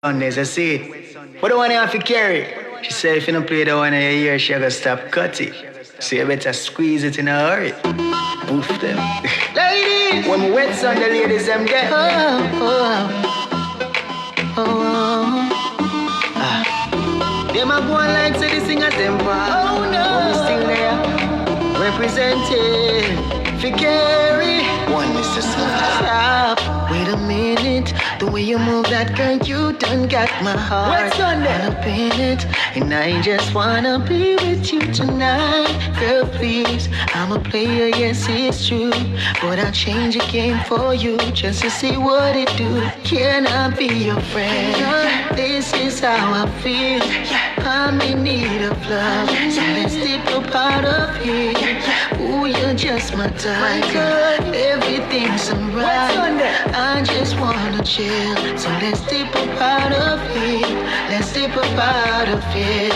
Sundays, I see it. What the one you have to carry? She said if you don't play the one in your ear, she gonna stop cut it. So you better squeeze it in a hurry. Oof them. Ladies! When we wet on the ladies, them get. Them a go on like say this thing a temper. Oh no! But we still there, representing. For carry. One is to stop. Wait a minute. The way you move that girl, you done got my heart. What's on there? Up in it, and I just wanna be with you tonight. Girl, please, I'm a player, yes, it's true. But I'll change the game for you just to see what it do. Can I be your friend? This is how I feel. I'm in need of love, so let's dip up out of here. Ooh, you're just my type. Everything's alright. I just wanna chill, so let's dip up out of here. Let's dip up out of here.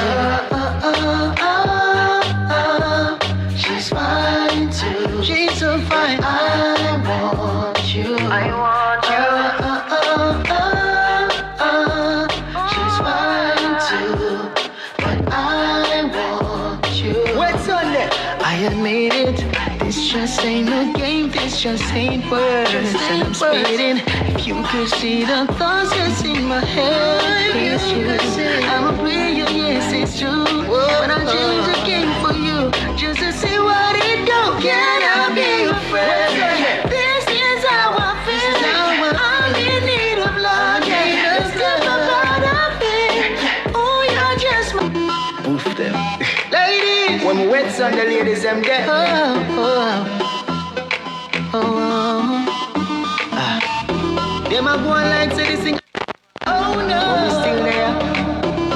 She's fine too. She's so fine. I want you. I want you. She's fine too, but I want you. What's on there? I admit it. This just ain't no game, this just ain't words. And I'm spitting. If you could see the thoughts that's in my head, it's true. I'm a player, yes, it's true. But I'll change the game for you just to see what it do. Can I be your friend? This is how I feel. I'm in need of love. Let's step up out of it. Oh, you're just my. Oof them. Ladies, when we wet on the ladies, them get. Them a go on like say this thing. Oh no, but we still there,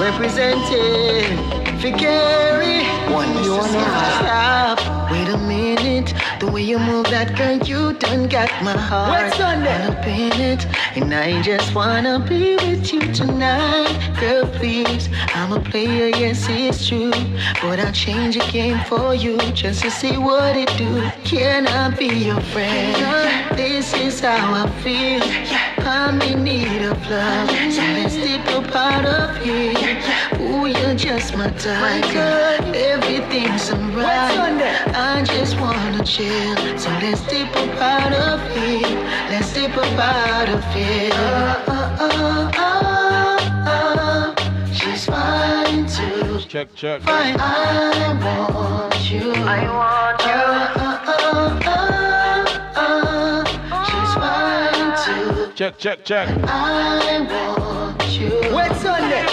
representing. For carry. One is to stop. Wait a minute. The way you move that girl, you done got my heart. What's on there? Up in it, and I just wanna be with you tonight. Girl, please, I'm a player, yes, it's true. But I'll change the game for you just to see what it do. Can I be your friend? This is how I feel. I'm in need of love, so let's dip up out of here. Ooh, you're just my type. Everything's alright. I just wanna chill, so let's dip up out of here. Let's dip up out of here. She's fine too. Check. Fine. I want you. I want you. She's fine too. Check. I want you. What's on there?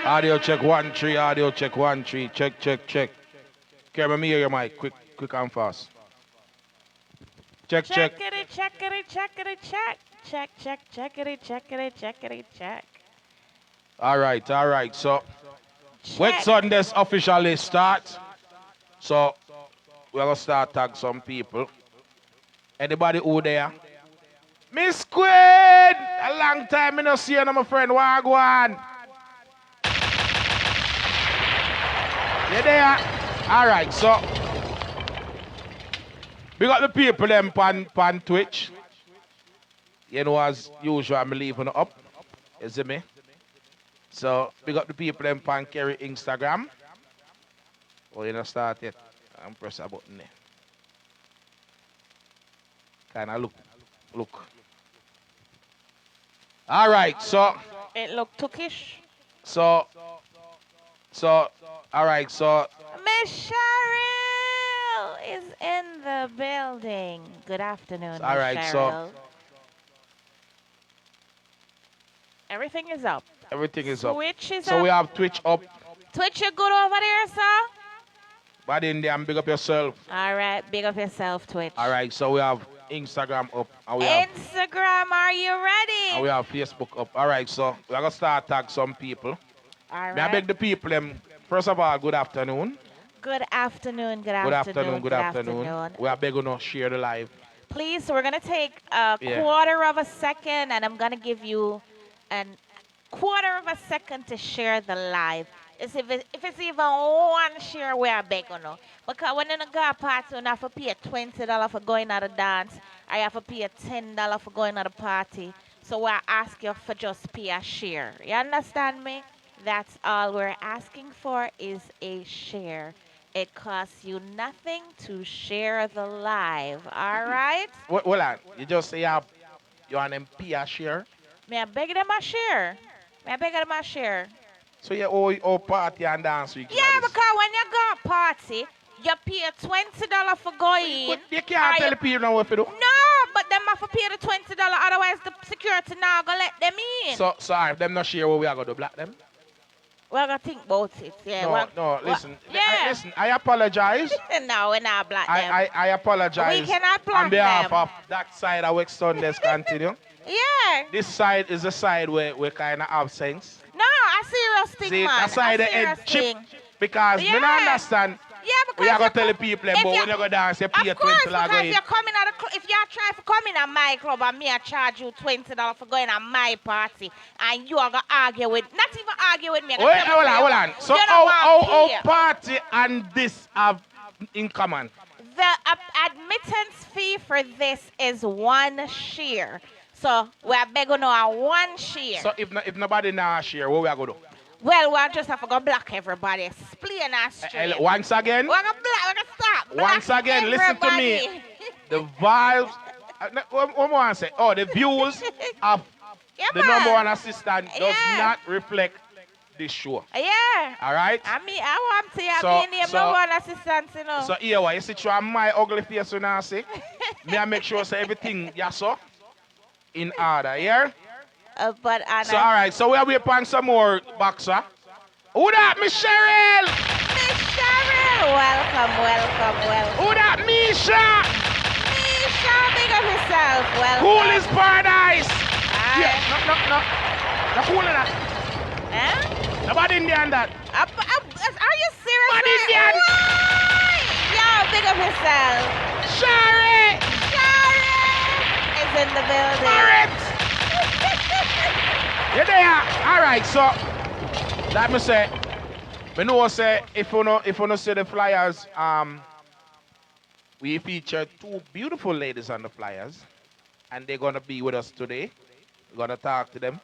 Audio check 1 3, audio check 1 3. Check. Carry me hear your mic, quick and fast. Check. Checkity, check. All right. So, Check. Wet Sundays officially start. So, we're gonna start tag some people. Anybody who there? Miss Queen! A long time I no see you, my friend. Wagwan. You there? All right, so we got the people them pan Twitch. You know, as usual, I'm leaving up. You see me? So we got the people them pan carry Instagram. Oh, you know, start it. I'm press a button there. Kind of look. All right, so. It looked tookish. So. All right, so. Miss Shari is in the building. Good afternoon, All right, Miss so- Shari. Everything is up. Everything is up. Twitch is So up. we have Twitch up. Twitch, you good over there, sir? But in there, big up yourself. All right, big up yourself, Twitch. All right, so we have Instagram up. And we have, Instagram, are you ready? and we have Facebook up. All right, so we're going to start tag some people. All May I beg right. the people, first of all, good afternoon. Good afternoon. Good afternoon. We are begging to share the live. Please, so we're going to take a quarter of a second, and I'm going to give you a quarter of a second to share the live. If it's even one share, we are begging you. Because when you go to a party, you have to pay $20 for going out of dance. I have to pay $10 for going out of party. So we're asking you for just pay a share. You understand me? That's all we're asking for is a share. It costs you nothing to share the live. All right? Hold on. You just say you want them pay a share. May I beg them a share? May I beg them a share? So you owe party and dance week. Yeah, because when you go a party, you pay $20 for going. But you can't tell the people now what to do. No, but them have to pay the $20. Otherwise, the security now gonna let them in. So if them not share what we are gonna do, black them. We're gonna think about it. Yeah. Listen. Yeah. Listen, I apologize. No, we're not black them. I apologize. We cannot block on behalf them. of that side of West Sundays continue. Yeah. This side is the side where we kind of have sense. No, a serious thing, See, man. that side a the serious head chip. thing. Because we don't understand. Yeah, because We are going to tell the people, but when you go dance, you pay of course, $20 because going. you're coming at if you're trying to come in at my club and me I charge you $20 for going at my party and you are going to argue with, not even argue with me. Wait, hold on. So you don't want how pay. party and this have in common? The admittance fee for this is one share. So we're begging on one share. So if nobody now share, what we are going to do? Well, we'll just have to go block everybody. Explain us straight. Once again, We're going to block, we're going to stop. once again, listen to me. The vibes, what more I say? Oh, the views of Yeah, the man. number one assistant does Yeah. not reflect this show. Yeah. All right? I mean, I want to have So- me name so- number one assistant, you know. So here, what you see through my ugly face, you know, see? Me I make sure say everything, yeah, so in order, yeah? But So, all right, so we are waiting some more boxer. Who that, Miss Cheryl? Miss Shari, welcome. Who that, Mesha? Mesha, big up yourself. Welcome. Cool is paradise. Aye. Yeah, no. No cool in that. Huh? Nobody Indian that. Are you serious? What Indian? Why? Yo, big up yourself. Shari! Shari is in the building. Barrett! You there? All right, so let me say, we know say if you know see the flyers, we feature two beautiful ladies on the flyers, and they're gonna be with us today. We're gonna talk to them.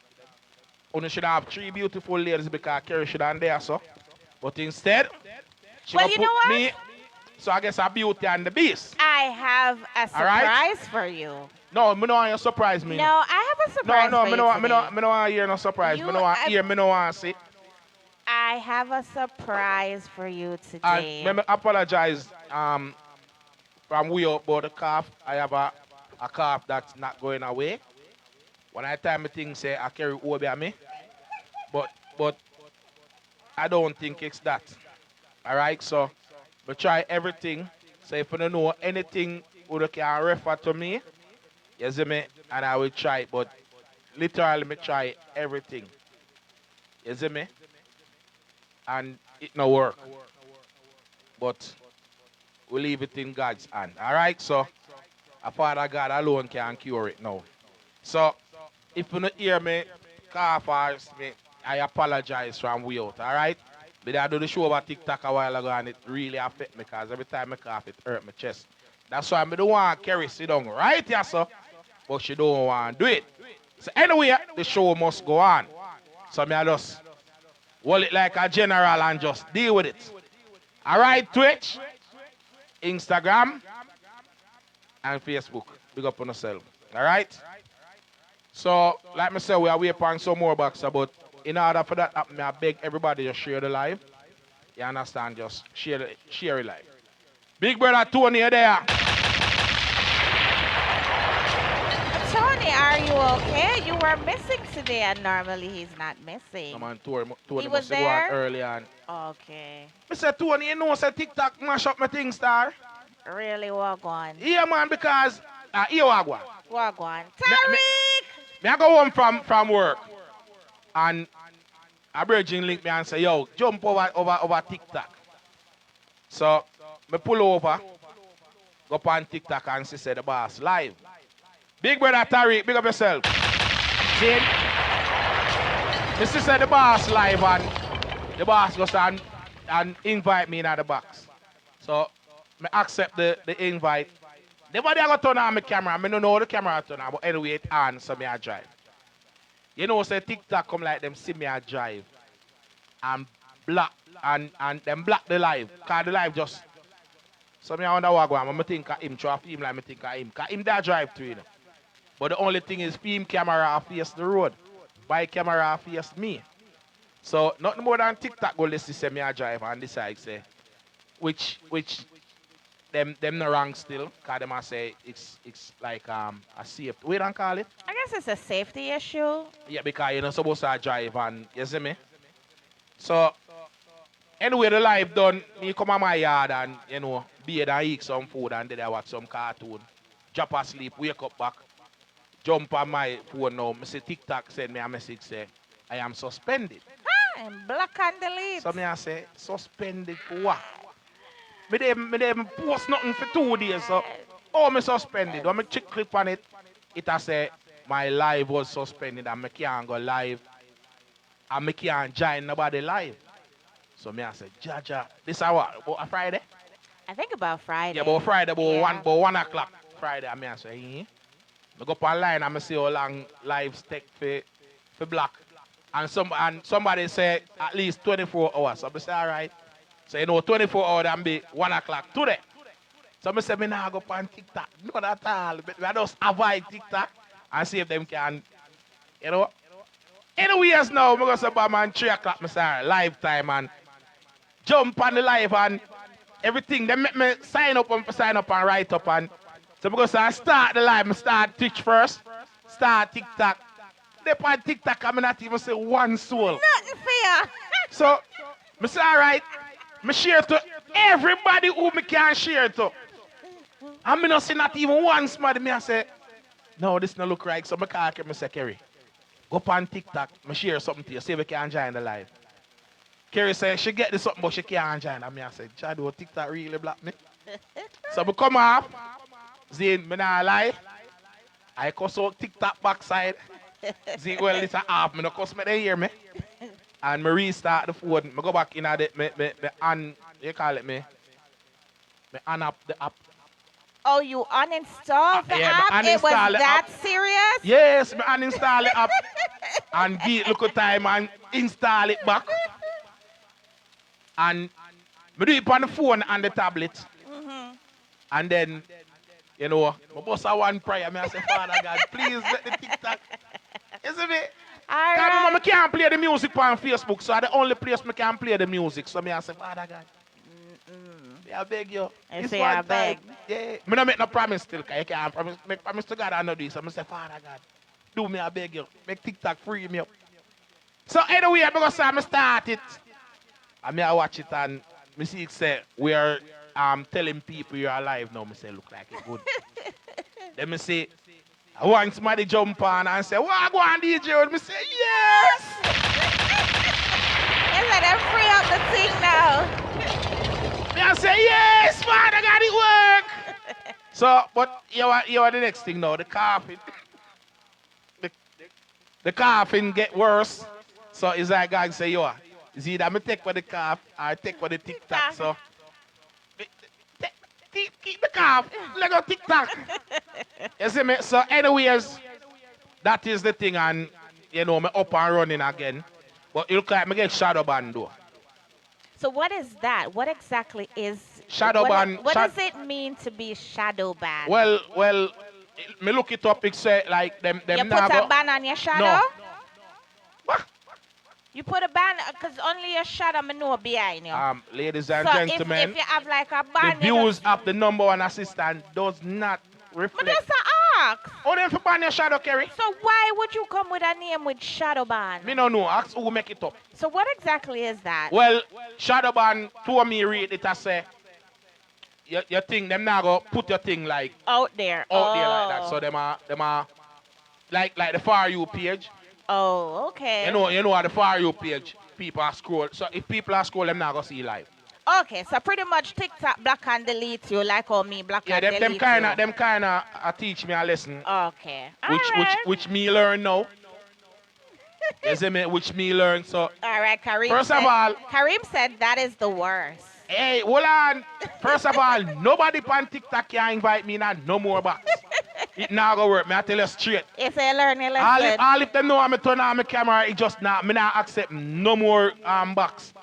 Only should have three beautiful ladies because Kerry should have there, so. But instead, she Well, gonna you know put what? me. So I guess a Beauty and the Beast. I have a All right. surprise for you. No, me no want you surprise me. No, I have a surprise No, for me you no want today. to hear no surprise. You- Me no want I- hear. Me no want see. I have a surprise for you today. And let me apologize from way up about the calf. I have a calf that's not going away. When I time me thing say I carry over me. But I don't think it's that. Alright, so we try everything. So if you don't know anything you can refer to me, you see me, and I will try. But literally me try everything. You see me? And it no work. But we leave it in God's hand. Alright, so a Father God alone can cure it now. So if you don't hear me, cough or me, I apologize from way out, alright? But I do the show about TikTok a while ago and it really affect me because every time I cough it hurt my chest. That's why I don't want Kerry sit down right here, so. But she don't want to do it. So anyway, the show must go on. So I just hold it like a general and just deal with it. Alright, Twitch, Instagram, and Facebook. Big up on yourself. Alright? So, like I said, we are waiting on some more boxer, but in order for that to happen, I beg everybody to share the live. You understand? Just share it live. Big brother Tony, you there? Tony, are you okay? You were missing today, and normally he's not missing. Come on, Tony He must was go on there? early on. Okay. I said, Tony, you know, say TikTok mash up my thing, star. Really, Wagwan. Yeah, man, because, here I go. Wagwan. Me- Tariq! Me I go home from work and a virgin link me and say, yo, jump over TikTok. So me pull over, go on TikTok and she said the boss live. Big brother Tariq, big up yourself. See? Me she said the boss live and the boss goes and invite me in the box. So me accept the invite. Nobody I go turn on my camera. I don't know the camera turn on, but anyway, it on, so me I drive. You know, say TikTok come like them see me a drive and block and them block the live. Cause the live just so me I wonder what go on. I think of him try film like me think of him. Cause him that drive through, you know. But the only thing is film camera face the road. By camera face me. So nothing more than TikTok go let's say me a drive and decide say which them no wrong still, cause them I say it's like a safe. We don't call it. I guess it's a safety issue. Yeah, because you're not supposed to drive and you see me. So anyway, the life done. Me come on my yard and you know bathe and eat some food and then I watch some cartoon. Drop asleep, wake up back, jump on my phone now. Me say TikTok send me a message say I am suspended. And block and delete. So me I say suspended for what? Me dem post nothing for 2 days, so me suspended. When me click on it, it has say my live was suspended and me can't go live and me can't join nobody live. So me I say, Jaja, this is what? About a Friday? I think about Friday. Yeah, about Friday, about 1 o'clock Friday. And me I say, I go up online and I see how long lives take for block. And somebody say at least 24 hours. So I say, all right. So, you know, 24 hours and be 1 o'clock today. So, I say, I now go on TikTok. Not at all. But I just avoid TikTok and see if them can, you know. Anyways, now, I'm going to say, man, 3 o'clock, I say, live time and jump on the live and everything. They make me sign up and write up. And so, I'm going to say, I start the live. I start Twitch first, start TikTok. They on TikTok, I'm not even say one soul. Nothing fair. So, I say, all right. I share to everybody who me can share to. And me not see not even one somebody. Me I say, no, this no look right. So I call Kerry, I say, Kerry, go up on TikTok, I share something to you, see if we can join the live. Kerry say, she get this something, but she can't join. And me I say, Chad, TikTok really block me? So I come off, Zane, me not lie. I cuss out TikTok backside. Zane, well, it's a half, me no cuss me, they hear me. And I restart the phone. I go back in the you call it me up the app. Oh, you uninstalled the yeah, app? It was that serious? Yes, I uninstall the app and give look at time and install it back. And I do it on the phone and the tablet. And then, you know, I bust a one prayer. I say, Father God, please let the TikTok. Isn't it? I can't play the music on Facebook, so the only place I can play the music. So I say, Father God, I beg you. I say, I beg. Yeah. I don't make no promise still, because you can't make promise to God I know this. So I say, Father God, do me, I beg you. Make TikTok free me up. So anyway, I'm going to say I start it. I watch it and I see it say, we are telling people you're alive now. I say, look like it good. Then I say, I want somebody jump on and say, what go on DJ? And I say, yes! You let them free up the thing now. I say, yes, man, I got it work. So, but you are the next thing now, the coughing. The coughing get worse. So it's like God say, yo, is either I take for the cough or I take for the TikTok. So, keep the cough, let go TikTok. You see me? So anyways, that is the thing and, you know, I'm up and running again. But it look like I get shadow banned though. So what is that? What exactly is... Shadow ban. What does it mean to be shadow banned? Well, me look it up, it say like them you put a ban on your shadow? No. What? You put a ban, because only your shadow me know behind you. Ladies and so gentlemen, if you have like a ban... the views of the number one assistant does not reflect... But that's an ask. Oh, then for ban your shadow, Kerry? So why would you come with a name with shadow ban? Me no know. Ask who make it up. So what exactly is that? Well, shadow ban told me read it as say, your thing, them now go put your thing like... Out there. Out there like that. So them are like the For You page. Oh, okay. You know at the For You page, people are scroll. So if people are scroll, them now go see live. Okay, so pretty much TikTok block and delete you, like how me block and delete you. Yeah, them kind of teach me a lesson. Okay. Which me learn now. You see me? Which me learn. So. All right, Kareem. First of all, Kareem said that is the worst. Hey, hold on. First of all, nobody on TikTok can invite me now no more box. It now go work. Me I tell you straight. You say learn your lesson. All if them know I'm turn on my camera, it just not me not accept no more box.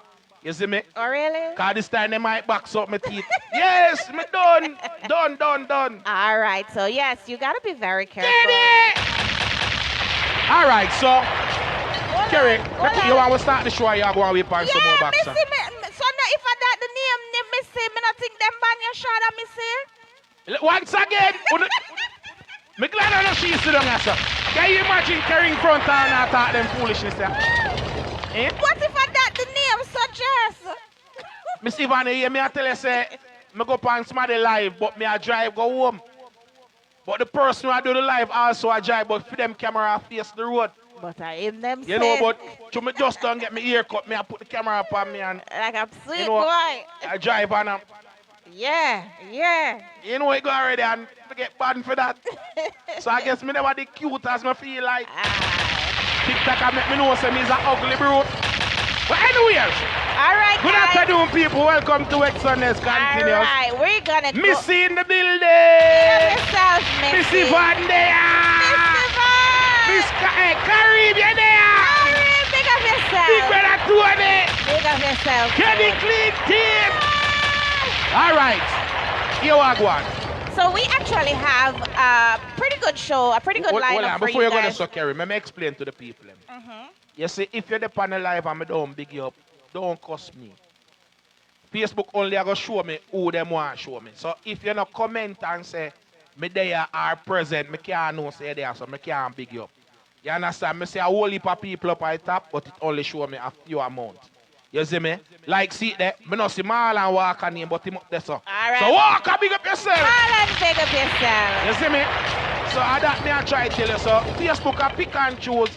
You see me? Oh really? Cause this time they might box up my teeth. Yes, me done. Done. All right, so yes, you gotta be very careful. All right, so Kerry, you want to start the show or you go and whip on some more boxer? So now if I that the name me see, me not think them ban your shot at me see. Once again, me glad I know she sit down here, sir. Can you imagine Kerry in front of her and talk them foolishness there? Eh? What if I that the name suggest? Miss Ivana, hear me I tell you say, me go on somebody live, but me I drive go home. But the person who I do the live also I drive, but for them camera face the road. But I in them you know, but to me just don't get me ear cut, me I put the camera up on me and like I'm sweet you know, boy. I drive on them. Yeah. You know it go already and I get banned for that. So I guess me never the cute as me feel like. TikTok I make me know say me is an ugly bro. But anyways. Alright, good afternoon people, welcome to X Sundays Continuous. Alright, we're gonna go. Missy in the building. Yourself, Missy Van there. Miss Caribbean there. Big up yourself. Big brother Tony. Big up yourself. Kenny Clinton. Alright, here we go on. So we actually have a pretty good show, a pretty good lineup for before you you go guys. to Kerry, let me explain to the people. You see, if you're the panel live and I don't big you up, don't cuss me. Facebook only are going to show me who them want to show me. So if you not comment and say, me there are present, me can't know say there, so me can't big you up. You understand? Me say a whole heap of people up at the top, but it only show me a few amount. You see me? Like see there, me not see Marlon Walker name, but him up there so. All right. So Walker big up yourself. Marlon big up yourself. You see me? So that me I try to tell you. So Facebook I pick and choose.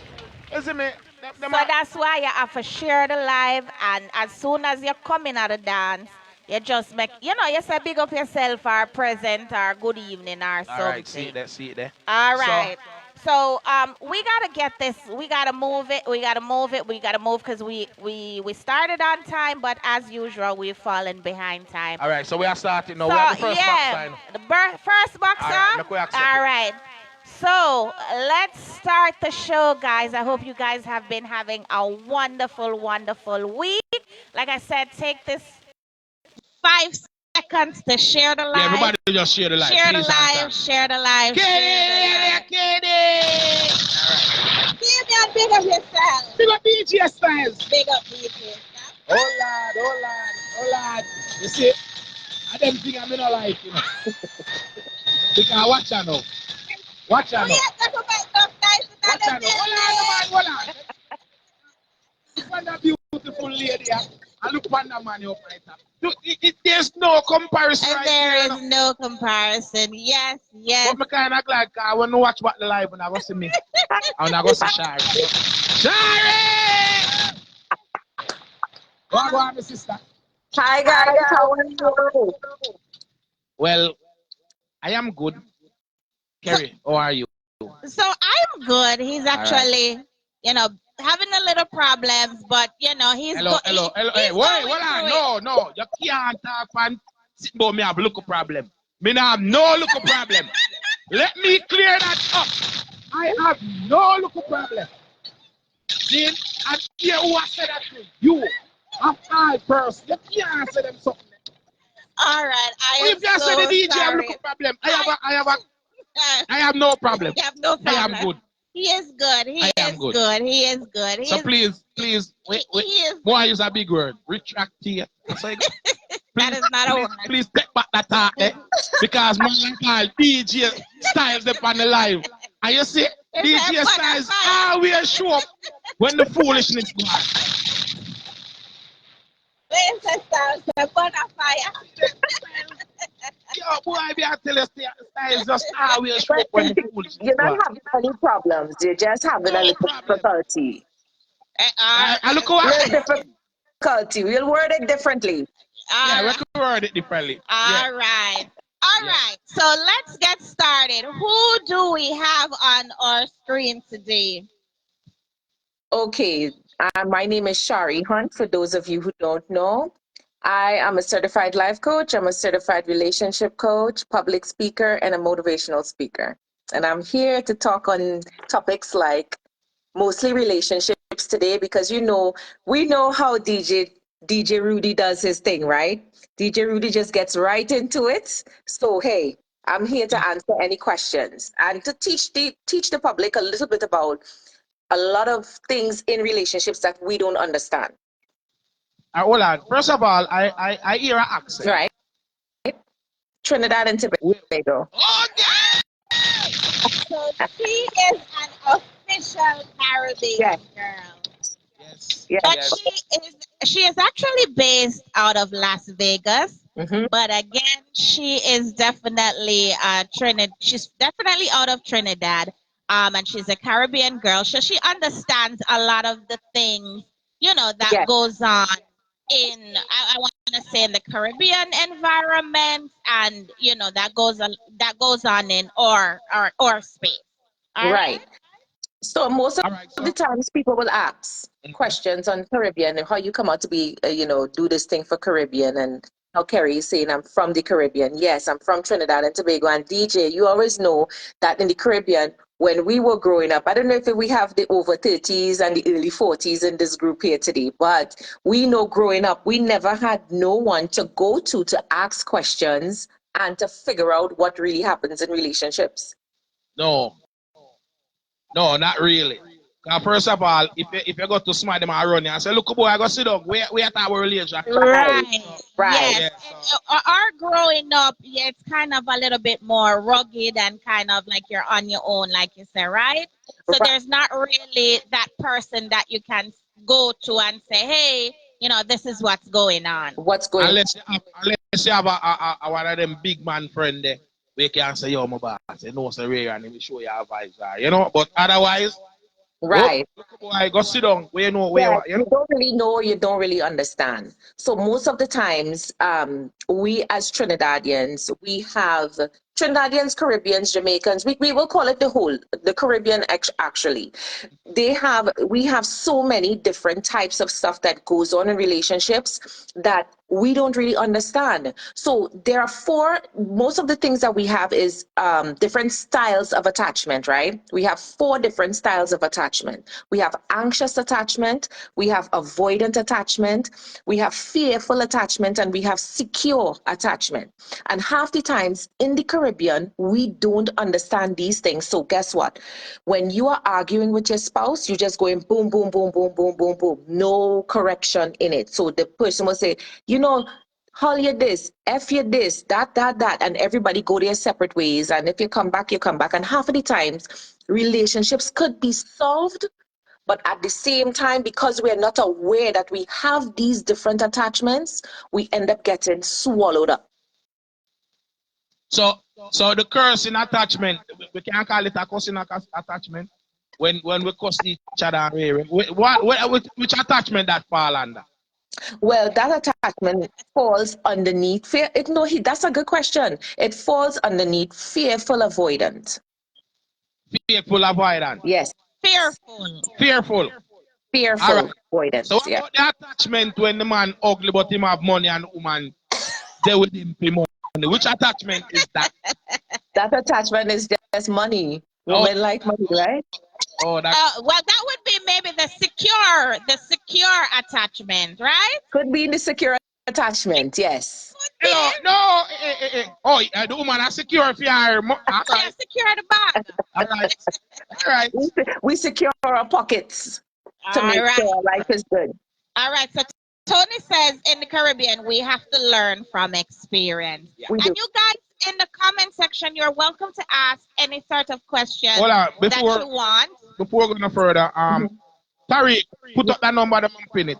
You see me? So that's why you have to share the live, and as soon as you're coming out of dance, you just make, you say big up yourself or present or good evening or something. All right, see it there. All right. So we got to get this, we got to move it, because we started on time, but as usual, we've fallen behind time. All right, so we are starting now. We have the first box sign. The first box All right. So let's start the show, guys. I hope you guys have been having a wonderful, wonderful week. Like I said, take this 5 seconds to share the live. Yeah, everybody just share the live. Share the live. Share the live. Kenny! Big up yourself. Big up DJ Styles. Big up DJ Styles. Oh lad. You see, I don't think I'm in a life, you know. Because watch out now. Watch out now. Watch out now. Hold on. Look at that beautiful lady. I look at that man up right now. There's no comparison and right there now. is no comparison. Yes. But me kind of glad because I want to watch back the live and I go see me. I want to go see Shari. Shari! Go on, my sister. Hi guys, how are you? Well, I am good. Kerry, how are you? So I'm good. He's actually, having a little problems, but he's Hello. Hey, wait, hold on. No. You can't talk and sit about me have look a problem. Me not have no look a problem. Let me clear that up. I have no look a problem. See, I hear who I said that to you. I'm I person. You can't say them something. All right. If you say the DJ have look a problem, I have no problem. You have no problem. I am good. He is good. He is good. So please, wait. More use a big word. Retractate. That is not a word. Please take back that talk, because my call DJ Styles up on the live. And you see, DJ Styles always show up when the foolishness goes on. Yo, boy, I be tell you, Styles just always show up when the foolishness goes on. You're not having any problems. You're just having a little difficulty. I look what? Difficulty. We'll word it differently. Yeah, we can word it differently. All right. So let's get started. Who do we have on our screen today? Okay. My name is Shari Hunt, for those of you who don't know. I am a certified life coach. I'm a certified relationship coach, public speaker, and a motivational speaker. and I'm here to talk on topics like mostly relationships today because we know how DJ Rudy does his thing, right? DJ Rudy just gets right into it. So hey, I'm here to answer any questions and to teach the public a little bit about a lot of things in relationships that we don't understand. Hold on. First of all, I hear an accent. Right? Trinidad and Tobago. Oh, yeah! So she is an official Caribbean girl. Yes. But Yes. she is actually based out of Las Vegas. Mm-hmm. But again, she is definitely she's definitely out of Trinidad. And she's a Caribbean girl. So she understands a lot of the things, that Yes. goes on in I want to say in the Caribbean environment, and that goes on in or space. All right. Right. So most of So, the times people will ask questions on Caribbean and how you come out to be, do this thing for Caribbean, and how Kerry is saying I'm from the Caribbean. Yes, I'm from Trinidad and Tobago. And DJ, you always know that in the Caribbean, when we were growing up, I don't know if we have the over 30s and the early 40s in this group here today, but we know growing up, we never had no one to go to ask questions and to figure out what really happens in relationships. no, not really. First of all, if you go to smile them and run and say, look, boy, I go sit down. We at our relationship. Right. Right. Yes. Yeah, Our growing up, yeah, it's kind of a little bit more rugged and kind of like you're on your own, like you say, right? So Right. there's not really that person that you can go to and say, hey, this is what's going on. What's going on? unless you have a one of them big man friend there, we can say, yo, my boss, you know, say, Ray, and we show you how vibes are, but otherwise, Right. look, boy, go sit down, where you know, Yeah, you you don't really know, you don't really understand. So most of the times, we as Trinidadians, we have Trinidadians, Caribbeans, Jamaicans, we will call it the Caribbean actually. We have so many different types of stuff that goes on in relationships that we don't really understand. So there are most of the things that we have is different styles of attachment, right? We have 4 different styles of attachment. We have anxious attachment, we have avoidant attachment, we have fearful attachment, and we have secure attachment. And half the times in the Caribbean, we don't understand these things. So guess what? When you are arguing with your spouse, you're just going boom, boom, boom, boom, boom, boom, boom. No correction in it. So the person will say, hol you this, F you this, that, and everybody go their separate ways. And if you come back, you come back. And half of the times, relationships could be solved, but at the same time, because we're not aware that we have these different attachments, we end up getting swallowed up. So the cursing attachment, we can call it a cursing attachment when we curse each other. Which attachment that fall under? Well, that attachment falls underneath fear. That's a good question. It falls underneath fearful avoidant. Fearful avoidant. Yes. Fearful. Fearful. Fearful All right. avoidance. So what Yeah. about the attachment when the man ugly but him have money and woman they with him for money? Which attachment is that? That attachment is just money. Oh, Women like money, right? oh, that Well, that would be maybe the secure attachment, right? Could be the secure attachment, yes. no. Oh, the woman has secure for her. All Yeah, right. secure the bag. All right. All right. We secure our pockets to All make right. sure our life is good. All right. So Tony says in the Caribbean, we have to learn from experience. We And do. you guys in the comment section, you're welcome to ask any sort of question Hold on. that you want. Before going no further, Tariq, put up that number, the man pin it.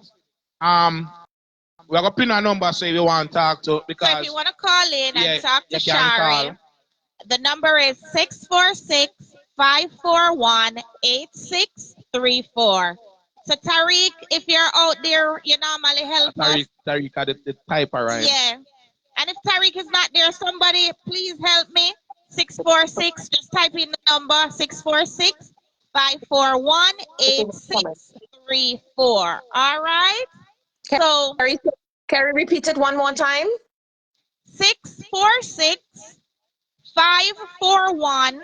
We're gonna pin a number so if you want to talk to because So if you want to call in and talk to you can Shari, call. the number is 646-541-8634. So Tariq, if you're out there, you normally help us. Tariq had the typer, right? Yeah. And if Tariq is not there, somebody please help me. 646, just type in the number 646-541-8634. All right. So Carrie, repeat it one more time. 646-541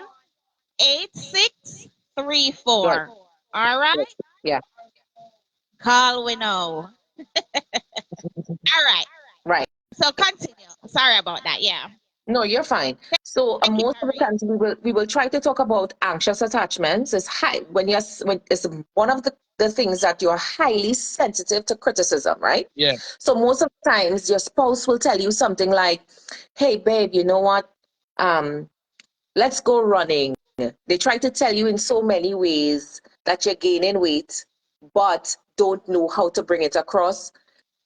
8634. All right? Yeah. Call we know. All right. Right. So continue. Sorry about that. Yeah. No, you're fine. So Thank you, most of the Shari. times we will try to talk about anxious attachments. It's high when when it's one of the things that you're highly sensitive to criticism, right? Yeah. So most of the times your spouse will tell you something like, "Hey, babe, you know what? Um, let's go running." They try to tell you in so many ways that you're gaining weight, but don't know how to bring it across.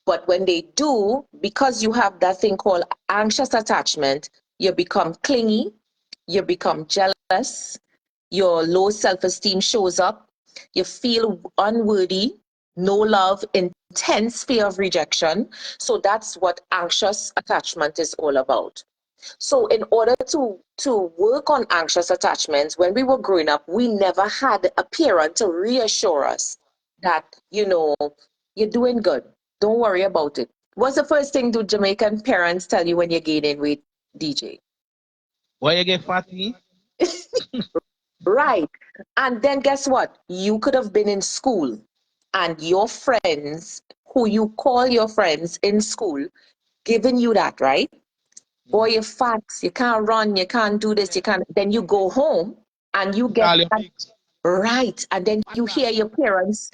But when they do, because you have that thing called anxious attachment, you become clingy, you become jealous, your low self-esteem shows up, you feel unworthy, no love, intense fear of rejection. So that's what anxious attachment is all about. So in order to work on anxious attachments, when we were growing up, we never had a parent to reassure us that, you're doing good. Don't worry about it. What's the first thing do Jamaican parents tell you when you're gaining weight, DJ? Why you get fatty? Right. And then guess what? You could have been in school and your friends, who you call your friends in school, giving you that, right? Boy, you're fat, you can't run, you can't do this, you can't. Then you go home and you get Call your that pigs. right. And then you hear your parents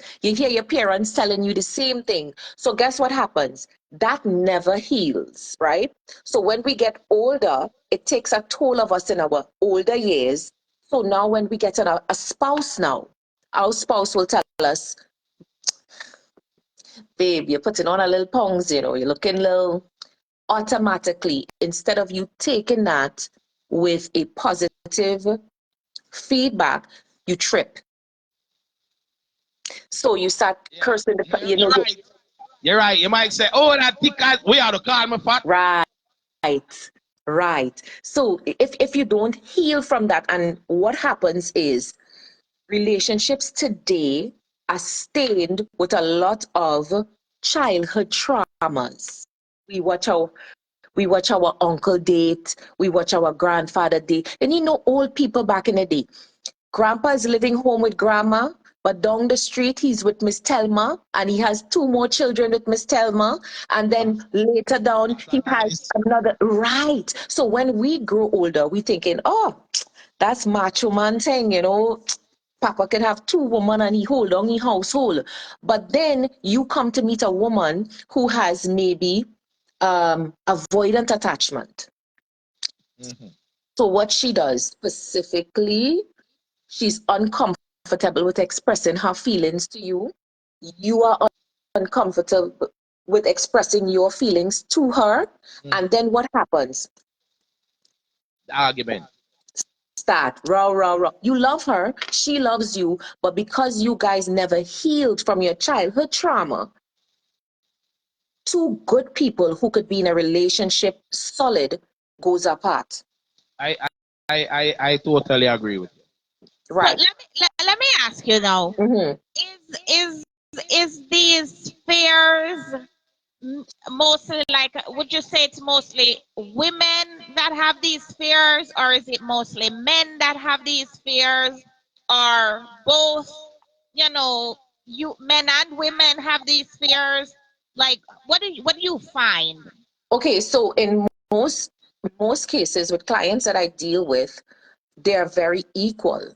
telling you the same thing. So guess what happens? That never heals, right? So when we get older, it takes a toll of us in our older years. So now when we get a spouse now, our spouse will tell us, babe, you're putting on a little pongs, you're looking little. Automatically, instead of you taking that with a positive feedback, you trip. So you start Yeah. cursing You're right. You're right. You might say, "Oh, that thick guy, we ought to call me fat." right, right. So if you don't heal from that, and what happens is relationships today are stained with a lot of childhood traumas. We watch our We watch our uncle date. We watch our grandfather date. And old people back in the day. Grandpa is living home with grandma, but down the street he's with Miss Telma, and he has two more children with Miss Telma. And then later down That's he a has nice. another. Right. So when we grow older, we thinking, oh, that's macho man thing. Papa can have two women and he hold on his household. But then you come to meet a woman who has maybe avoidant attachment. Mm-hmm. So what she does specifically, she's uncomfortable with expressing her feelings to you. You are uncomfortable with expressing your feelings to her. Mm. And then what happens? The argument. Start raw, raw, raw. You love her, she loves you, but because you guys never healed from your childhood trauma, two good people who could be in a relationship solid goes apart. I I totally agree with you. So Right. let me ask you now. Mm-hmm. Is these fears mostly, like, would you say it's mostly women that have these fears, or is it mostly men that have these fears, or both? You men and women have these fears. Like, what do you find? Okay, so in most cases with clients that I deal with, they are very equal.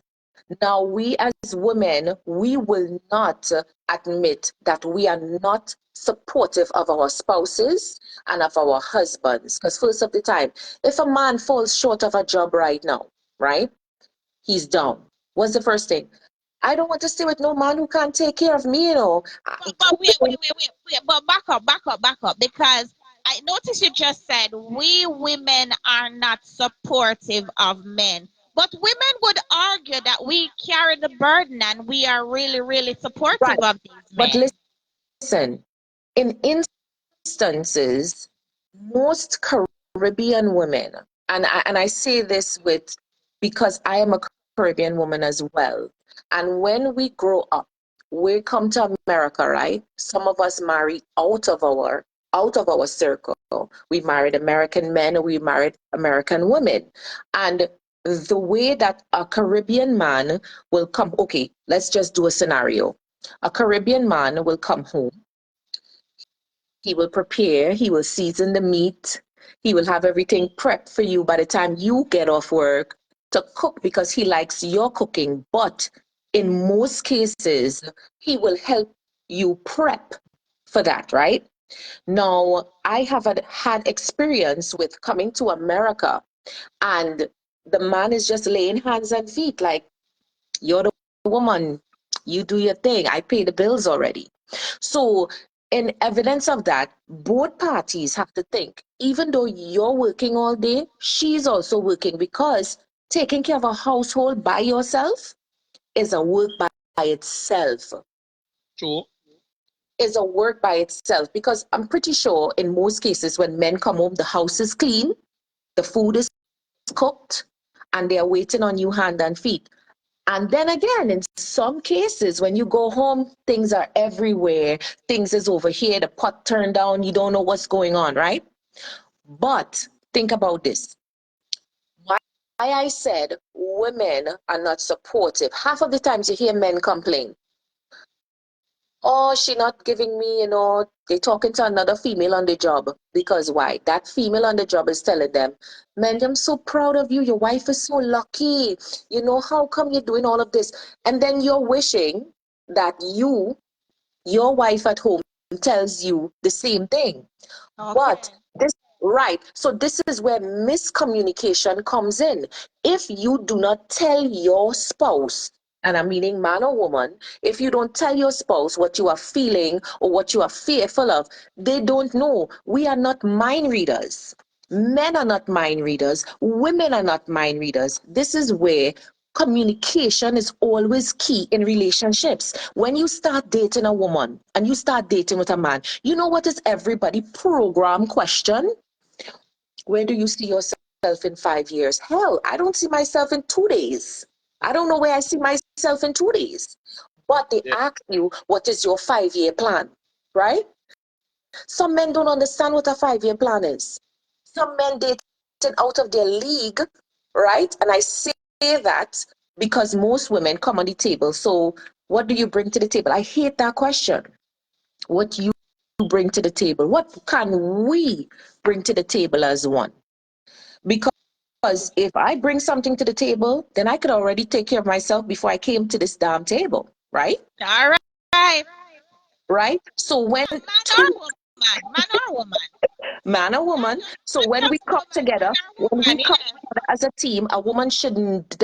Now, we as women, we will not admit that we are not supportive of our spouses and of our husbands. Because first of the time, if a man falls short of a job right now, right, he's down. What's the first thing? I don't want to stay with no man who can't take care of me. But wait. But back up, because I noticed you just said we women are not supportive of men. But women would argue that we carry the burden and we are really, really supportive Right. of these But men. listen, in instances, most Caribbean women, and I say this because I am a Caribbean woman as well. And when we grow up, we come to America, right? Some of us marry out of our circle. We married American men, we married American women. And the way that a Caribbean man will come, okay, let's just do a scenario. A Caribbean man will come home. He will prepare, he will season the meat, he will have everything prepped for you by the time you get off work to cook because he likes your cooking. But in most cases, he will help you prep for that, right? Now, I have had experience with coming to America, and the man is just laying hands and feet like, you're the woman, you do your thing, I pay the bills already. So in evidence of that, both parties have to think, even though you're working all day, she's also working, because taking care of a household by yourself is a work by itself. True. Is a work by itself, because I'm pretty sure in most cases when men come home, the house is clean, the food is cooked, and they are waiting on you hand and feet. And then again, in some cases, when you go home, things are everywhere. Things is over here, the pot turned down, you don't know what's going on, right? But think about this. Why I said women are not supportive. Half of the times you hear men complain, oh, she not giving me, they're talking to another female on the job. Because why? That female on the job is telling them, man, I'm so proud of you. Your wife is so lucky. How come you're doing all of this? And then you're wishing that your wife at home tells you the same thing. Okay. But so this is where miscommunication comes in. If you do not tell your spouse, and I'm meaning man or woman, if you don't tell your spouse what you are feeling or what you are fearful of, they don't know. We are not mind readers. Men are not mind readers. Women are not mind readers. This is where communication is always key in relationships. When you start dating a woman and you start dating with a man, you know what is everybody program question? Where do you see yourself in 5 years? Hell, I don't see myself in 2 days. I don't know where I see myself in 2 days. But they ask you, what is your 5-year plan, right? Some men don't understand what a 5-year plan is. Some men dating out of their league, right? And I say that because most women come on the table. So what do you bring to the table? I hate that question. What you bring to the table? What can we bring to the table as one? Because if I bring something to the table, then I could already take care of myself before I came to this damn table, right? All right. Right? So when man or woman. So when we come together, as a team, a woman shouldn't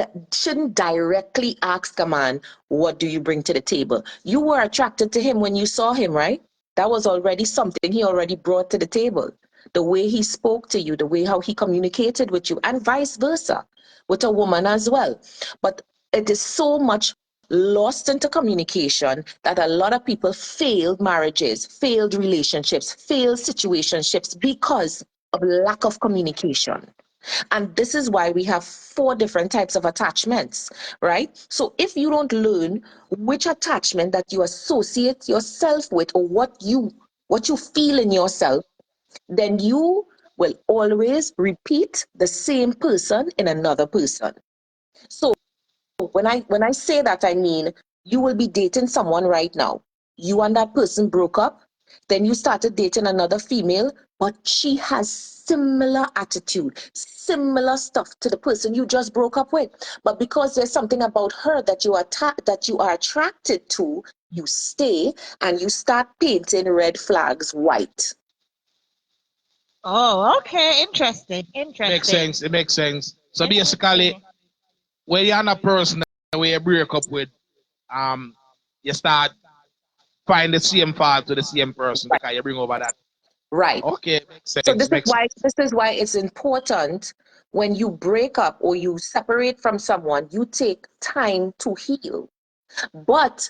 directly ask a man, what do you bring to the table? You were attracted to him when you saw him, right? That was already something he already brought to the table. The way he spoke to you, the way how he communicated with you, and vice versa with a woman as well. But it is so much lost into communication that a lot of people failed marriages, failed relationships, failed situationships because of lack of communication. And this is why we have 4 different types of attachments, right? So if you don't learn which attachment that you associate yourself with, or what you feel in yourself, then you will always repeat the same person in another person. So when I say that, I mean, you will be dating someone right now. You and that person broke up, then you started dating another female, but she has similar attitude, similar stuff to the person you just broke up with. But because there's something about her that you are attracted to, you stay and you start painting red flags white. Oh, okay. Interesting. Makes sense. It makes sense. So basically, when you're a person where you break up with, you start find the same fault to the same person because you bring over that. Right. Okay, makes sense. So this is why it's important when you break up or you separate from someone, you take time to heal. But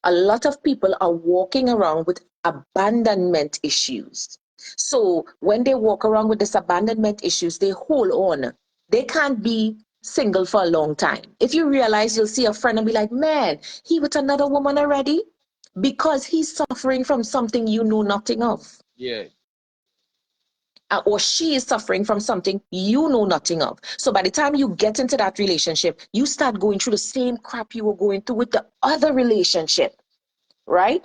a lot of people are walking around with abandonment issues. So when they walk around with this abandonment issues, they hold on. They can't be single for a long time. If you realize, you'll see a friend and be like, man, he with another woman already? Because he's suffering from something you know nothing of. Yeah. or she is suffering from something you know nothing of. So by the time you get into that relationship, you start going through the same crap you were going through with the other relationship, right?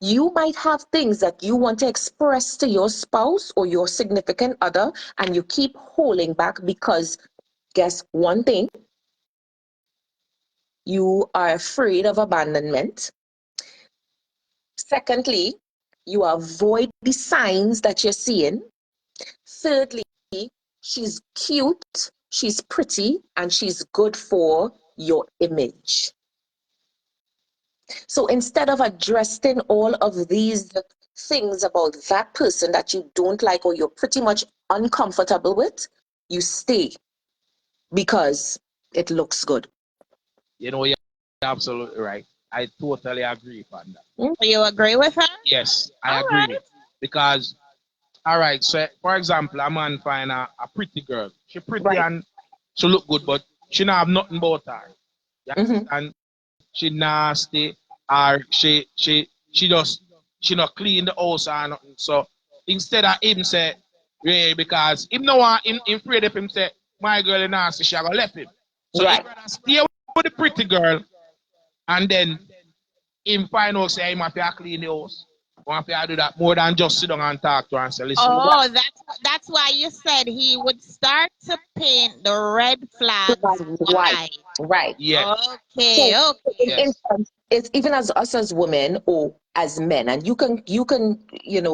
You might have things that you want to express to your spouse or your significant other, and you keep holding back because guess one thing, you are afraid of abandonment. Secondly, you avoid the signs that you're seeing. Thirdly, she's cute, she's pretty, and she's good for your image. So instead of addressing all of these things about that person that you don't like or you're pretty much uncomfortable with, you stay because it looks good. You know, you're absolutely right. I totally agree on that. You agree with her? Yes, I All agree. right. Because, all right, so for example, a man find a pretty girl. She pretty Right. and she look good, but she not have nothing about her. You Mm-hmm. understand? She nasty, or she not clean the house or nothing. So instead of him say, yeah, because him no want him afraid of him say, my girl is nasty, she gonna left him. So Right. he rather stay with the pretty girl and then him find out say him have to clean the house. Want to do that more than just sit down and talk to her and say, listen. Oh, that's why you said he would start to paint the red flags white. Right. Yeah. Okay, So okay. in Yes. instance, it's even as us as women or as men, and you can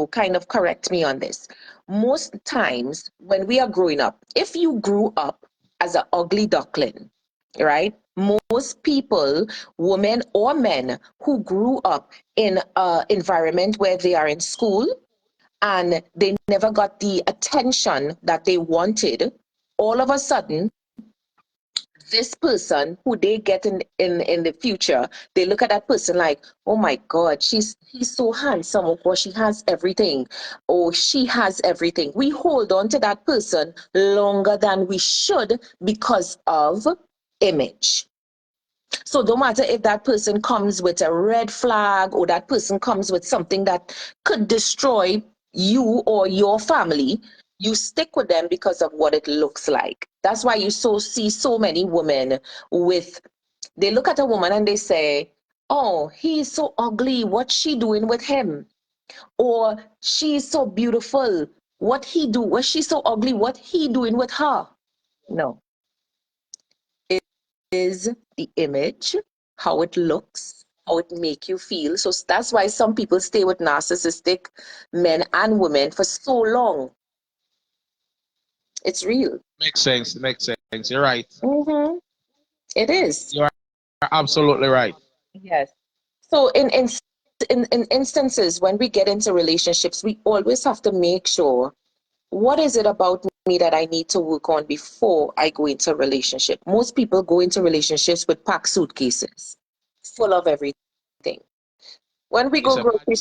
kind of correct me on this. Most times when we are growing up, if you grew up as an ugly duckling, right? Most people, women or men who grew up in an environment where they are in school and they never got the attention that they wanted, all of a sudden this person who they get in the future, they look at that person like, oh my God, he's so handsome, of course she has everything, or she has everything. We hold on to that person longer than we should because of image. So no matter if that person comes with a red flag or that person comes with something that could destroy you or your family, you stick with them because of what it looks like. That's why you see so many women with, they look at a woman and they say, oh, he's so ugly, what's she doing with him? Or she's so beautiful, what he do? Was she so ugly, what he doing with her? No. Is the image, how it looks, how it make you feel. So that's why some people stay with narcissistic men and women for so long. It's real. Makes sense. Makes sense. You're right. Mm-hmm. It is. You are absolutely right. Yes. So in instances when we get into relationships, we always have to make sure, what is it about me that I need to work on before I go into a relationship? Most people go into relationships with packed suitcases full of everything. When we It's go a grocery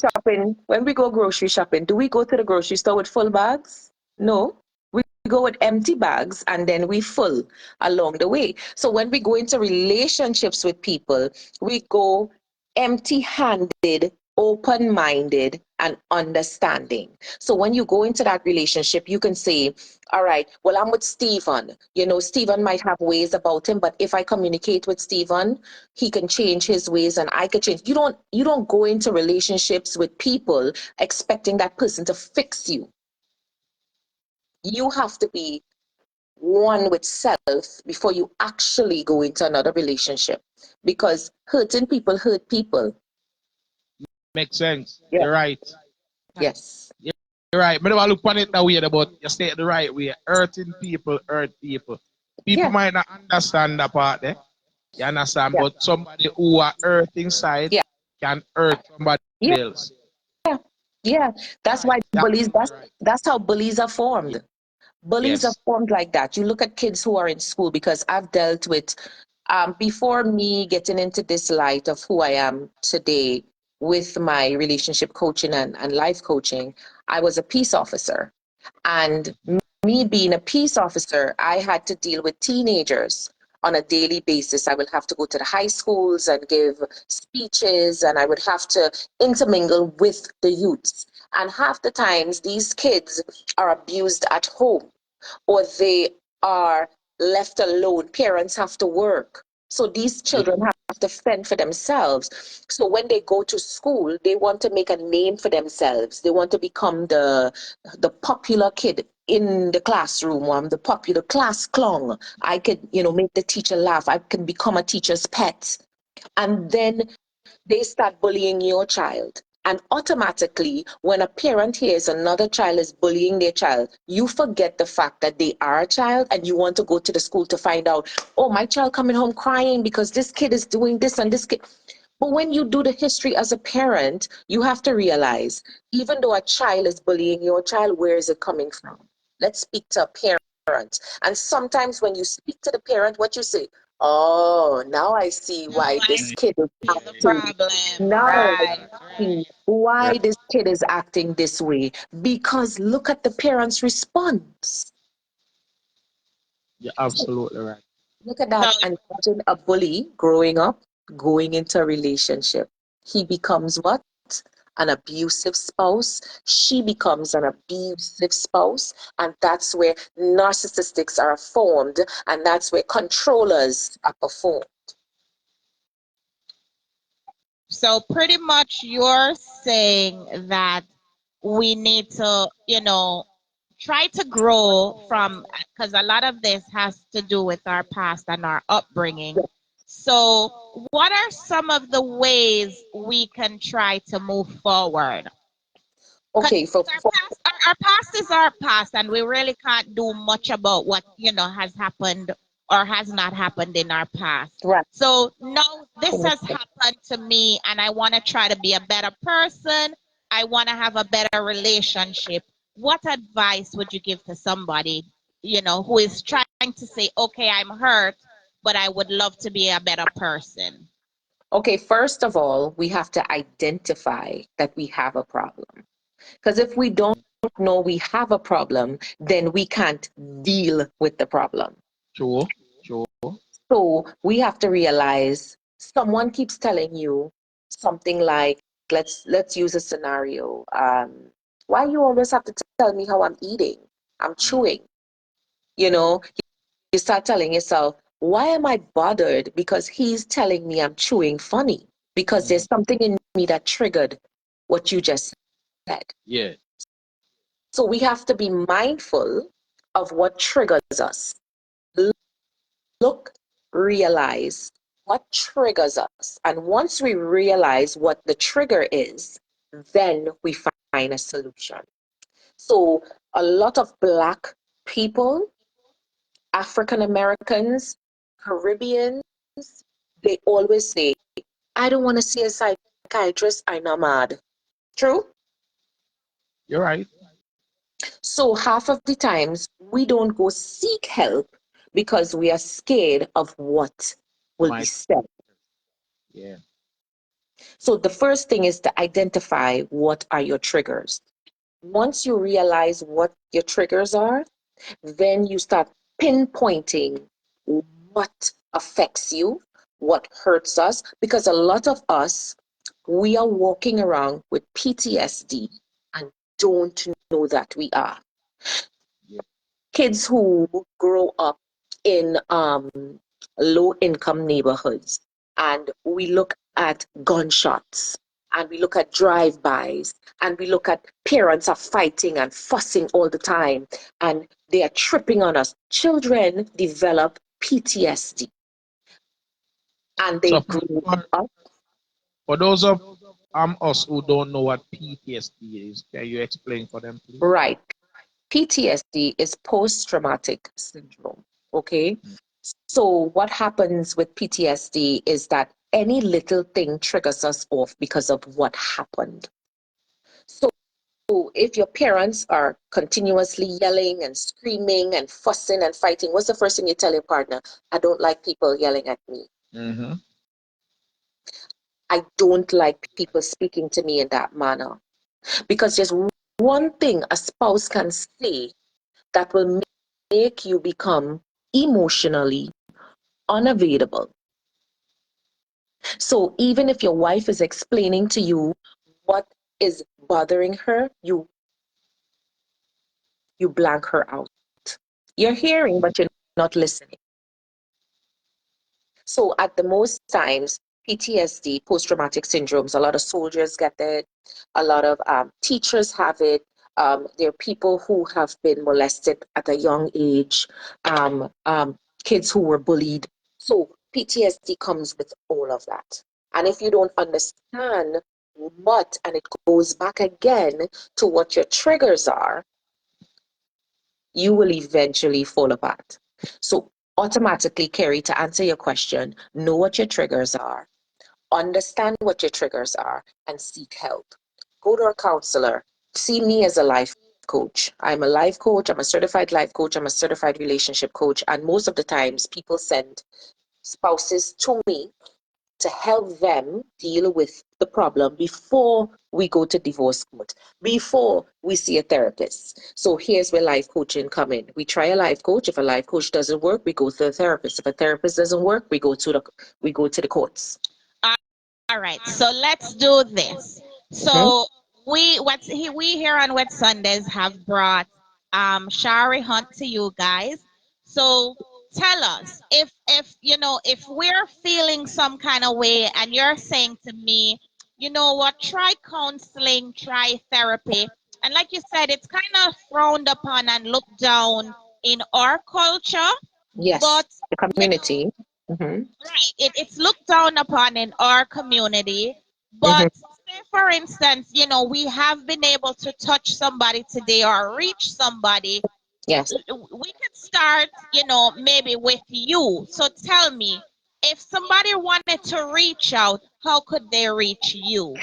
shopping, do we go to the grocery store with full bags? No. We go with empty bags and then we full along the way. So when we go into relationships with people, we go empty-handed, open-minded, and understanding. So when you go into that relationship, you can say, all right, well, I'm with Stephen. Stephen might have ways about him, but if I communicate with Stephen, he can change his ways and I can change. You don't go into relationships with people expecting that person to fix you. You have to be one with self before you actually go into another relationship, because hurting people hurt people. Makes sense. Yeah. You're right. Yes. You're right. But I look on it that way, but you stay it the right way. Hurting people hurt people. People Yeah. might not understand that part there. You understand? Yeah. But somebody who are hurt inside Yeah. can hurt somebody Yeah. else. Yeah. That's Right. why You're bullies, absolutely right. that's how bullies are formed. Bullies are Yes. formed like that. You look at kids who are in school, because I've dealt with, before me getting into this light of who I am today with my relationship coaching and life coaching, I was a peace officer. And me being a peace officer, I had to deal with teenagers on a daily basis. I would have to go to the high schools and give speeches, and I would have to intermingle with the youths. And half the times these kids are abused at home, or they are left alone. Parents have to work. So these children have to fend for themselves. So when they go to school, they want to make a name for themselves. They want to become the popular kid in the classroom. I'm the popular class clown. I could, make the teacher laugh. I can become a teacher's pet. And then they start bullying your child. And automatically, when a parent hears another child is bullying their child, you forget the fact that they are a child and you want to go to the school to find out, oh, my child coming home crying because this kid is doing this and this kid. But when you do the history as a parent, you have to realize, even though a child is bullying your child, where is it coming from? Let's speak to a parent. And sometimes when you speak to the parent, what you say, oh, now I see why this kid is The acting. problem. Now I Right. see why this kid is acting this way. Because look at the parent's response. You're absolutely right. Look at So that. And imagine a bully growing up, going into a relationship. He becomes what? An abusive spouse. She becomes an abusive spouse. And that's where narcissistics are formed. And that's where controllers are performed. So pretty much you're saying that we need to, try to grow from, because a lot of this has to do with our past and our upbringing. So what are some of the ways we can try to move forward? Okay, Our past is our past, and we really can't do much about what has happened or has not happened in our past. right. So now this has happened to me, and I want to try to be a better person. I want to have a better relationship. What advice would you give to somebody, who is trying to say, okay, I'm hurt, but I would love to be a better person? Okay, first of all, we have to identify that we have a problem. Because if we don't know we have a problem, then we can't deal with the problem. Sure. So we have to realize someone keeps telling you something like, let's use a scenario. Why you always have to tell me how I'm eating? I'm chewing. You know, you start telling yourself, why am I bothered? Because he's telling me I'm chewing funny. Because there's something in me that triggered what you just said. Yeah. So we have to be mindful of what triggers us. Look, realize what triggers us. And once we realize what the trigger is, then we find a solution. So a lot of Black people, African Americans, Caribbeans, they always say, I don't want to see a psychiatrist, I'm not mad. True? You're right. So half of the times we don't go seek help because we are scared of what will be said. Yeah. So the first thing is to identify what are your triggers. Once you realize what your triggers are, then you start pinpointing what affects you, what hurts us, because a lot of us, we are walking around with PTSD and don't know that we are. Kids who grow up in low income neighborhoods, and we look at gunshots and we look at drive-bys and we look at parents are fighting and fussing all the time and they are tripping on us. Children develop PTSD and they So grow up. for those of us who don't know what PTSD is, can you explain for them, please? Right. PTSD is post-traumatic syndrome. Okay. So what happens with PTSD is that any little thing triggers us off because of what happened. So if your parents are continuously yelling and screaming and fussing and fighting, what's the first thing you tell your partner? I don't like people yelling at me. Mm-hmm. I don't like people speaking to me in that manner. Because there's one thing a spouse can say that will make you become emotionally unavailable. So even if your wife is explaining to you what is bothering her, you blank her out. You're hearing, but you're not listening. So at the most times, PTSD, post-traumatic syndromes, a lot of soldiers get it, a lot of teachers have it. There are people who have been molested at a young age, kids who were bullied. So PTSD comes with all of that. And if you don't understand and it goes back again to what your triggers are, you will eventually fall apart. So automatically, Kerry, to answer your question, know what your triggers are, understand what your triggers are, and seek help. Go to a counselor. See me as a life coach. I'm a life coach. I'm a certified life coach. I'm a certified relationship coach. And most of the times, people send spouses to me to help them deal with the problem before we go to divorce court, before we see a therapist. So here's where life coaching come in. We try a life coach. If a life coach doesn't work, we go to a therapist. If a therapist doesn't work, we go to the courts. All right, so let's do this. So we here on Wet Sundays have brought Shari Hunt to you guys. So tell us if if we're feeling some kind of way and you're saying to me, you know what, try counseling, try therapy. And like you said, it's kind of frowned upon and looked down in our culture, Yes, but the community. Mm-hmm. right, it's looked down upon in our community. Mm-hmm. But say, for instance, we have been able to touch somebody today or reach somebody. Yes. We could start, maybe with you. So tell me, if somebody wanted to reach out, how could they reach you?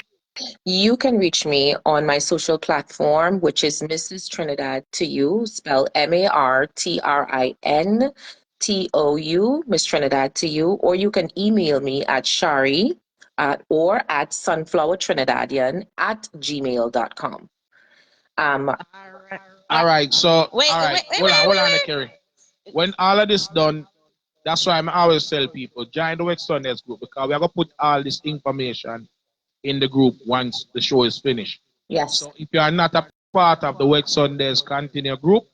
You can reach me on my social platform, which is Mrs. Trinidad to you, spelled MARTRINTOU, Miss Trinidad to you, or you can email me at Shari or at sunflowertrinidadian@gmail.com. All right. All right, so Wait, all right, wait, wait, hold on, wait, hold on, wait, Kerry. When all of this done, that's why I always tell people join the West Sundays group because we are gonna put all this information in the group once the show is finished. Yes. So if you are not a part of the West Sundays Continue group,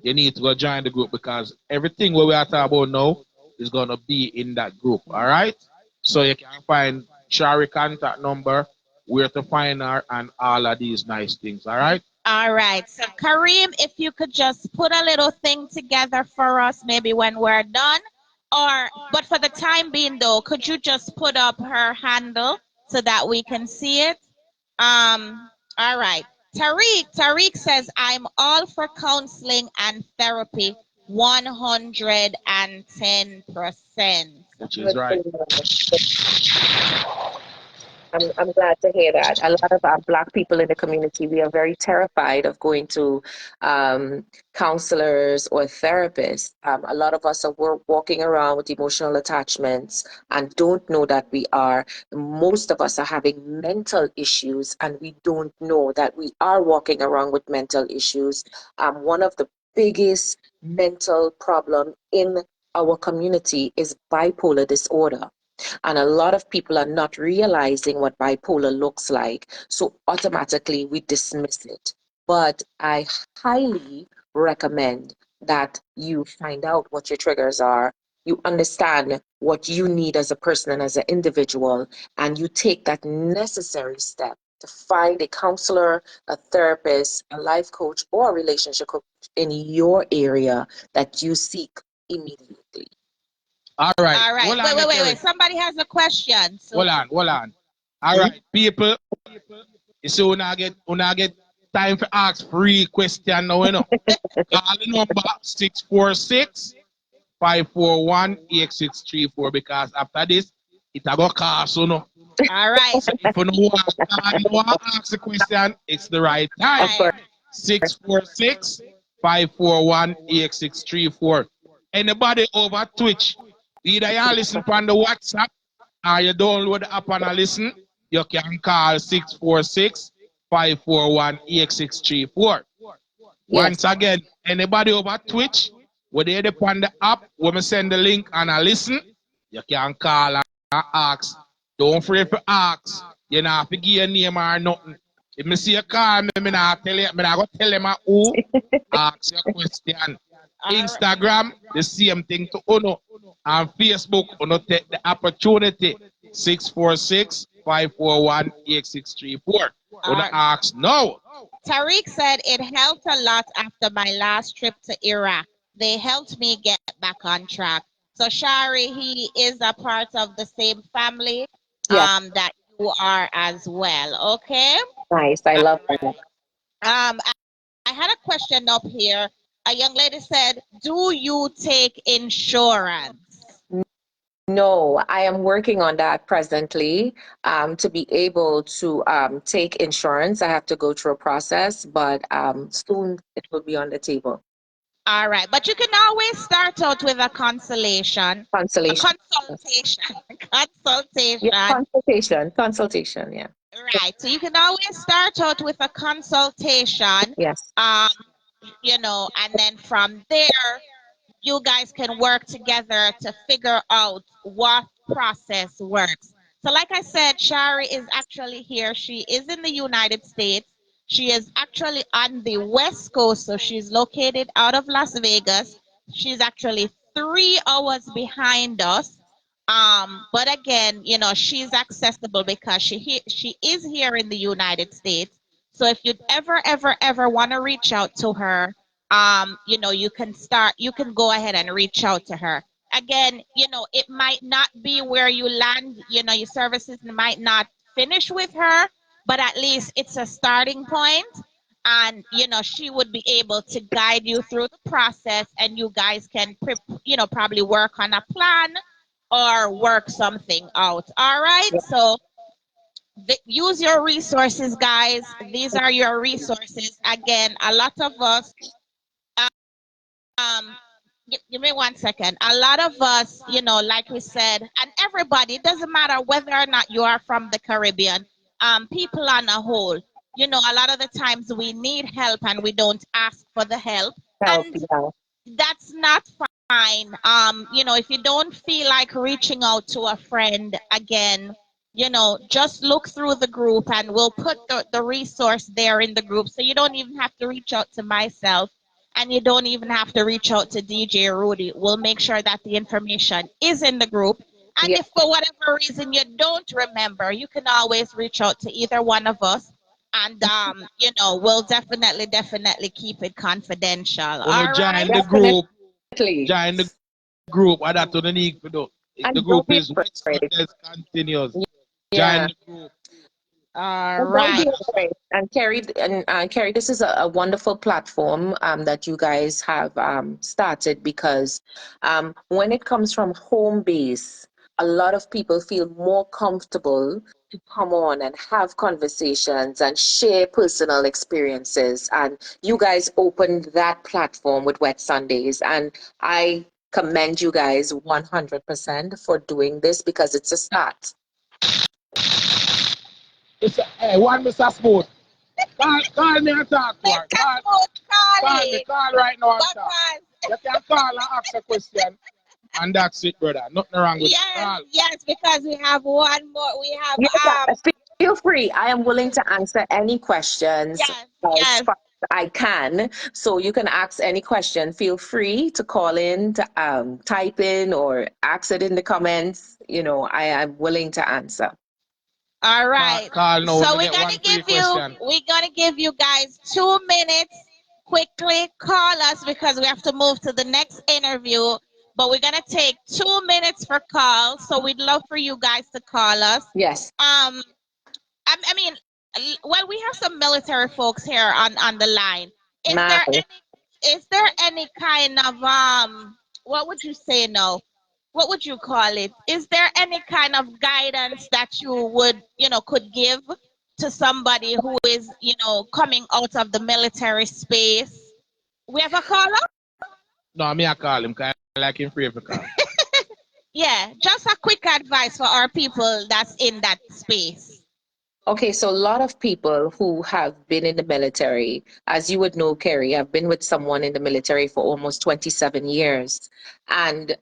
you need to go join the group because everything we are talking about now is gonna be in that group. All right. So you can find Shari contact number, where to find her, and all of these nice things. All right. All right. So, Kareem, if you could just put a little thing together for us, maybe when we're done, but for the time being, though, could you just put up her handle so that we can see it? All right. Tariq says, I'm all for counseling and therapy 110%. Which is right. I'm glad to hear that. A lot of our Black people in the community, we are very terrified of going to counselors or therapists. A lot of us are walking around with emotional attachments and don't know that we are. Most of us are having mental issues and we don't know that we are walking around with mental issues. One of the biggest mental problem in our community is bipolar disorder. And a lot of people are not realizing what bipolar looks like. So automatically we dismiss it. But I highly recommend that you find out what your triggers are. You understand what you need as a person and as an individual, and you take that necessary step to find a counselor, a therapist, a life coach, or a relationship coach in your area that you seek immediately. All right. All right. Hold on, Wait. Kerry. Somebody has a question. So, Hold on. All right, people. You see, when I get time for ask free question now, Call the number 646-541-8634 because after this, it a go cost, all right. So if you know want to ask the question, it's the right Of time. course. 646-541-8634. Anybody over Twitch, either you listen from the WhatsApp or you download the app and listen, you can call 646-541-8634. Yes. Once again, anybody over Twitch, where they depend the app, when we send the link and I listen, you can call and ask. Don't afraid to ask. You know, have to give your name or nothing. If me see a call, me not tell you, me not go tell them who ask your question. Instagram, the same thing to Uno. And Facebook, Uno take the opportunity. 646-541-8634. Uno ask no. Tariq said it helped a lot after my last trip to Iraq. They helped me get back on track. So Shari, he is a part of the same family that you are as well. Okay. Nice. I love that. I had a question up here. A young lady said, "Do you take insurance?" No, I am working on that presently. To be able to take insurance, I have to go through a process, but soon it will be on the table. All right, but you can always start out with a consultation. Consolation. A consultation. Consultation. Yeah, consultation, yeah. Right. So you can always start out with a consultation. Yes. You know, and then from there, you guys can work together to figure out what process works. So, like I said, Shari is actually here. She is in the United States. She is actually on the West Coast, so she's located out of Las Vegas. She's actually 3 hours behind us. But again, you know, she's accessible because she is here in the United States. So if you'd ever want to reach out to her, you know, you can go ahead and reach out to her. Again, you know, it might not be where you land, you know, your services might not finish with her, but at least it's a starting point. And, you know, she would be able to guide you through the process, and you guys can, you know, probably work on a plan or work something out. All right. So use your resources, guys. These are your resources. Again, a lot of us, um, give me 1 second. A lot of us, you know, like we said, and everybody, it doesn't matter whether or not you are from the Caribbean, people on a whole, you know, a lot of the times we need help and we don't ask for the help. And that's not fine. You know, if you don't feel like reaching out to a friend, again, you know, just look through the group and we'll put the resource there in the group. So you don't even have to reach out to myself, and you don't even have to reach out to DJ Rudy. We'll make sure that the information is in the group. And if for whatever reason you don't remember, you can always reach out to either one of us. And you know, we'll definitely keep it confidential. All right. The group. Join the group. What that to the need to do. The group is Westerners continuous. Join the group. All right. And Carrie, this is a wonderful platform that you guys have started, because when it comes from home base, a lot of people feel more comfortable to come on and have conversations and share personal experiences. And you guys opened that platform with Wet Sundays. And I commend you guys 100% for doing this, because it's a start. It's hey, one Mr. Smooth. Call me and talk to her. Call right now and talk. You can call and ask a question. And that's it, brother. Nothing wrong with it. Yes, because we have one more. We have feel free. I am willing to answer any questions as far as I can. So you can ask any question. Feel free to call in, to type in, or ask it in the comments. You know, I am willing to answer. All right. So we're gonna give you guys 2 minutes. Quickly call us because we have to move to the next interview. But we're gonna take 2 minutes for calls. So we'd love for you guys to call us. Yes. I mean, well, we have some military folks here on the line. Is there any kind of what would you say now? What would you call it? Is there any kind of guidance that you would, you know, could give to somebody who is, you know, coming out of the military space? We have a caller? No, I call him because I like him free of the call. Yeah, just a quick advice for our people that's in that space. Okay, so a lot of people who have been in the military, as you would know, Kerry, I've been with someone in the military for almost 27 years. And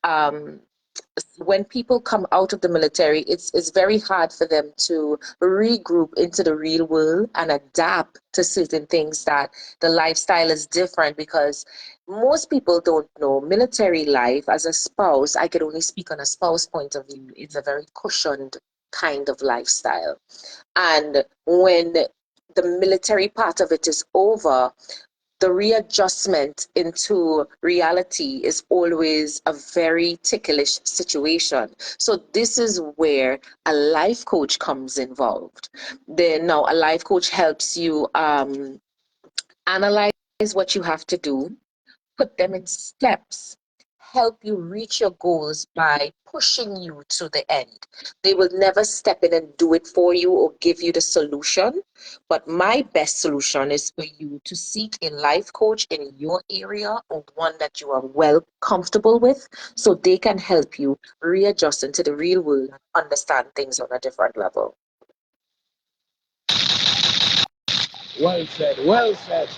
when people come out of the military, it's very hard for them to regroup into the real world and adapt to certain things, that the lifestyle is different, because most people don't know military life as a spouse. I could only speak on a spouse point of view. It's a very cushioned kind of lifestyle. And when the military part of it is over, the readjustment into reality is always a very ticklish situation. So this is where a life coach comes involved. Now a life coach helps you analyze what you have to do, put them in steps, help you reach your goals by pushing you to the end. They will never step in and do it for you or give you the solution. But my best solution is for you to seek a life coach in your area, or one that you are well comfortable with, so they can help you readjust into the real world and understand things on a different level. Well said. Well said.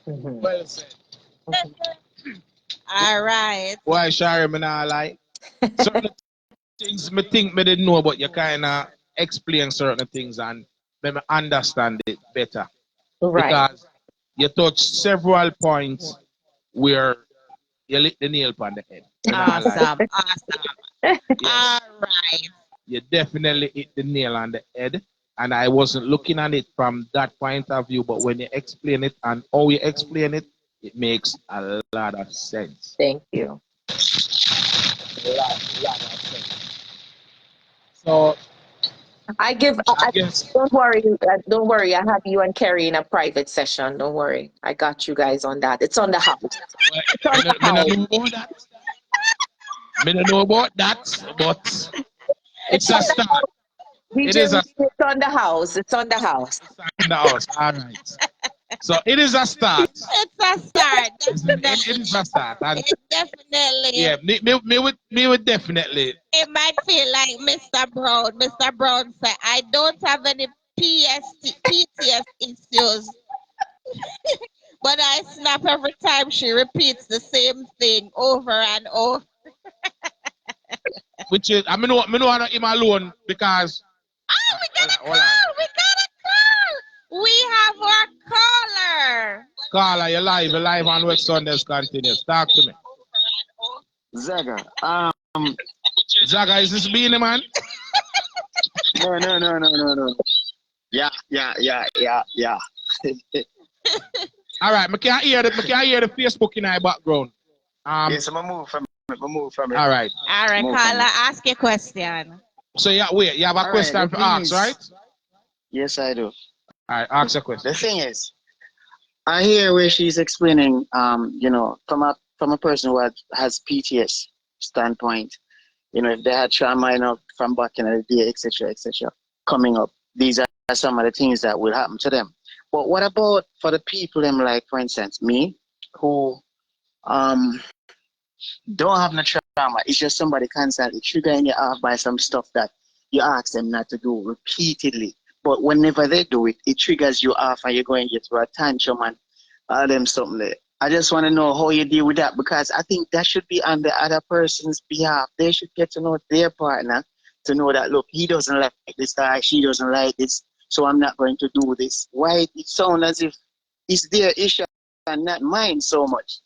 Mm-hmm. Well said. All right. Why, Shari, me not like certain things me think me didn't know, but you kind of explain certain things and make me understand it better. Right. Because you touched several points where you lit the nail on the head. Me not like. Awesome. Awesome. Yes, All right. you definitely hit the nail on the head. And I wasn't looking at it from that point of view, but when you explain it and how you explain it, it makes a lot of sense. Thank you. A lot of sense. So I give. I guess Don't worry. I have you and Kerry in a private session. Don't worry. I got you guys on that. It's on the house. well, It's on the me not house. know about that. Me don't know about that, but It's it's a on the start. house. It DJ, is a start. it's on the house. It's on the house. It's in the house. All right. So it is a start. It's a start, It is a definitely. start. And It definitely. yeah, me would definitely. It might feel like Mr. Brown. Mr. Brown said, I don't have any PTS issues, but I snap every time she repeats the same thing over and over. Which is, me know I'm him alone because. Oh, we got a Hold on. call. We got a call. We have our caller. Carla, you're live on West Sundays continues. Talk to me. Zaga. Zaga, is this Beanie Man? No. Yeah. All right, I can't hear the Facebook in our background. Yes, I'm move from it. All right. All right, Move caller, ask your question. So yeah, wait, you have a All right, question the for ask, thing is- right? Yes, I do. All right, ask a question. The thing is, I hear where she's explaining, from a person who has PTS standpoint, if they had trauma, from back in the day, etc., coming up, these are some of the things that will happen to them. But what about for the people, them like, for instance, me, who don't have no trauma? It's just somebody constantly triggering you off by some stuff that you ask them not to do repeatedly. But whenever they do it, it triggers you off and you're going to get to a tantrum and all them something there. I just want to know how you deal with that, because I think that should be on the other person's behalf. They should get to know their partner, to know that, look, he doesn't like this guy, she doesn't like this, so I'm not going to do this. Why it sounds as if it's their issue and not mine so much.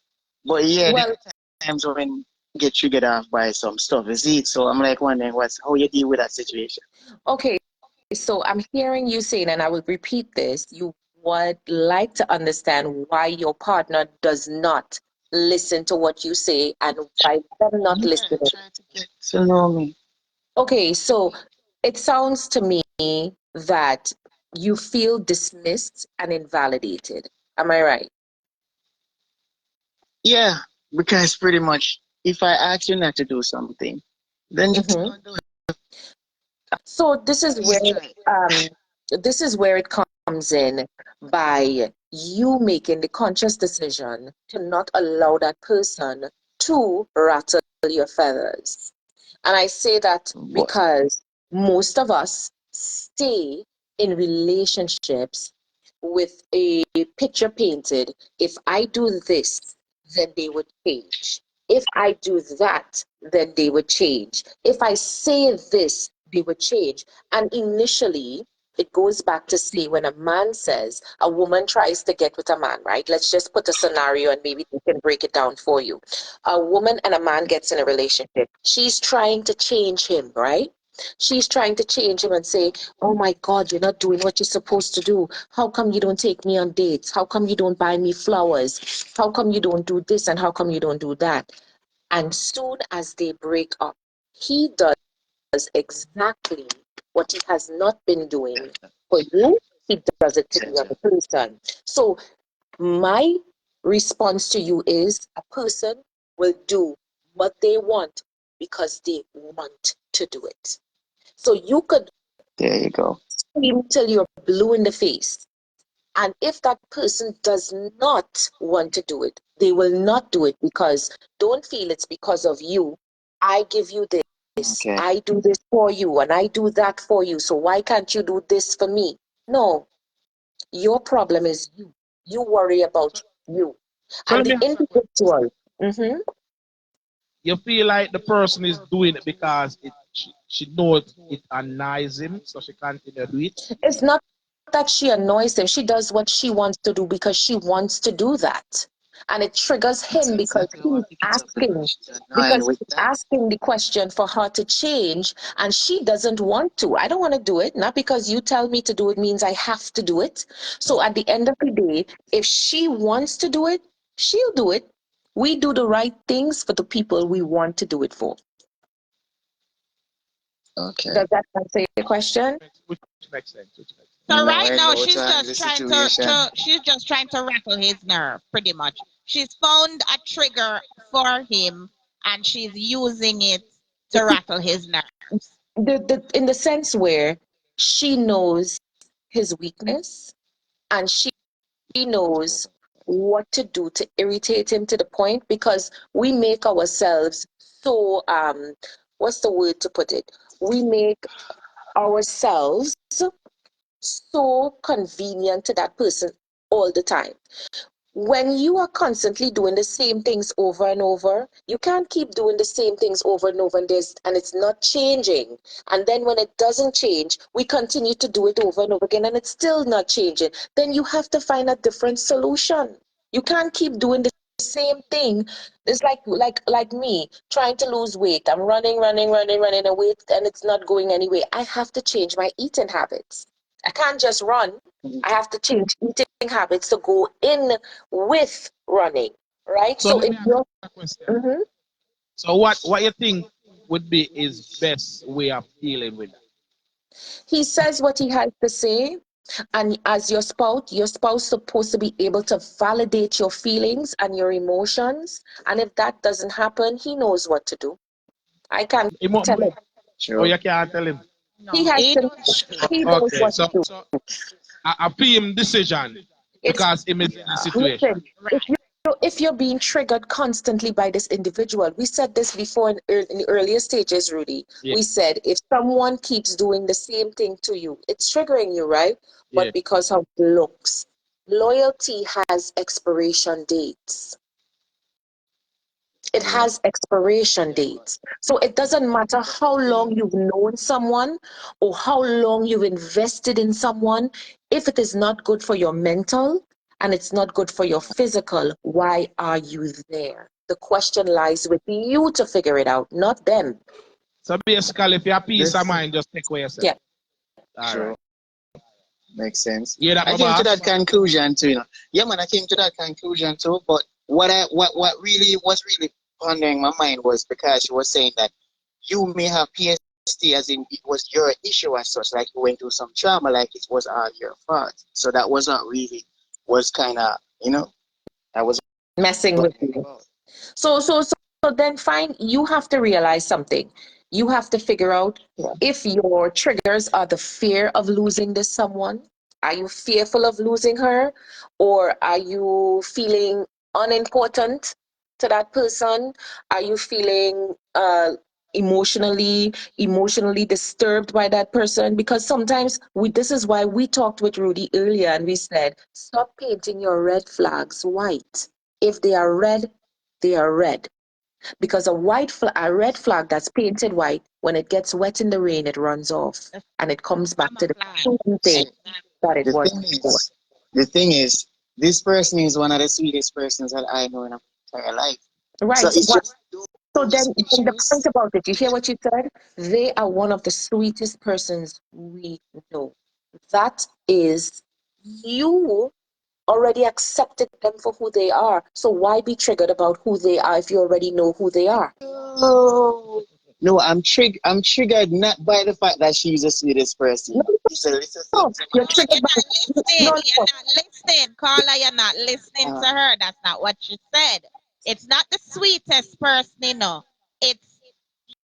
But yeah, there Well, are times when you get triggered off by some stuff, is it? So I'm like wondering how you deal with that situation. okay. So I'm hearing you saying, and I will repeat this, you would like to understand why your partner does not listen to what you say and why them not Yeah, listening. try to get to know me. Okay, so it sounds to me that you feel dismissed and invalidated. Am I right? Yeah, because pretty much if I ask you not to do something, then just Mhm. don't do it. So this is where Just try. it comes in, by you making the conscious decision to not allow that person to rattle your feathers. And I say that But because most of us stay in relationships with a picture painted. If I do this, then they would change. If I do that, then they would change. If I say this, they would change. And initially, it goes back to say when a man says a woman tries to get with a man, right? Let's just put a scenario and maybe we can break it down for you. A woman and a man gets in a relationship. She's trying to change him, right? She's trying to change him and say, oh my God, you're not doing what you're supposed to do. How come you don't take me on dates? How come you don't buy me flowers? How come you don't do this and how come you don't do that? And soon as they break up, he does exactly what he has not been doing for you. He does it to the other person. So my response to you is a person will do what they want because they want to do it. So you could There you go. scream till you're blue in the face. And if that person does not want to do it, they will not do it because don't feel it's because of you. I give you this, Okay. I do this for you, and I do that for you. So why can't you do this for me? No, your problem is you. You worry about you. So And let me the ask you a question. individual, mhm, You feel like the person is doing it because she knows it annoys him, so she continue to do it. it's not that she annoys him. She does what she wants to do because she wants to do that. And it triggers That's him exactly what I pick it up because she's annoying because with he's that. asking the question for her to change and she doesn't want to. I don't want to do it. Not because you tell me to do it means I have to do it. So at the end of the day, if she wants to do it, she'll do it. We do the right things for the people we want to do it for. Okay. Does that answer your question? Which makes sense. Which makes sense. So No, right I now know the situation. she's just trying to rattle his nerve, pretty much. She's found a trigger for him and she's using it to rattle his nerves. In the sense where she knows his weakness and she knows what to do to irritate him to the point because we make ourselves so what's the word to put it, we make ourselves so convenient to that person all the time. When you are constantly doing the same things over and over, you can't keep doing the same things over and over and it's not changing. And then when it doesn't change, we continue to do it over and over again and it's still not changing. Then you have to find a different solution. You can't keep doing the same thing. It's like me trying to lose weight. I'm running a weight and it's not going anywhere. I have to change my eating habits. I can't just run. I have to change eating habits to go in with running, right? So So let if me ask you're, you a question. mhm. So what you think would be his best way of dealing with that? He says what he has to say, and as your spouse supposed to be able to validate your feelings and your emotions. And if that doesn't happen, he knows what to do. I can't tell him. Oh, True. you can't tell him. He No, has he to. knows. He knows Okay, what to do. so a PM decision It's because him is in this situation. listen. Right. If you're being triggered constantly by this individual, we said this before in the earlier stages, Rudy. Yeah, We said if someone keeps doing the same thing to you, it's triggering you, right? yeah. But because of looks, loyalty has expiration dates. It Yeah. has expiration dates. So it doesn't matter how long you've known someone or how long you've invested in someone. If it is not good for your mental and it's not good for your physical, why are you there? The question lies with you to figure it out, not them. So basically, if you have peace of This mind, just take away yourself. Yeah. All true. right. Makes sense. You hear that, I my came to boss? that conclusion too. Yeah, man, I came to that conclusion too. But what really was really pondering my mind was because she was saying that you may have PST as in it was your issue as such, like you went through some trauma, like it was all your fault. So that was not really was kind of that was Messing what with it's you. about. So then fine, you have to realize something. You have to figure out if your triggers are the fear of losing this someone. Are you fearful of losing her? Or are you feeling unimportant to that person? Are you feeling emotionally disturbed by that person? Because sometimes this is why we talked with Rudy earlier and we said, stop painting your red flags white. If they are red, they are red. Because a red flag that's painted white, when it gets wet in the rain, it runs off and it comes back to the same thing that it was before. The thing is, this person is one of the sweetest persons that I know in my entire life. Right. So it's just so then the issues. point about it, you hear what you said? They are one of the sweetest persons we know. That is, you already accepted them for who they are. So why be triggered about who they are if you already know who they are? No, I'm triggered not by the fact that she's the sweetest person. It's a little thing. You're triggered by You're not listening, Carla. You're not listening to her. That's not what she said. It's not the sweetest person, you know. It's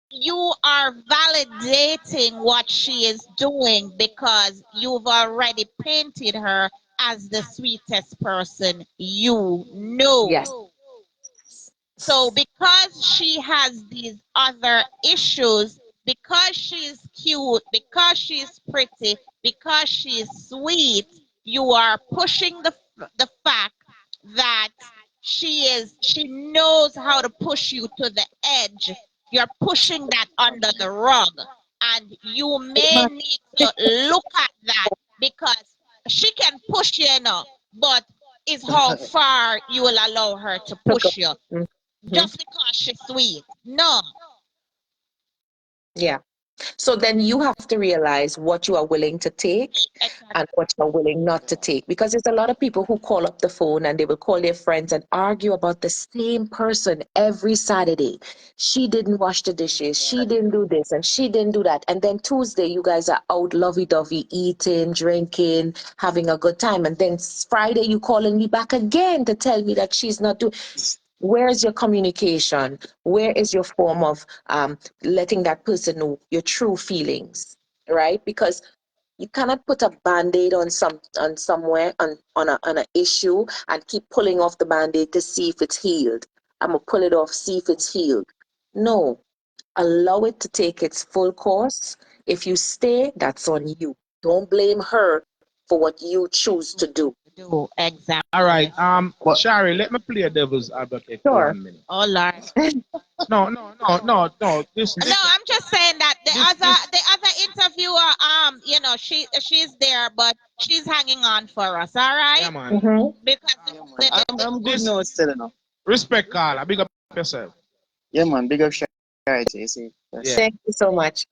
you are validating what she is doing because you've already painted her as the sweetest person you know. Yes. So because she has these other issues, because she's cute, because she's pretty, because she's sweet, you are pushing the fact that she knows how to push you to the edge. You're pushing that under the rug. And you may need to look at that because she can push you enough, but it's how far you will allow her to push you. Just because she's sweet. No. Yeah. So then you have to realize what you are willing to take and what you're willing not to take. Because there's a lot of people who call up the phone and they will call their friends and argue about the same person every Saturday. She didn't wash the dishes. She didn't do this and she didn't do that. And then Tuesday, you guys are out lovey-dovey, eating, drinking, having a good time. And then Friday, you calling me back again to tell me that she's not doing. Where is your communication? Where is your form of letting that person know your true feelings, right? Because you cannot put a band-aid on somewhere on an issue and keep pulling off the band-aid to see if it's healed. I'm gonna pull it off, see if it's healed. No, allow it to take its full course. If you stay, that's on you. Don't blame her for what you choose to do. Exactly. All right. Shari, let me play a devil's advocate for Sure. 1 minute. Oh Lord. No. This. No, I'm just saying that the other interviewer, you know, she's there, but she's hanging on for us. All right. Yeah, man. Because I'm good now, still enough. Respect, Carla. Big up yourself. Yeah, man. Big up Shari. You see. Yeah. Thank you so much.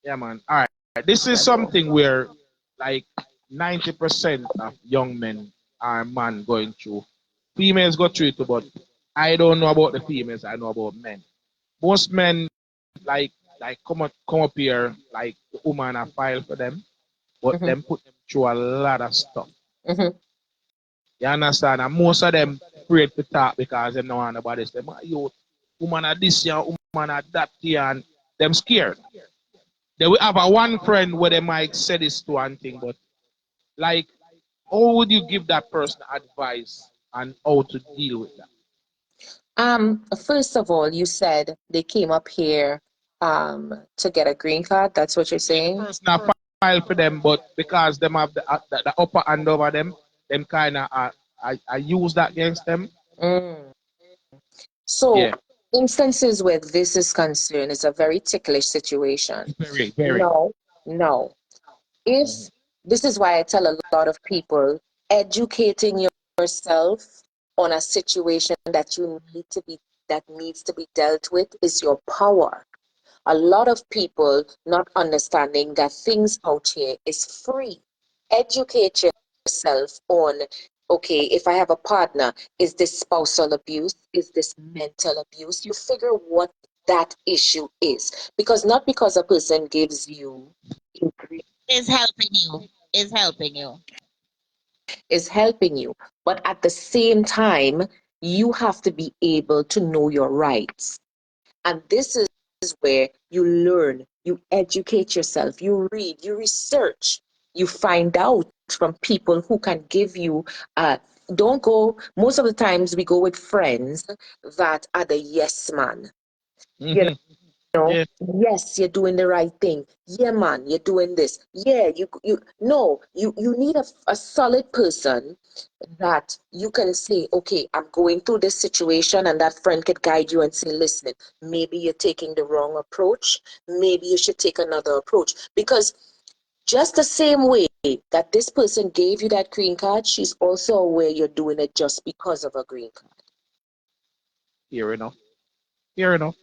Yeah, man. All right. This is something where, like, 90% of young men are man going through. Females go through it too, but I don't know about the females. I know about men. Most men, like come up here, like the woman a file for them, but them put them through a lot of stuff. You understand? And most of them afraid to talk because they know want nobody say, yo, woman are this here, woman are that here, and them scared. They will have a one friend where they might say this to one thing, but like, how would you give that person advice and how to deal with that? First of all, you said they came up here to get a green card. That's what you're saying? Person a file for them, but because them have the upper hand over them kind of I use that against them. So, yeah. Instances where this is concerned is a very ticklish situation. Very. No. If this is why I tell a lot of people, educating yourself on a situation that needs to be dealt with is your power. A lot of people not understanding that things out here is free. Educate yourself on, okay, if I have a partner, is this spousal abuse? Is this mental abuse? You figure what that issue is. Because not because a person gives you is helping you. Is helping you. Is helping you. But at the same time, you have to be able to know your rights. And this is where you learn, you educate yourself, you read, you research, you find out from people who can give you, don't go, most of the times we go with friends that are the yes man. You know, know, Yeah. yes, you're doing the right thing. Yeah, man, you're doing this. Yeah, you need a solid person that you can say, okay, I'm going through this situation, and that friend could guide you and say, listen, maybe you're taking the wrong approach. Maybe you should take another approach. Because just the same way that this person gave you that green card, she's also aware you're doing it just because of a green card. Fair enough. Fair enough.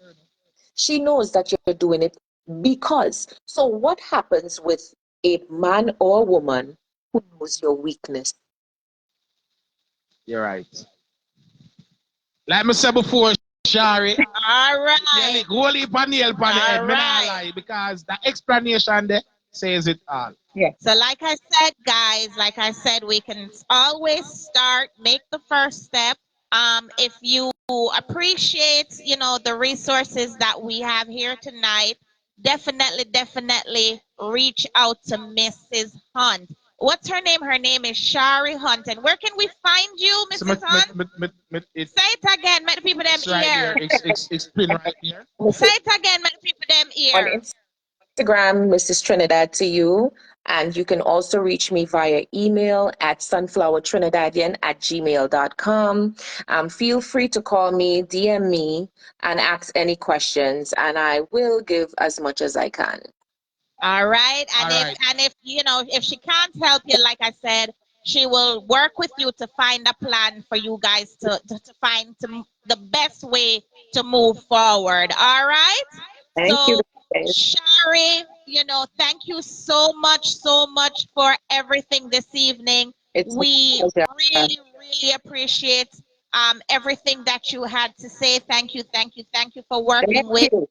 She knows that you're doing it because. So, what happens with a man or woman who knows your weakness? You're right. Like I said before, Shari, All right. yeah, whole heap of nail on the head. All Me not right. lie, because the explanation there says it all. Yeah. So like I said, guys, like I said, we can always start, make the first step. If you appreciate, the resources that we have here tonight, definitely reach out to Mrs. Hunt. What's her name? Her name is Shari Hunt. And where can we find you, So Mrs. Hunt? it's Say it again, make the people them right ear. there. It's pin right there. Say it again, make the people them On ear. Instagram, Mrs. Trinidad to you. And you can also reach me via email at sunflowertrinidadian@gmail.com. Feel free to call me, DM me, and ask any questions, and I will give as much as I can. All right. And All if right. and if if she can't help you, like I said, she will work with you to find a plan for you guys to find the best way to move forward. All right. Thank you, So guys. Shari, thank you so much for everything this evening. It's a We pleasure. really appreciate everything that you had to say. Thank you for Thank working with you.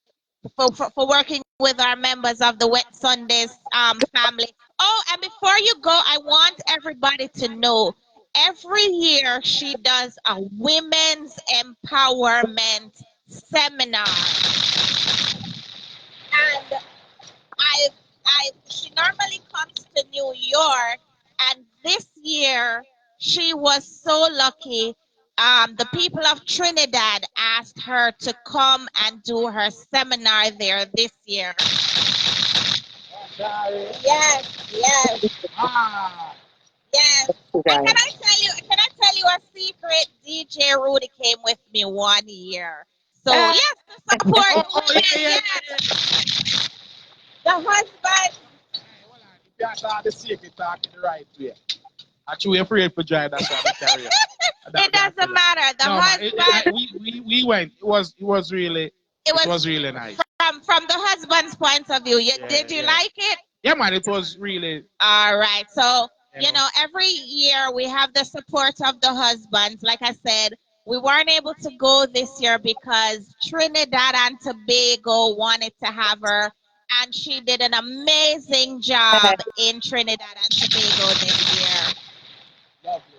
for working with our members of the Wet Sundays family. Oh, and before you go, I want everybody to know every year she does a women's empowerment seminar. And she normally comes to New York, and this year she was so lucky. The people of Trinidad asked her to come and do her seminar there this year. Yes. Ah. Yes. And can I tell you a secret? DJ Rudy came with me 1 year. So Ah, yes, to support Oh, women, yeah. yes. The husband. Hold on. If you are the secret talking the right way. Actually, afraid for join. That's why I carry it. It doesn't matter. The No, man. husband. We went. It was really. It was really nice. From the husband's point of view. Did you like it? Yeah, man. It was really. All right. So, You know. every year we have the support of the husbands. Like I said, we weren't able to go this year because Trinidad and Tobago wanted to have her, and she did an amazing job in Trinidad and Tobago this year. Lovely.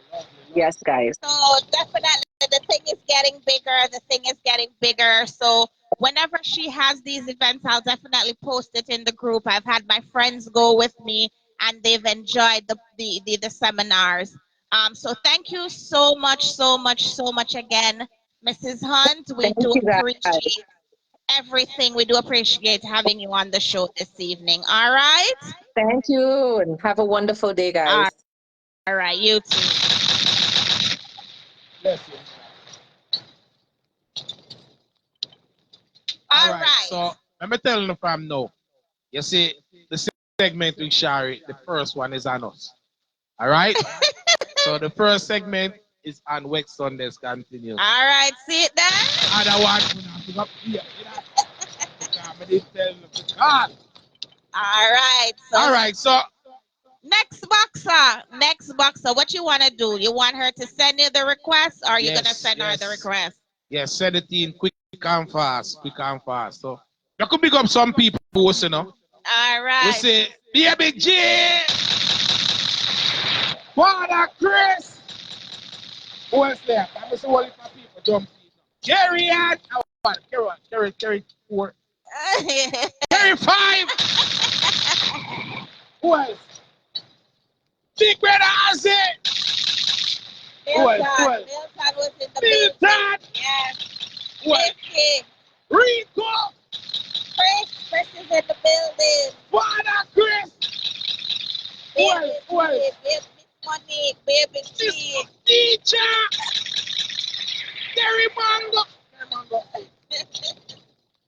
yes, guys. So definitely the thing is getting bigger. The thing is getting bigger. So whenever she has these events, I'll definitely post it in the group. I've had my friends go with me, and they've enjoyed the seminars. So thank you so much again, Mrs. Hunt. We Thank do you, guys. appreciate everything. We do appreciate having you on the show this evening. All right? Thank you, and have a wonderful day, guys. All right, you too. Bless you. All right. So let me tell you from now. You see, the segment with Shari, the first one is on us. All right. So the first segment is on Wet Sundays continues. All right, see it there. Other one, pick up here. God. All right. So next boxer, what you want to do? You want her to send you the request, or are you gonna send her the request? Yes, send it in quick and fast. So you could pick up some people, you know. All right. We say, Baby G, Father Chris. Who else there? I'm going to say all the people jump. Jerry and Jerry 4. Jerry 5. Who else? Big Brother Ozzy. Milton was in the building. Milton. Yes. What? Ricky. Rico. Father Chris. Baby, money, baby, teacher. Gary Mango.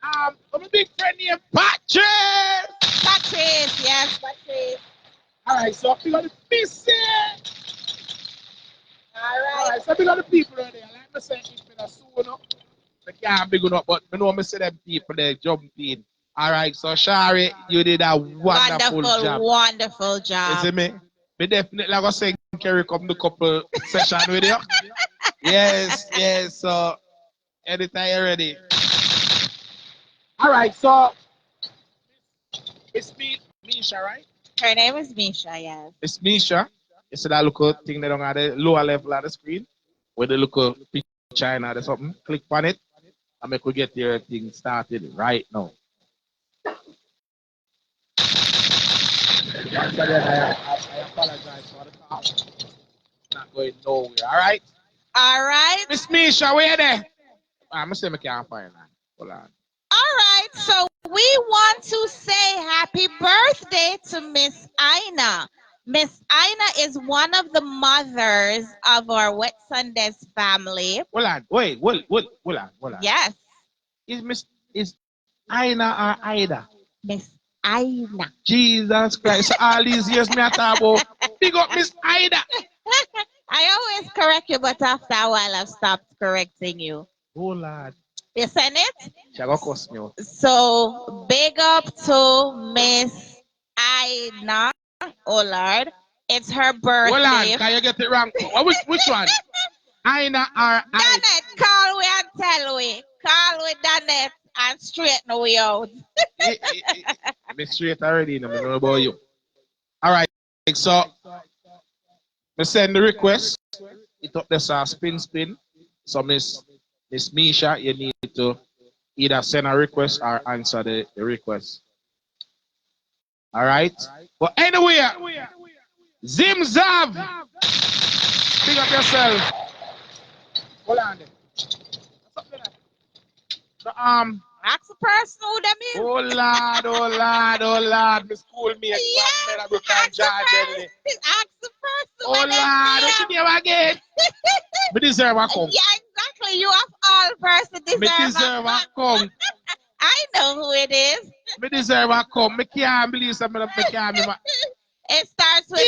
I'm a big friend named Patrick. Patrice, yes, Patrice. Alright, so we got the busy. Alright, so we got the people right there. Like I said, it's been a soon up. I can't big enough, but I know I see them people there jumping. Alright, so Shari, you did a wonderful job. Wonderful job. You see me? Me definitely gonna say Kerry come the couple session with you. Yes, so anytime you're ready. Alright, so it's Mesha, right? Her name is Mesha, yes. It's Mesha. You see that little thing that on the lower level of the screen? With the little picture and or something. Click on it and make we get your thing started right now. Once again, I apologize for the call. It's not going nowhere, alright? Alright. Miss Mesha, where you there? I'm going to say I can't find that. Hold on. Alright, so we want to say happy birthday to Miss Aina. Miss Aina is one of the mothers of our Wet Sundays family. Hold on, wait, hold on. Yes. Is Aina or Ida? Miss Aina. Jesus Christ, all these years me I talk about. Big up Miss Ida. I always correct you, but after a while I've stopped correcting you. Oh Lord. You send it? She go cost me. So big up to Miss Aina. Oh Lord. It's her birthday. Hold on, can you get it wrong? Which one? Aina or Danette, call we and tell we. Call we Danette and straighten we out. I'm straight already, I know about you. Alright, so I send the request. It up this spin. So Miss Mesha, you need to either send a request or answer the request. Alright? But anyway, Zim Zav! Pick up yourself. Hold on there. Ask the person who them is. Oh Lord, Miss Schoolmate. Yes, Ask the person. Oh Lord, what's your name again? Me deserve a come. Yeah, exactly. You of all person deserve Me deserve a come. I know who it is. Me deserve a come. Me can't believe something me can't be. It starts with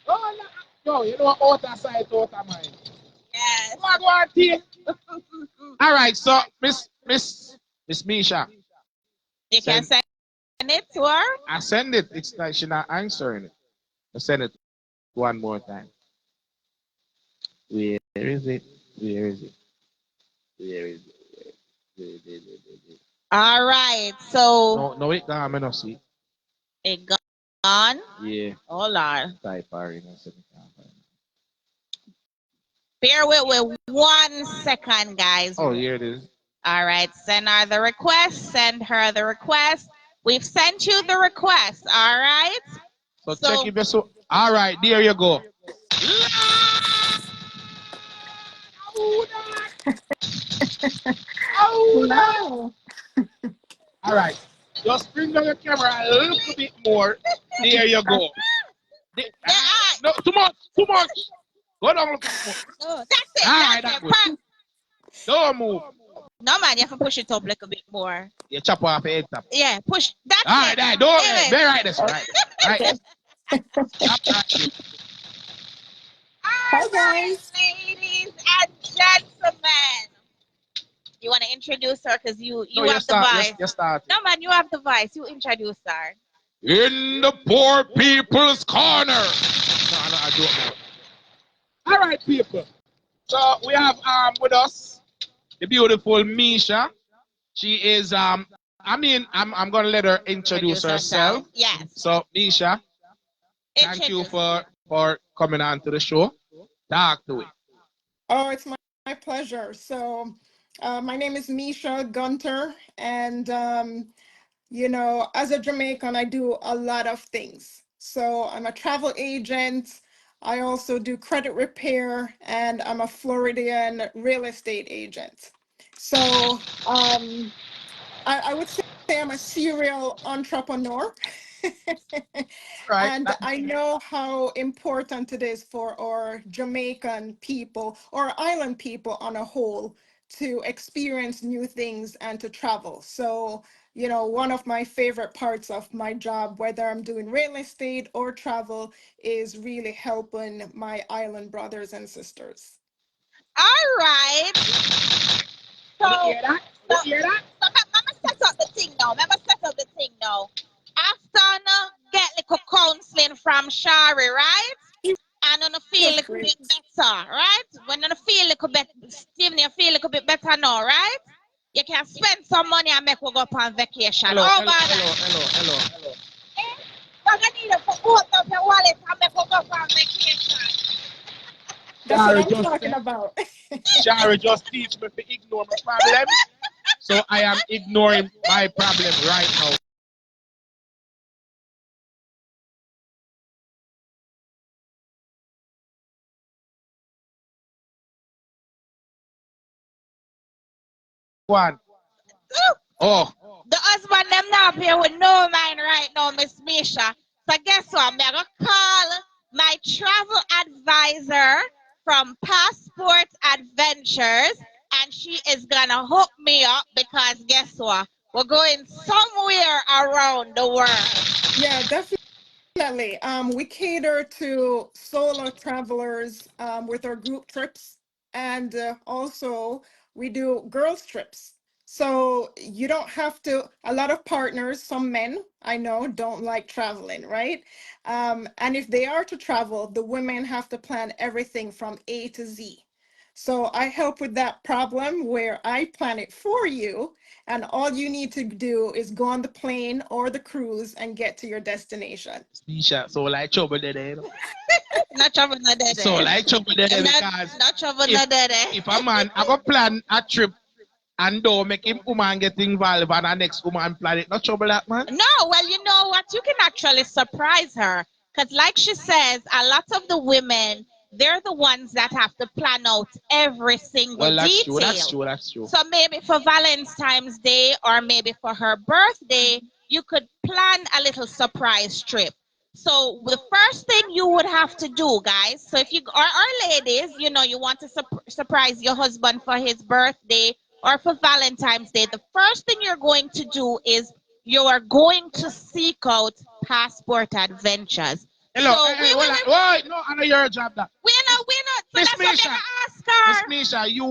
Oh no, you know what? Outer side, outer mind. yes. Come on, go on, T. All right, so Miss Mesha. You can send it to her. I send it. It's like she's not answering it. I send it one more time. Where is it? All right. So No, it gone. I don't see. it gone. Yeah. Hold on. Type her. Bear with 1 second, guys. Oh, here it is. All right. Send her the request. Send her the request. We've sent you the request. All right. So check if you all right, there you go. Wow. All right. Just bring down your camera a little bit more. There you go. No, too much. Go down a little bit more. Oh, that's it. All right, that's good. Don't move. No, man, you have to push it up a little bit more. You chop off the head top. Yeah, push. That's all right, it. Don't. Very right, this right. Okay. Hi, guys. Ladies and gentlemen. You want to introduce her because you have the voice. You start. No, man, you have the voice. You introduce her. In the poor people's corner. No, I don't know. All right, people. So we have with us the beautiful Mesha. She is I'm gonna let her introduce herself. Yes. So Mesha, thank you for coming on to the show. Talk to it. Oh, it's my pleasure. So, my name is Mesha Gunter, and as a Jamaican, I do a lot of things. So I'm a travel agent. I also do credit repair, and I'm a Floridian real estate agent. So I would say I'm a serial entrepreneur. Right. And I know how important it is for our Jamaican people or island people on a whole to experience new things and to travel. So, you know, one of my favorite parts of my job, whether I'm doing real estate or travel, is really helping my island brothers and sisters. All right. So, set up the thing now. Remember set up the thing now. After get little counseling from Shari, right? And on feel a little bit better, right? When you feel a little bit, Steven, you feel a little bit better now, right? You can spend some money and make we go up on vacation. Hello. You're gonna need to put up your wallet and make we go up on vacation. That's what I'm talking about. Shari just teach me to ignore my problem. So I am ignoring my problem right now. One. Oh. The husband them now up here with no mind right now, Miss Mesha. So guess what? I'm gonna call my travel advisor from Passport Adventures, and she is gonna hook me up because guess what? We're going somewhere around the world. Yeah, definitely. We cater to solo travelers with our group trips, and also we do girls trips. So you don't have to, a lot of partners, some men I know don't like traveling, right? And if they are to travel, the women have to plan everything from A to Z. So I help with that problem where I plan it for you, and all you need to do is go on the plane or the cruise and get to your destination. So like trouble there. Not trouble not there. So like trouble there because not trouble not there. If a man I go plan a trip and don't make him woman get involved and the next woman plan it, not trouble that man? No, well, you know what? You can actually surprise her. Because like she says, a lot of the women, they're the ones that have to plan out every single detail. That's true. So maybe for Valentine's Day or maybe for her birthday, you could plan a little surprise trip. So the first thing you would have to do, guys, so if you or ladies, you know, you want to surprise your husband for his birthday or for Valentine's Day, the first thing you're going to do is you are going to seek out Passport Adventures. Hello, so wait, no, I know your job that. We're not. So Miss that's what Mesha, I'm ask her. Miss Mesha, you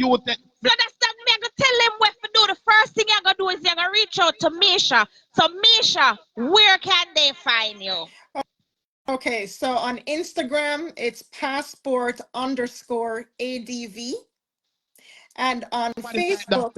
would take. So that's that me gonna tell them what to do. The first thing you're gonna do is you're gonna reach out to Mesha. So Mesha, where can they find you? Okay, so on Instagram, it's passport underscore ADV. And on Facebook.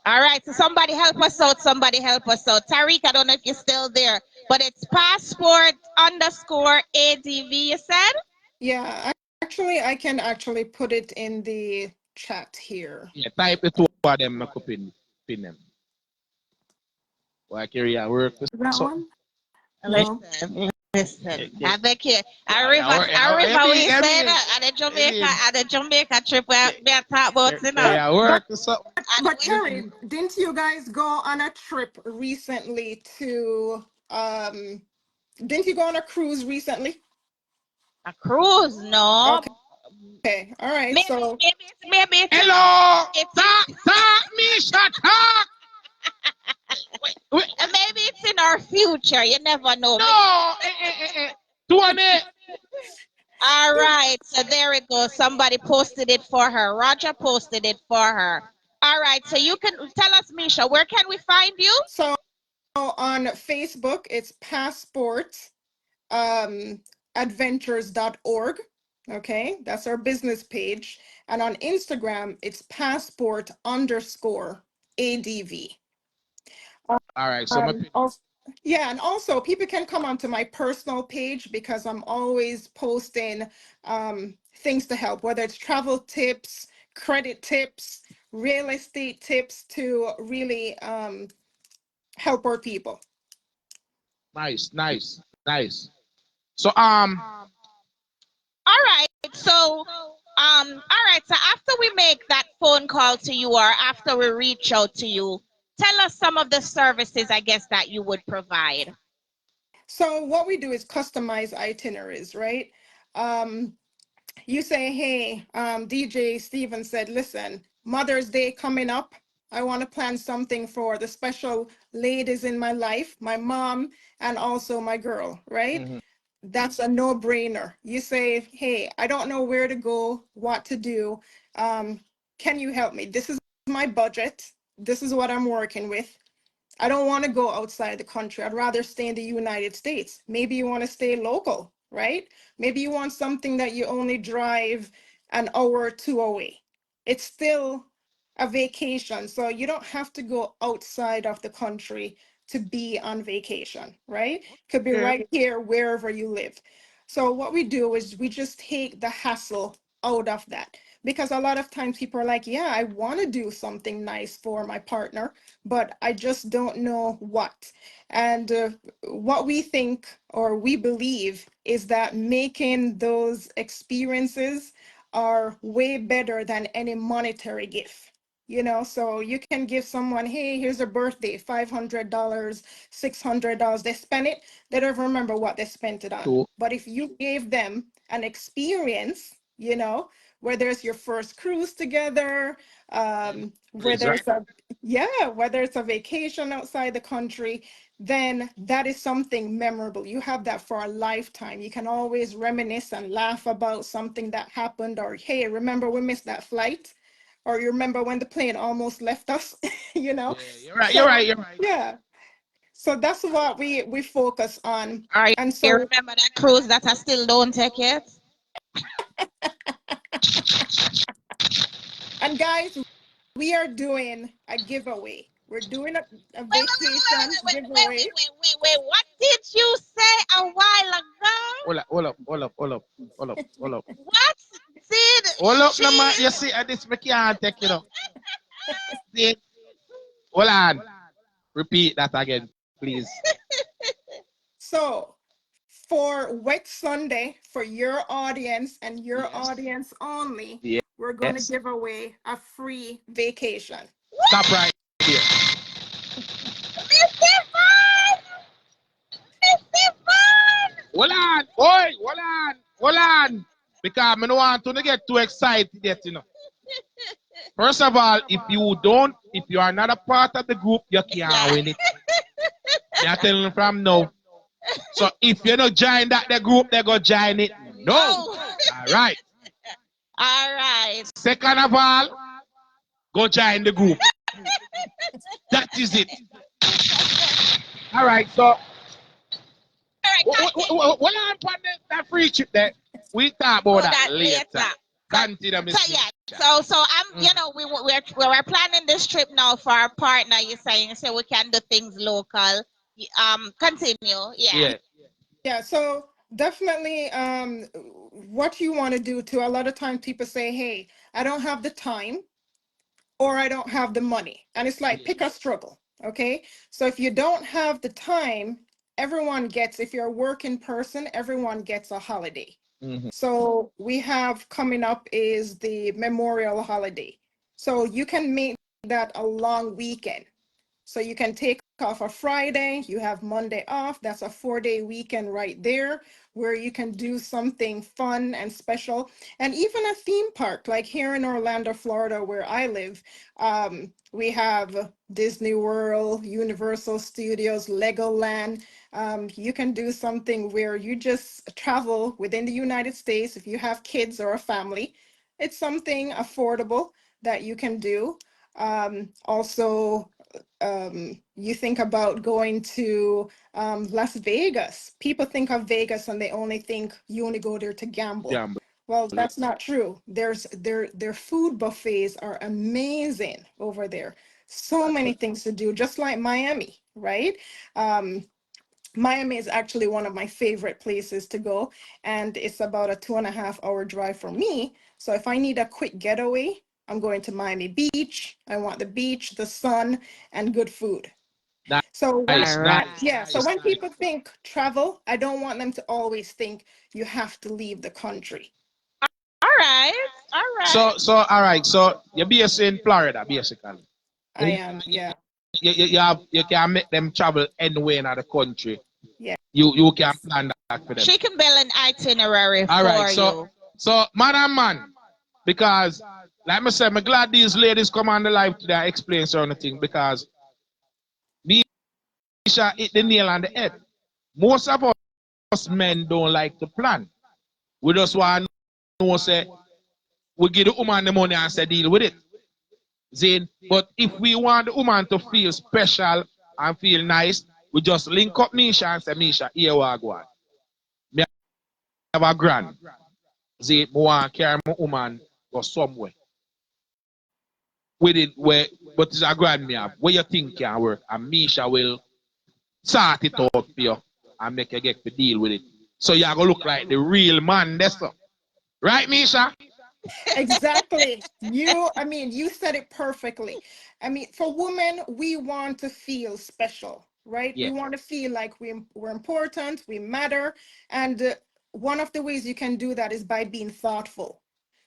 All right, so somebody help us out. Tariq, I don't know if you're still there, but it's passport underscore ADV, you said? Yeah, actually, I can actually put it in the chat here. Yeah, type the two of them, I could pin them. Why carry a work? That one? Listen. I beg you. I we say that at the Jamaica trip where we are talking about, you know. Yeah, work. But Terry, didn't you guys go on a trip recently to didn't you go on a cruise recently? A cruise? No. Okay. All right. Maybe, so maybe it's hello. Talk, Mesha, talk. Maybe it's in our future. You never know. No. All right. So there we go. Somebody posted it for her. Roger posted it for her. All right. So you can tell us, Mesha, where can we find you? So on Facebook, it's passport adventures.org. Okay, that's our business page. And on Instagram, it's passport underscore ADV. All right, so yeah, and also people can come onto my personal page because I'm always posting things to help, whether it's travel tips, credit tips, real estate tips to really help our people. Nice. So all right. So all right. So after we make that phone call to you or after we reach out to you, tell us some of the services, I guess, that you would provide. So what we do is customize itineraries, right? You say, hey, DJ Steven said, listen, Mother's Day coming up. I want to plan something for the special ladies in my life, my mom, and also my girl, right? Mm-hmm. That's a no-brainer. You say, hey, I don't know where to go, what to do. Can you help me? This is my budget. This is what I'm working with. I don't want to go outside the country. I'd rather stay in the United States. Maybe you want to stay local, right? Maybe you want something that you only drive an hour or two away. It's still a vacation. So you don't have to go outside of the country to be on vacation, right? Could be Okay. right here, wherever you live. So what we do is we just take the hassle out of that. Because a lot of times people are like, yeah, I want to do something nice for my partner, but I just don't know what. And what we think or we believe is that making those experiences are way better than any monetary gift. You know, so you can give someone, hey, here's a birthday, $500, $600. They spend it, they don't remember what they spent it on. Cool. But if you gave them an experience, you know, whether it's your first cruise together, whether it's a whether it's a vacation outside the country, then that is something memorable. You have that for a lifetime. You can always reminisce and laugh about something that happened, or hey, remember we missed that flight, or you remember when the plane almost left us, you know. Yeah, you're right. So You're right. You're right. yeah, so that's what we focus on. Or And you so, remember that cruise that I still don't take yet? and guys, we are doing a giveaway. We're doing a vacation giveaway. Wait. What did you say a while ago? Hold up. What did Hold up, she? no man. You see, this me can't take it up. See, hold on. Repeat that again, please. So for Wet Sunday, for your audience and your audience only, we're going to Yes. give away a free vacation. Stop right here. Mr. Fun! Mr. Fun! Hold on. Boy, hold on. Because I don't want to get too excited yet, you know. First of all, if you are not a part of the group, you can't win it. You're telling from now. So if you don't join the group, they go join it. No. All right. All right. Second of all, go join the group. That is it. All right. So, what on that free trip there? We talk about that later. Continue, Miss. So I'm, you know, we're planning this trip now for our partner. You're saying so we can do things local. Continue. Yeah, so definitely what you want to do too, a lot of times people say, hey, I don't have the time or I don't have the money. And it's like, pick a struggle, okay? So if you don't have the time, everyone gets, if you're a working person, everyone gets a holiday. Mm-hmm. So we have coming up is the Memorial holiday. So you can make that a long weekend. So you can take off a Friday, you have Monday off. That's a 4-day weekend right there where you can do something fun and special. And even a theme park, like here in Orlando, Florida, where I live, we have Disney World, Universal Studios, Legoland. You can do something where you just travel within the United States. If you have kids or a family, it's something affordable that you can do. Also, you think about going to Las Vegas. People think of Vegas and they only think you only go there to gamble. Well, that's not true. Their food buffets are amazing over there. So many things to do, just like Miami, right? Miami is actually one of my favorite places to go, and it's about a 2.5 hour drive for me. So if I need a quick getaway, I'm going to Miami Beach. I want the beach, the sun, and good food. So when, so when people think travel, I don't want them to always think you have to leave the country. All right. So all right. So you're based in Florida, basically. I am, yeah. you can make them travel anywhere in the country. Yeah. You can plan that for them. She can build an itinerary All for right, you. so man, because like I said, I'm glad these ladies come on the live today. I explain certain thing because Mesha hit the nail on the head. Most of us men don't like to plan. We just want to know, say, we give the woman the money and say deal with it. Zane, but if we want the woman to feel special and feel nice, we just link up Mesha and say, Mesha, here we go. Me have a grand. Zane, I want to carry my woman go somewhere. With it, where, but it's a grand me have. Where you think can work, and Mesha will sort it out for you and make you get to deal with it. So you're going to look like the real man, that's all. Right, Mesha? Exactly. You said it perfectly. I mean, for women, we want to feel special, right? Yeah. We want to feel like we're important, we matter. And one of the ways you can do that is by being thoughtful.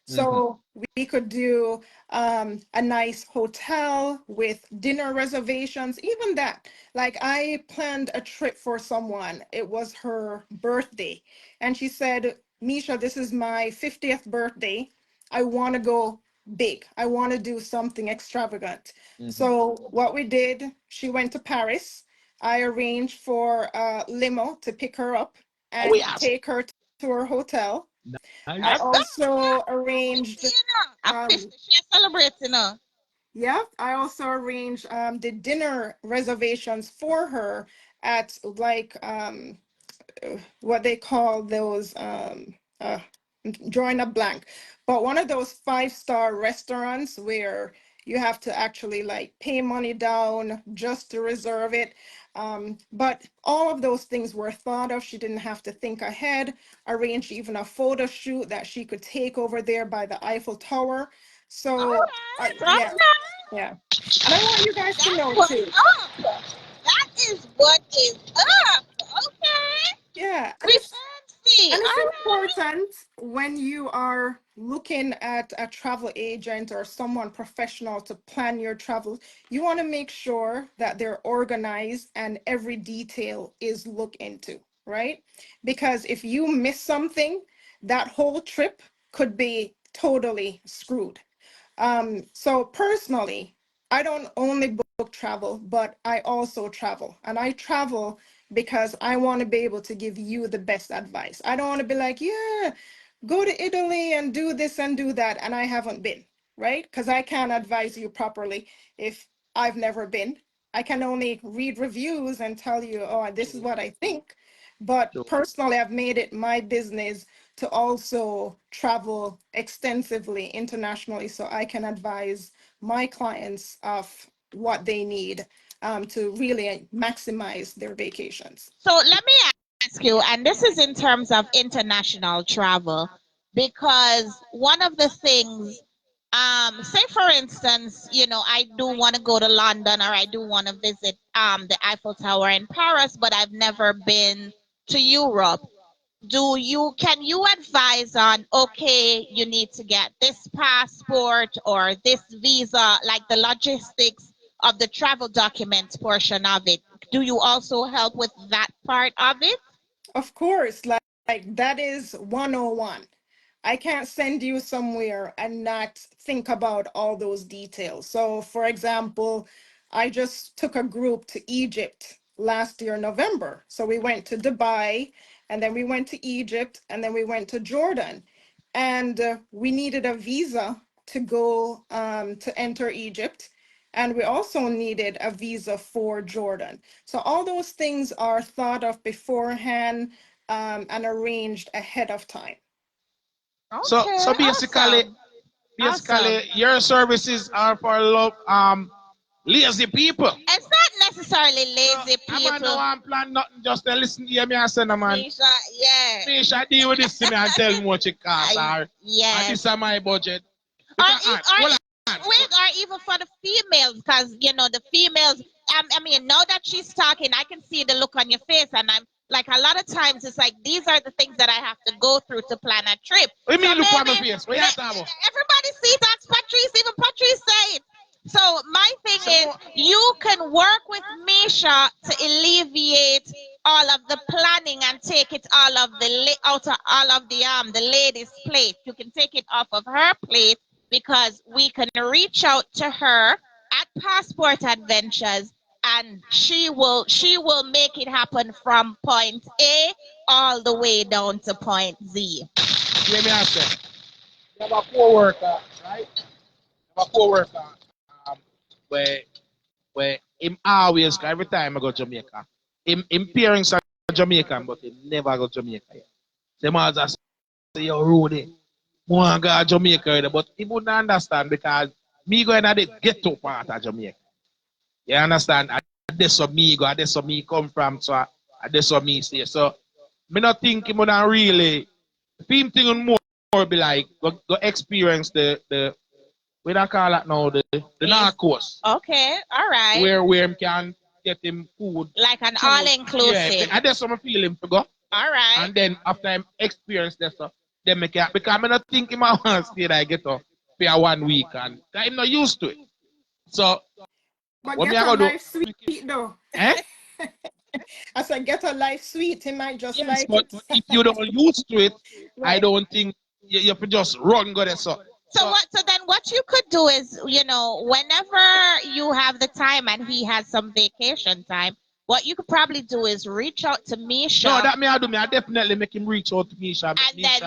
So we could do a nice hotel with dinner reservations, even that. Like I planned a trip for someone. It was her birthday. And she said, Mesha, this is my 50th birthday. I want to go big. I want to do something extravagant. So what we did, she went to Paris. I arranged for a limo to pick her up and take her to her hotel. I also arranged, I'm 50, she's celebrating her. yeah, I also arranged the dinner reservations for her at like what they call those drawing a blank, but one of those 5-star restaurants where you have to actually like pay money down just to reserve it. But all of those things were thought of. She didn't have to think ahead. Arranged even a photo shoot that she could take over there by the Eiffel Tower. So yeah, yeah. And I want you guys to know too. That is what is up. Okay. Yeah, We fancy. and it's important when you are looking at a travel agent or someone professional to plan your travel, you want to make sure that they're organized and every detail is looked into, right? Because if you miss something, that whole trip could be totally screwed. So personally, I don't only book travel, but I also travel. And I travel because I want to be able to give you the best advice. I don't want to be like, yeah, go to Italy and do this and do that. And I haven't been, right? Because I can't advise you properly if I've never been. I can only read reviews and tell you, oh, this is what I think. But personally, I've made it my business to also travel extensively internationally so I can advise my clients of what they need to really maximize their vacations. So let me ask you, and this is in terms of international travel, because one of the things, say for instance, I do want to go to London or I do want to visit the Eiffel Tower in Paris, but I've never been to Europe. Can you advise on, okay, you need to get this passport or this visa, like the logistics of the travel documents portion of it? Do you also help with that part of it? Of course, like that is 101. I can't send you somewhere and not think about all those details. So, for example, I just took a group to Egypt last year, November. So we went to Dubai, and then we went to Egypt, and then we went to Jordan. And we needed a visa to go to enter Egypt. And we also needed a visa for Jordan. So all those things are thought of beforehand and arranged ahead of time. So basically, your services are for lazy people. It's not necessarily lazy people. I don't want to plan nothing, just to listen to me and say, no, man. Yeah. Mesha, deal with this to me and tell me what it costs. Yes. And this is my budget. Or even for the females, because the females. Now that she's talking, I can see the look on your face, and I'm like, a lot of times it's like these are the things that I have to go through to plan a trip. What do you mean look on my face? What you talking about? Everybody see that's Patrice, even Patrice say it. So my thing is, you can Mesha to alleviate all of the planning and take it out of the ladies' plate. You can take it off of her plate because we can reach out to her at Passport Adventures and she will make it happen from point A all the way down to point Z. Let me ask you. You have a co-worker, right? You have a co-worker where him always, every time I go to Jamaica, him parents are Jamaican, but he never go to Jamaica yet. Them all just say, yo, Rudy, I go to Jamaica, but he wouldn't understand because me going to the ghetto part of Jamaica. You understand? That's where me go, that's where me come from, so that's where me stay. So, me not think him would really, him thing more be like, go experience the what I call it now, the narcos. Okay, all right. Where him can get him food. Like an all-inclusive. Yeah, and that's what I feel him to go. All right. And then after I experience that stuff, then me can, because I'm not thinking I want to stay there, get up for 1 week, and I'm not used to it. So, but what me get I a go life do? sweet though. Eh? I said get a life sweet. He might just Yes, like but it. if you don't used to it, Right. I don't think you have to just run go there. So then what you could do is, whenever you have the time and he has some vacation time, what you could probably do is reach out to Mesha. No, that me I do. Me I definitely make him reach out to Mesha. And then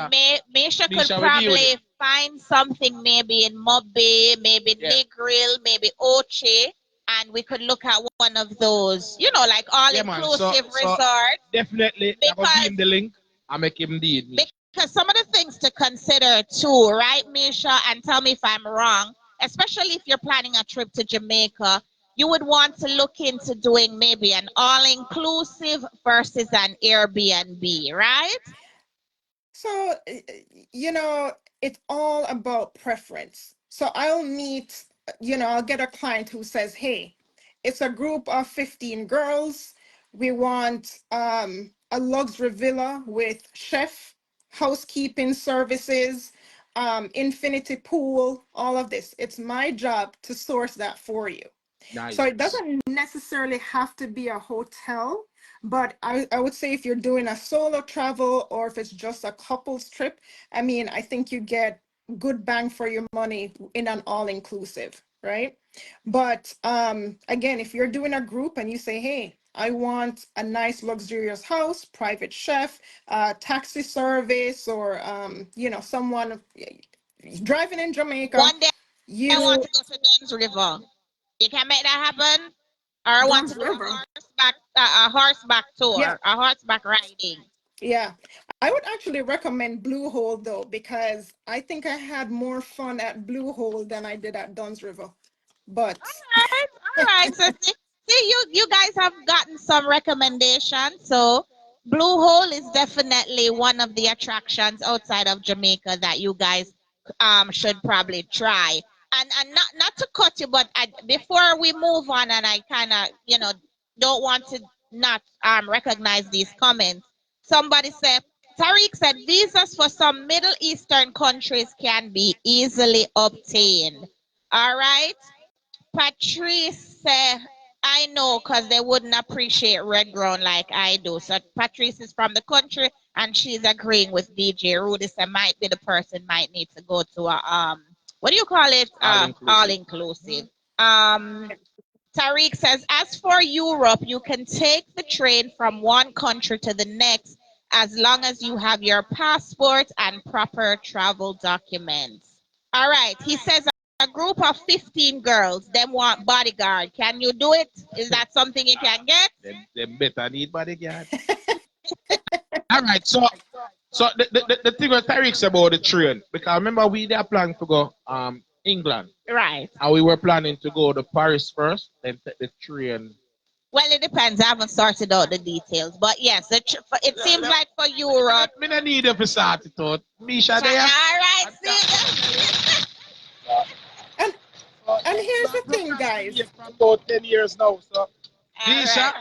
Mesha could Mesha will deal with probably it. find something maybe in Mobay, maybe Negril, maybe Oche, and we could look at one of those, like all-inclusive resort. Definitely, I will give him the link. I make him do it. Because some of the things to consider too, right, Mesha? And tell me if I'm wrong, especially if you're planning a trip to Jamaica, you would want to look into doing maybe an all-inclusive versus an Airbnb, right? So, it's all about preference. So I'll get a client who says, hey, it's a group of 15 girls. We want a luxury villa with chef, housekeeping services, infinity pool, all of this. It's my job to source that for you. Nice. So it doesn't necessarily have to be a hotel, but I would say if you're doing a solo travel or if it's just a couple's trip, I think you get good bang for your money in an all-inclusive, right? But again, if you're doing a group and you say, hey, I want a nice luxurious house, private chef, taxi service, or someone driving in Jamaica. One day I want to go to Dunn's River. You can make that happen? Or I want to do a horseback tour, a horseback riding. Yeah, I would actually recommend Blue Hole though, because I think I had more fun at Blue Hole than I did at Dunn's River. But all right. So see, you guys have gotten some recommendations. So Blue Hole is definitely one of the attractions outside of Jamaica that you guys should probably try. And not to cut you, but before we move on, and I kind of don't want to not recognize these comments. Somebody said, Tariq said visas for some Middle Eastern countries can be easily obtained. All right. Patrice said, I know because they wouldn't appreciate red ground like I do. So Patrice is from the country and she's agreeing with DJ Rudy. So might be the person might need to go to a what do you call it? All inclusive. Tariq says, as for Europe, you can take the train from one country to the next as long as you have your passport and proper travel documents. All right. He says a group of 15 girls, them want bodyguard. Can you do it? Is that something you can get? They better need bodyguard. All right. So the thing with Tariq said about the train, because remember we had planned to go England. Right. And we were planning to go to Paris first, then take the train. Well, it depends. I haven't sorted out the details. But yes, it seems like for Europe. Me no need you to sort it out. Mesha there. All right. See. And here's the thing, guys. For about 10 years now. So, Mesha,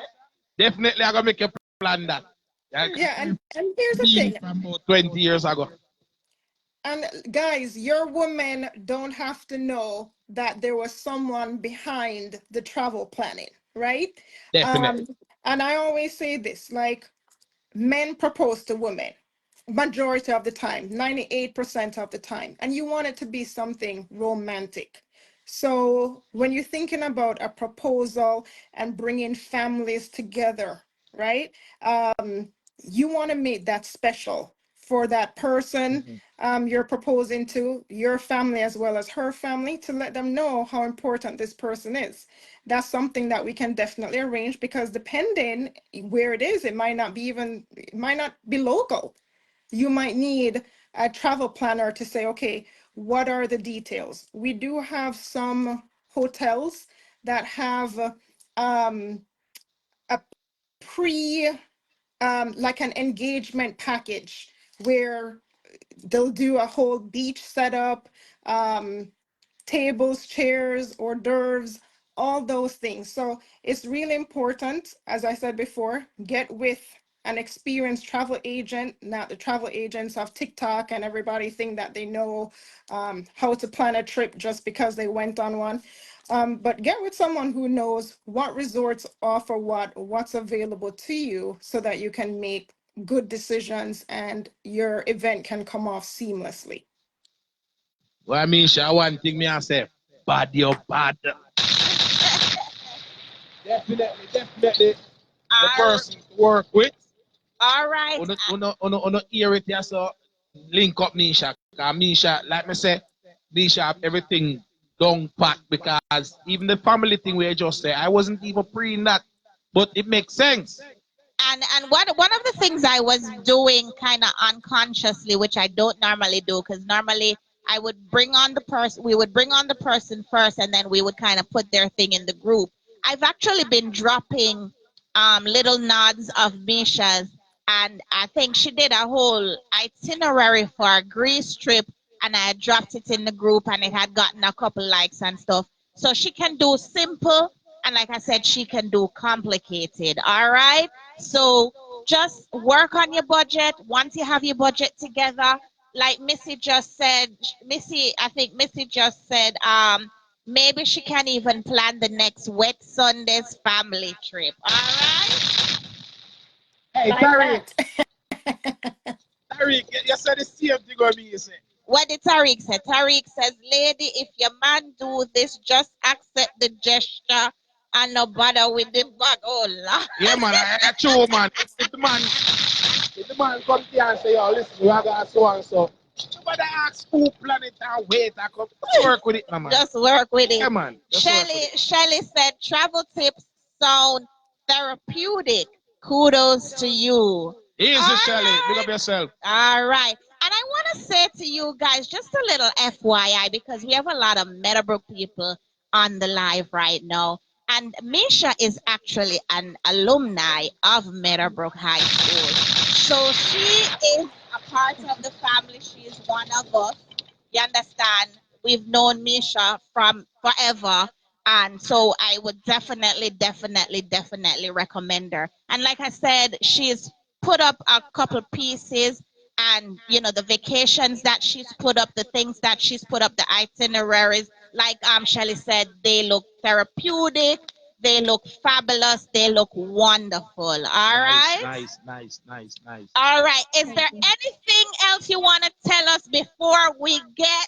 definitely I'm going to make a plan that. Yeah, and here's the thing. From about 20 years ago. And guys, your women don't have to know that there was someone behind the travel planning, right? Definitely. And I always say this, like, men propose to women majority of the time, 98% of the time, and you want it to be something romantic. So when you're thinking about a proposal and bringing families together, right, you want to make that special for that person you're proposing to, your family as well as her family, to let them know how important this person is. That's something that we can definitely arrange, because depending where it is, it might not be local. You might need a travel planner to say, okay, what are the details? We do have some hotels that have a pre like an engagement package where they'll do a whole beach setup, um, tables, chairs, hors d'oeuvres, all those things. So it's really important, as I said before, get with an experienced travel agent, not the travel agents of TikTok and everybody think that they know how to plan a trip just because they went on one. But get with someone who knows what resorts offer what's available to you, so that you can make good decisions and your event can come off seamlessly. Well, I mean, sure, one thing me I say, bad you bad. Definitely, definitely. The person to work with. All right. On hear it, yeah, so link up Misha. Because Misha, like me say, Misha have everything done pat, because even the family thing we just say, I wasn't even pre in that, but it makes sense. And one of the things I was doing kind of unconsciously, which I don't normally do, because normally I would bring on the person, we would bring on the person first, and then we would kind of put their thing in the group. I've actually been dropping little nods of Misha's, and I think she did a whole itinerary for a Greece trip, and I dropped it in the group, and it had gotten a couple likes and stuff. So she can do simple, and like I said, she can do complicated. All right. So just work on your budget. Once you have your budget together, like Missy just said, I think Missy just said, maybe she can even plan the next Wet Sundays family trip. All right. Hey, Like Tariq, that. Tariq, you said the same thing on me, you say. What did Tariq say? Tariq says, lady, if your man do this, just accept the gesture and no bother with the bag. Oh, Lord. Yeah, man, I true, man. If the man come to you and say, yo, listen, we are going so and so. Nobody ask who plan it and wait and come. Just work with it, no, man. Just work with it. Yeah, man. Shelly said, travel tips sound therapeutic. Kudos to you. Easy, Shelly. Big up yourself. All right. And I want to say to you guys, just a little FYI, because we have a lot of Meadowbrook people on the live right now. And Mesha is actually an alumni of Meadowbrook High School. So she is a part of the family. She is one of us. You understand? We've known Mesha from forever. And so I would definitely recommend her. And like I said, she's put up a couple pieces, and the vacations that she's put up, the things that she's put up, the itineraries, like Shelly said, they look therapeutic, they look fabulous, they look wonderful. All right. Nice. All right. Is there anything else you want to tell us before we get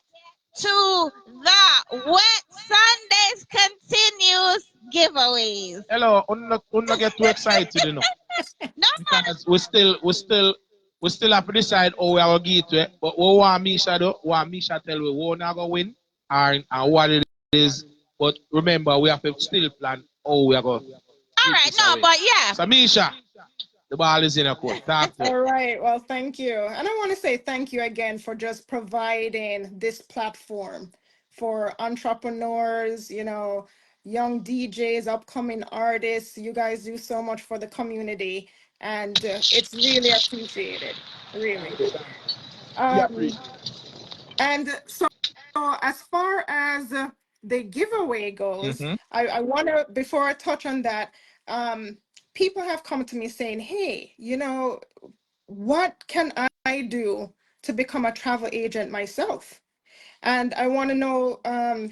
to the Wet Sundays continues giveaways? Hello, don't get too excited, you know. No, Because we still have to decide how we are going to get to it. But what want Misha do? What Misha tell we who not going to win and what it is. But remember, we have to still plan how we are going to. all right. No, but yeah. So Misha, the ball is in a court. Talk to All right. Well, thank you. And I want to say thank you again for just providing this platform for entrepreneurs, young DJs, upcoming artists. You guys do so much for the community, and it's really appreciated. Really. Um, and so as far as the giveaway goes, I want to, before I touch on that, people have come to me saying, hey, what can I do to become a travel agent myself? And I want to know,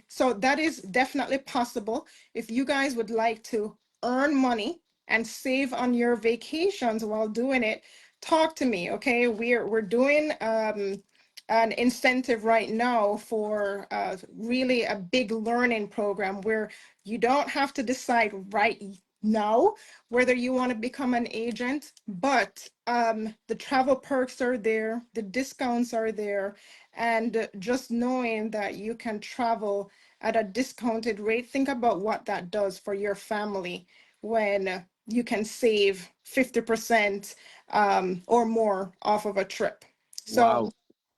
so that is definitely possible. If you guys would like to earn money and save on your vacations while doing it, talk to me. Okay, we're doing an incentive right now for really a big learning program where you don't have to decide right now whether you want to become an agent, but the travel perks are there, the discounts are there, and just knowing that you can travel at a discounted rate, think about what that does for your family when you can save 50% or more off of a trip. So Wow.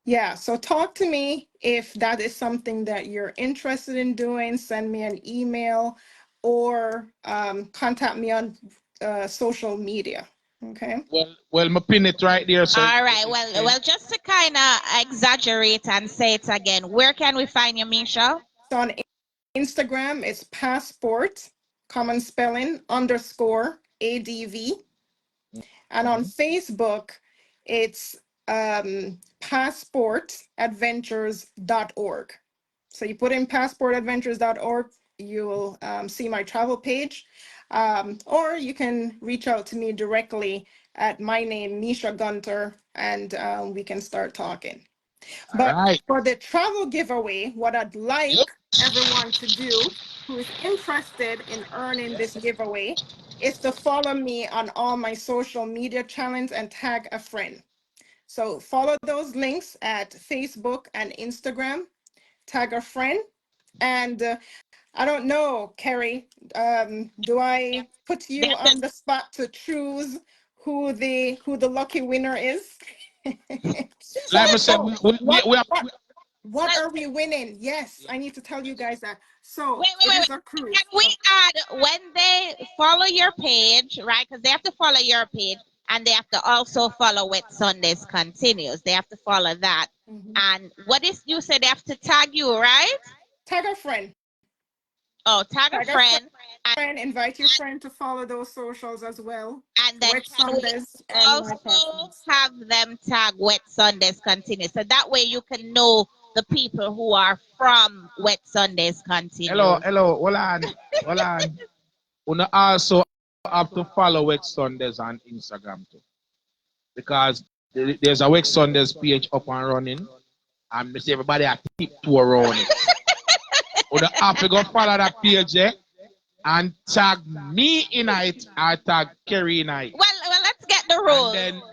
yeah, so talk to me if that is something that you're interested in doing. Send me an email or contact me on social media. Okay. Well, my pin it right there. So All right. Well, just to kind of exaggerate and say it again, where can we find you, Mesha? So on Instagram, it's passport, common spelling, underscore ADV. And on Facebook, it's passportadventures.org. So you put in passportadventures.org, you'll see my travel page. Or you can reach out to me directly at my name, Mesha Gunter, and we can start talking. But right. for the travel giveaway, what I'd like everyone to do who is interested in earning this giveaway is to follow me on all my social media channels and tag a friend. So follow those links at Facebook and Instagram, tag a friend. And I don't know, Kerry, do I put They you have to- on the spot to choose who the lucky winner is? So, Like I said, oh, we have. what well, are we winning? Yes, I need to tell you guys that. So wait, wait, it wait, is wait. a Can cruise. we add when they follow your page, right? Because they have to follow your page and they have to also follow Wet Sundays Continues. They have to follow that. Mhm. And what is you said they have to tag you, right? Tag a friend. Oh, tag a Tag a friend. friend. Invite your friend to follow those socials as well. And then Wet can we Sundays and my also passports. have them tag Wet Sundays Continue? So that way you can know the people who are from Wet Sundays Hello, Continue. hello. Hold on. We also have to follow Wet Sundays on Instagram too, because there's a Wet Sundays page up and running, and we see everybody a tiptoe around it. We have to go follow that page, and tag me in it or tag Kerry in it. Well, let's get the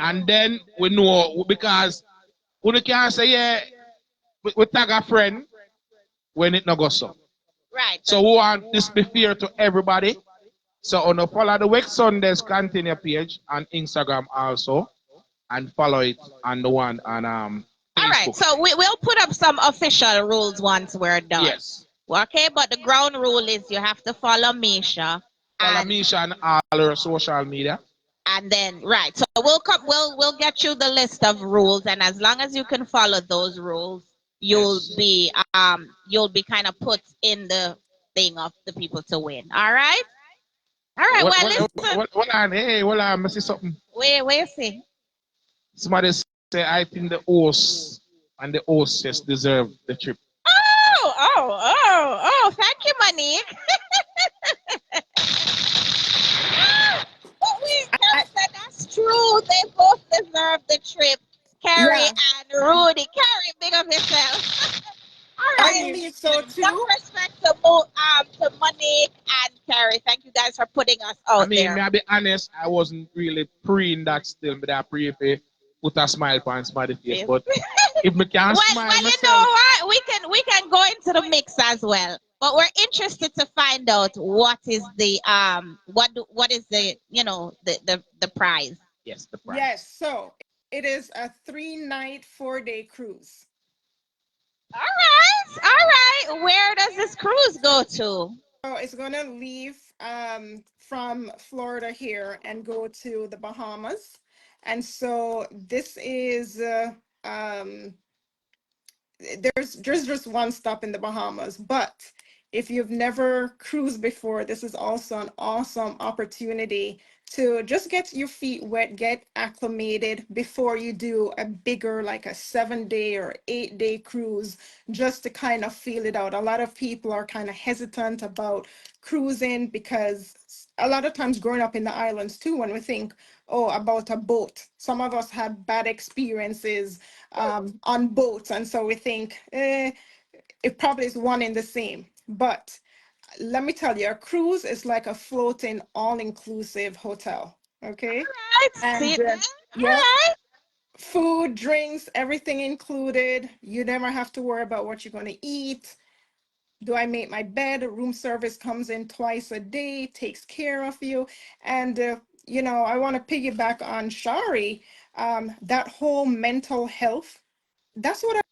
And rules. then we know, because we can't say we tag a friend when it not go so. Right. So we want this to be fair to everybody. So on follow the Wake Sundays Continue page on Instagram also, and follow it on the one on All right. Facebook. So we'll put up some official rules once we're done. Yes. Okay, but the ground rule is you have to follow Misha. Follow Misha on all her social media. And then right, so we'll get you the list of rules, and as long as you can follow those rules, Yes. you'll be kind of put in the thing of the people to win. All right. All right. Well, listen. Hold on, hey, hold on, I see something. Wait, see. Somebody say I think the host and the hostess deserve the trip. Oh! Thank you, Monique. But Carrie said that's true. They both deserve the trip. Carrie Yeah, and Rudy. Carrie, big up yourself. All I right. believe so Some too. respect to Monique and Carrie. Thank you guys for putting us I out mean, there. may I be honest, I wasn't really preying that still, but I pray for put a smile on somebody's face. Yes. But if me can smile Well, you know myself, what? We can go into the mix as well. But we're interested to find out what is the what is the the prize. yes, the price. Yes, so it is a 3-night, 4-day cruise. All right. Where does this cruise go to? So it's going to leave from Florida here and go to the Bahamas. And so this is um, there's just one stop in the Bahamas, but if you've never cruised before, this is also an awesome opportunity to just get your feet wet, get acclimated before you do a bigger, like a 7-day or 8-day cruise, just to kind of feel it out. A lot of people are kind of hesitant about cruising because a lot of times growing up in the islands too, when we think, oh, about a boat, some of us had bad experiences on boats. And so we think, it probably is one in the same. But let me tell you, a cruise is like a floating all-inclusive hotel. Okay. Right. See And that? All yeah, right. food, drinks, everything included. You never have to worry about what you're going to eat. Do I make my bed? Room service comes in twice a day, takes care of you. And, I want to piggyback on Shari. That whole mental health, that's what a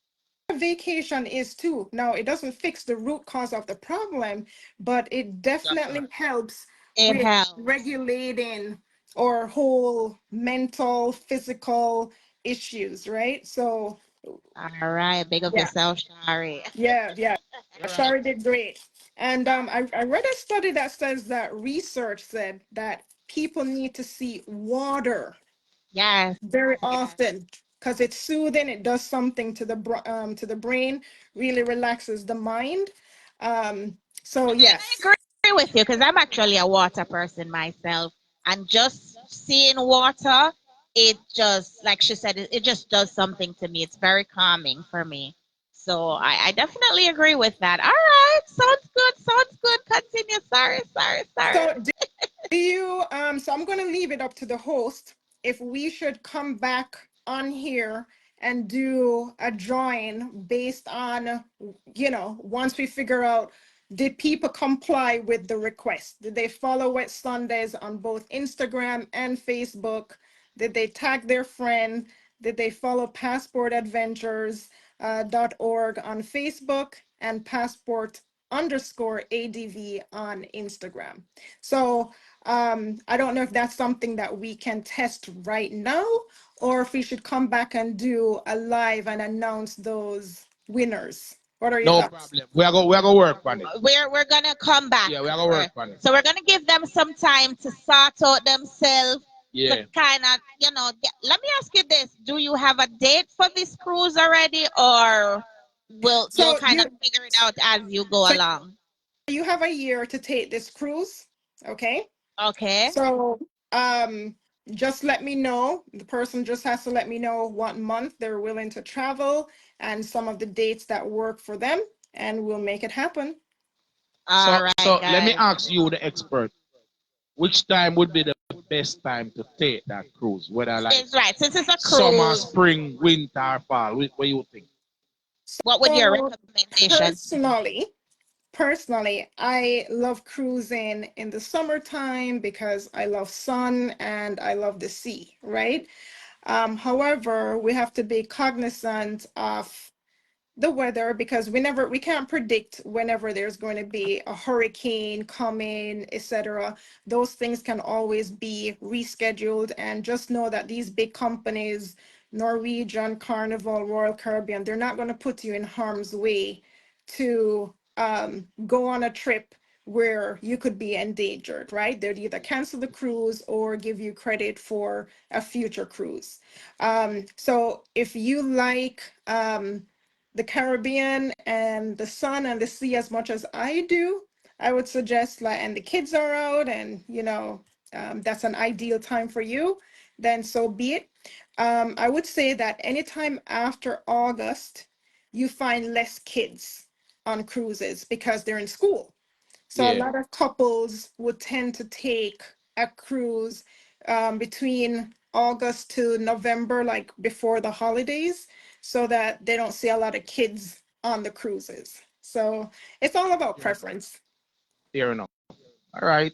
vacation is too. Now, it doesn't fix the root cause of the problem, but it definitely helps It with helps. regulating our whole mental, physical issues, right? So, All right. Big up yeah, yourself, Shari. yeah. All right. Shari did great. And I read a study that says that research said that people need to see water Yes. very often because it's soothing. It does something to to the brain, really relaxes the mind. So And I yes. agree with you because I'm actually a water person myself. And just seeing water, it just, like she said, it just does something to me. It's very calming for me. So I definitely agree with that. All right. Sounds good. Sounds good. Continue. Sorry. So do you so I'm going to leave it up to the host if we should come back on here and do a drawing based on, once we figure out, did people comply with the request? Did they follow Wet Sundays on both Instagram and Facebook? Did they tag their friend? Did they follow passportadventures.org on Facebook and passport_ADV on Instagram? So I don't know if that's something that we can test right now, or if we should come back and do a live and announce those winners. What are your No thoughts? problem. We are gonna work on it. We're gonna come back. Yeah, we are gonna work on it. So we're gonna give them some time to sort out themselves. Yeah. To kind of, let me ask you this: do you have a date for this cruise already, or you'll So kind of figure it out as you go so along? you have a year to take this cruise, okay? Okay. So just let me know. The person just has to let me know what month they're willing to travel and some of the dates that work for them, and we'll make it happen. All right, So let me guys. ask you, the expert, which time would be the best time to take that cruise? Whether like It's right. Since it's a summer, cruise, spring, winter, fall. What you think? what would your So recommendation? personally, I love cruising in the summertime because I love sun and I love the sea, right? However, we have to be cognizant of the weather because we can't predict whenever there's going to be a hurricane coming, etc. Those things can always be rescheduled, and just know that these big companies, Norwegian, Carnival, Royal Caribbean, they're not going to put you in harm's way to go on a trip where you could be endangered, right? They'd either cancel the cruise or give you credit for a future cruise. So if you like the Caribbean and the sun and the sea as much as I do, I would suggest, like, and the kids are out and, that's an ideal time for you, then so be it. I would say that anytime after August, you find less kids on cruises because they're in school. So a Yeah. lot of couples would tend to take a cruise between August to November, like before the holidays, so that they don't see a lot of kids on the cruises. So it's all about preference. Fair enough. All right.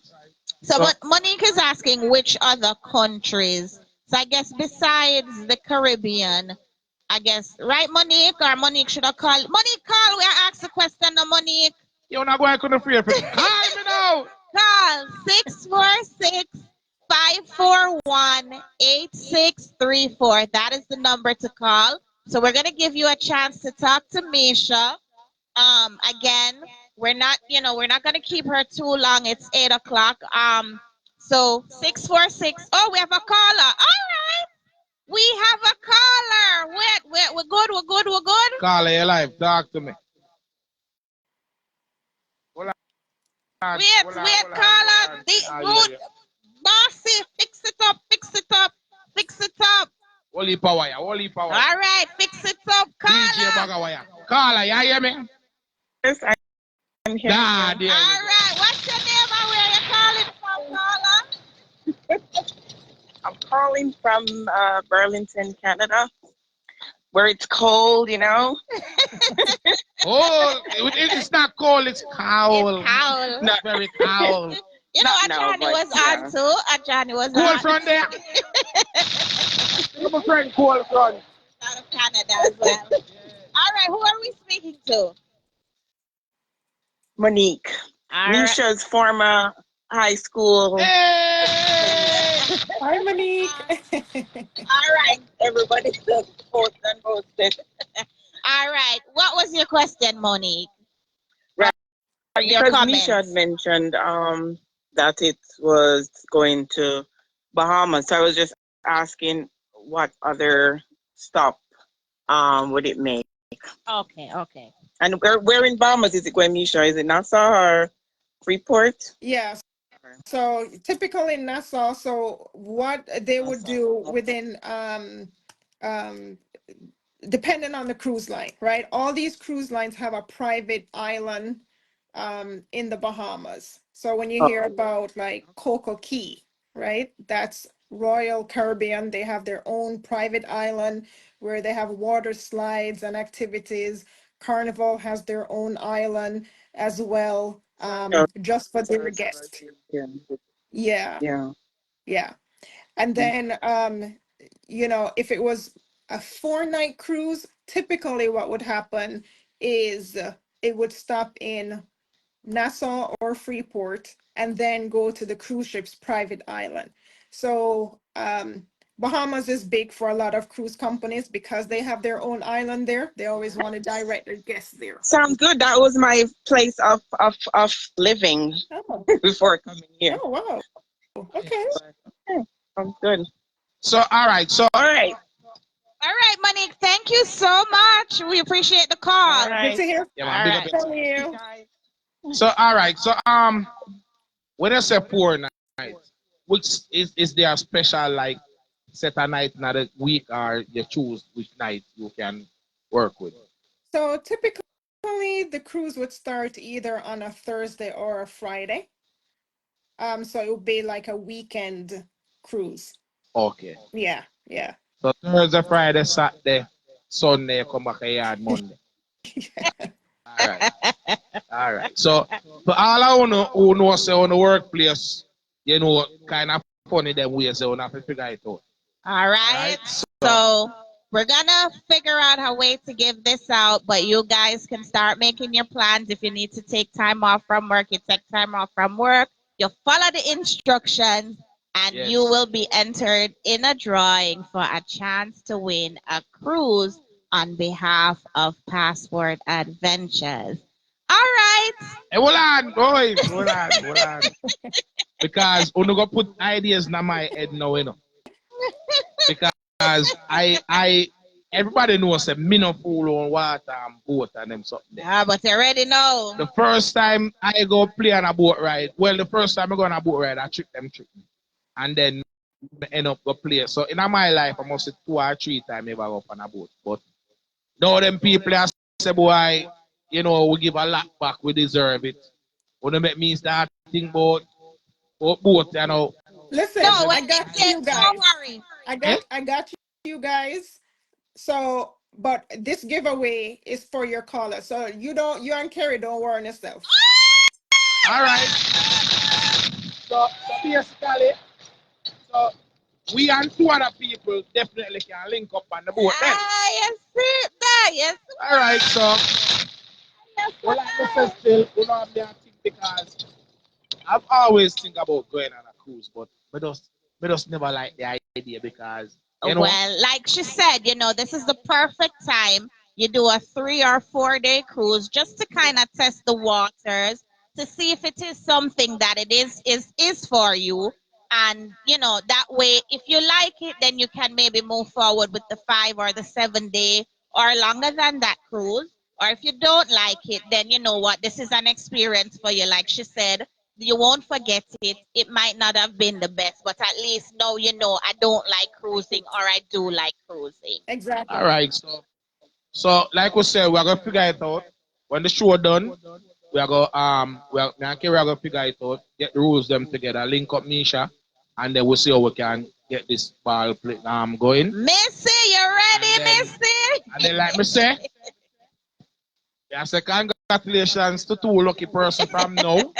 So, but Monique is asking which other countries. So I guess besides the Caribbean, I guess, right, Monique? Or Monique should have called. Monique, call. We ask the question, no, Monique. You're not going to free. Call me now. Call 646-541-8634. That is the number to call. So we're gonna give you a chance to talk to Mesha. Again, we're not, we're not gonna keep her too long. It's 8 o'clock. So 646. Oh, we have a caller. All right, we have a caller. Wait, we're good. We're good. Caller, you live. Talk to me. Wait, caller. The bossy, fix it up. Holy power. All right, fix it up, caller. DJ Bagawaya. Caller, you hear me? Yes, I'm here. All right, what's your name and where you calling from, caller? I'm calling from Burlington, Canada, where it's cold, Oh, it's not cold, it's cold. It's cold. Not very cold. Johnny was on too. Johnny was cold on. Front there. My friend cold front. Out of Canada as well. All right, who are we speaking to? Monique. Misha's former high school. Hey! Hi, Monique. All right, Everybody's posted and posted. All right. What was your question, Monique? Right. Your Because comments. Misha had mentioned that it was going to Bahamas. So I was just asking what other stop would it make? Okay. And where in Bahamas is it going, Misha? Is it Nassau or Freeport? Yes. So typical in Nassau. So what they would do within depending on the cruise line, right? All these cruise lines have a private island in the Bahamas. So when you hear about like Coco Key, right? That's Royal Caribbean. They have their own private island where they have water slides and activities. Carnival has their own island as well, just for their guests. Yeah. And then, if it was a 4-night cruise, typically what would happen is it would stop in Nassau or Freeport and then go to the cruise ship's private island. So Bahamas is big for a lot of cruise companies because they have their own island there. They always want to direct their guests there. Sounds good. That was my place of living before coming here. Oh, wow. Okay. Sounds good. So, all right. All right, Monique. Thank you so much. We appreciate the call. All right. Good to hear from you. So, all right. So, when I say poor night, which is there a special like set a night in the week, or you choose which night you can work with? So typically the cruise would start either on a Thursday or a Friday. So it would be like a weekend cruise. Okay. Yeah. So Thursday, Friday, Saturday, Sunday, come back here Monday. All right. So for all I who know say on the workplace, kind of funny them ways, so have to figure it out. All right. So we're gonna figure out a way to give this out, but you guys can start making your plans. If you need to take time off from work, you take time off from work. You follow the instructions, and you will be entered in a drawing for a chance to win a cruise on behalf of Passport Adventures. All right. Hey, hold on. Because I'm going to put ideas in my head now, Because I everybody knows that me no fool on water and boat and them something. Yeah, but you already know. The first time I go play on a boat ride, the first time I go on a boat ride, I trick them. And then I end up go play. So in my life, I must say 2 or 3 times ever go up on a boat. But now them people are say, boy, we give a lot back, we deserve it. When they make me start thinking about boat, Listen, No, I got you guys. Don't worry. I got you guys. So, but this giveaway is for your caller. So you and Kerry don't worry yourself. All right. So basically, we and 2 other people definitely can link up on the boat then. Yes, sir. Yes. All right, so well, like I said, still, we don't have that thing because I've always think about going on a cruise, but we just never like the idea because Well, like she said, this is the perfect time you do a 3 or 4 day cruise just to kind of test the waters to see if it is something that it is for you. And you know, that way, if you like it, then you can maybe move forward with the 5 or the 7 day or longer than that cruise. Or if you don't like it, then you know what, this is an experience for you. Like she said, you won't forget it. It might not have been the best, but at least now you know I don't like cruising or I do like cruising. Exactly. All right, so like we said, we're gonna figure it out. When the show done, we are gonna figure it out, get the rules them together, link up Mesha, and then we'll see how we can get this ball play, going. Missy, you ready, Missy? And then like me say, I say congratulations to two lucky person from now.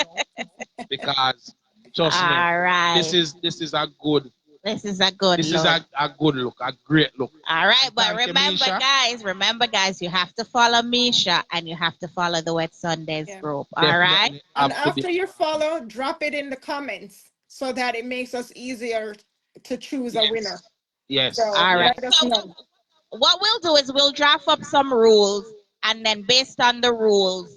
Because trust me, right. this is a good This is a good this look. is a good look, a great look. All right, And but thank you, remember guys, you have to follow Mesha and you have to follow the Wet Sundays Yeah. group. All right. Definitely And have to be. after you follow, drop it in the comments so that it makes us easier to choose a winner. Yes. So All right. let us So know. what we'll do is we'll draft up some rules, and then based on the rules,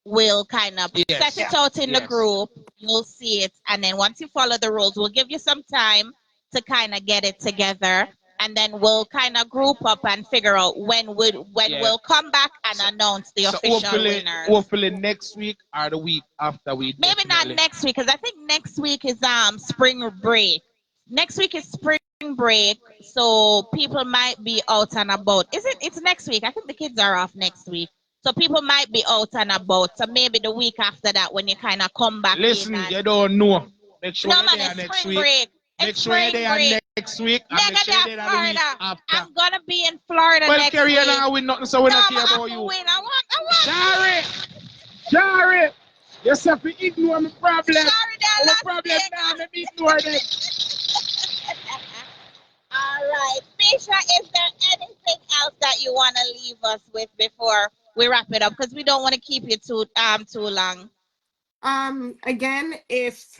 we'll kind of Yes. set it out in the Yes. group. You'll see it, and then once you follow the rules, we'll give you some time to kind of get it together, and then we'll kind of group up and figure out when we'll come back and announce the official winners. Hopefully next week or the week after we. Maybe not next week, because I think next week is spring break. Next week is spring break, so people might be out and about. It's next week? I think the kids are off next week, so people might be out and about. So maybe the week after that, when you kind of come back. Listen, in you don't know. Make sure no you're man, there it's next spring week. break. Make sure you're there next week. And make sure you're there the week after. I'm gonna be in Florida Well, next Kerry, week. you not win nothing, so we don't care about you. Win. I want. Shari, you have to ignore my problem. Shari, My problem now, let me ignore them. All right, Mesha, is there anything else that you want to leave us with before we wrap it up? Because we don't want to keep you too long. Again, if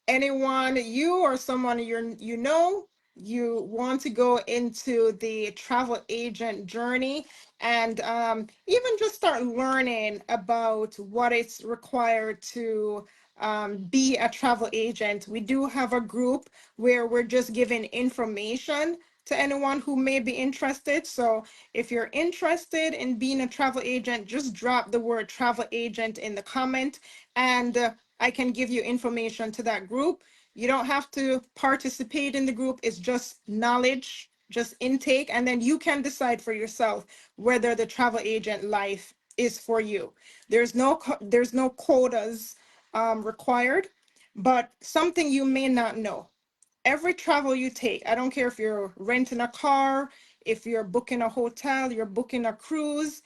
anyone, you or someone you know, you want to go into the travel agent journey and even just start learning about what it's required to be a travel agent, we do have a group where we're just giving information to anyone who may be interested. So if you're interested in being a travel agent, just drop the word travel agent in the comment, and I can give you information to that group. You don't have to participate in the group. It's just knowledge, just intake, and then you can decide for yourself whether the travel agent life is for you. There's no quotas required, but something you may not know. Every travel you take, I don't care if you're renting a car, if you're booking a hotel, you're booking a cruise,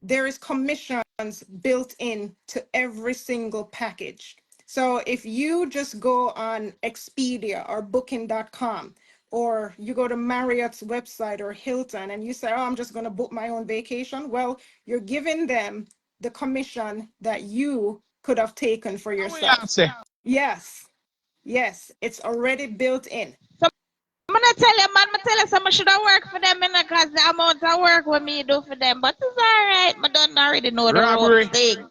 there is commissions built in to every single package. So if you just go on Expedia or booking.com, or you go to Marriott's website or Hilton and you say, oh, I'm just going to book my own vacation, well, you're giving them the commission that you could have taken for yourself. Yes, it's already built in. I'm gonna tell you, man, I should have worked for them, because the amount of work what me do for them. But it's all right. I don't already know the whole thing.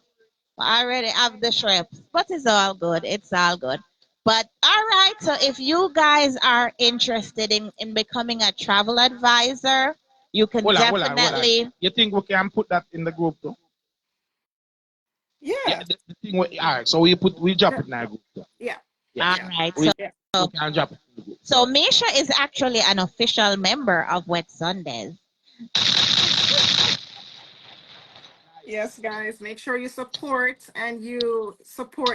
I already have the shrimps. But it's all good. It's all good. But all right. So if you guys are interested in becoming a travel advisor, you can definitely. Hold on. You think we can put that in the group too? Yeah. The thing all right. So we drop it in our group too. Yeah. All right. We can drop it in the group. So Mesha is actually an official member of Wet Sundays. Yes, guys, make sure you support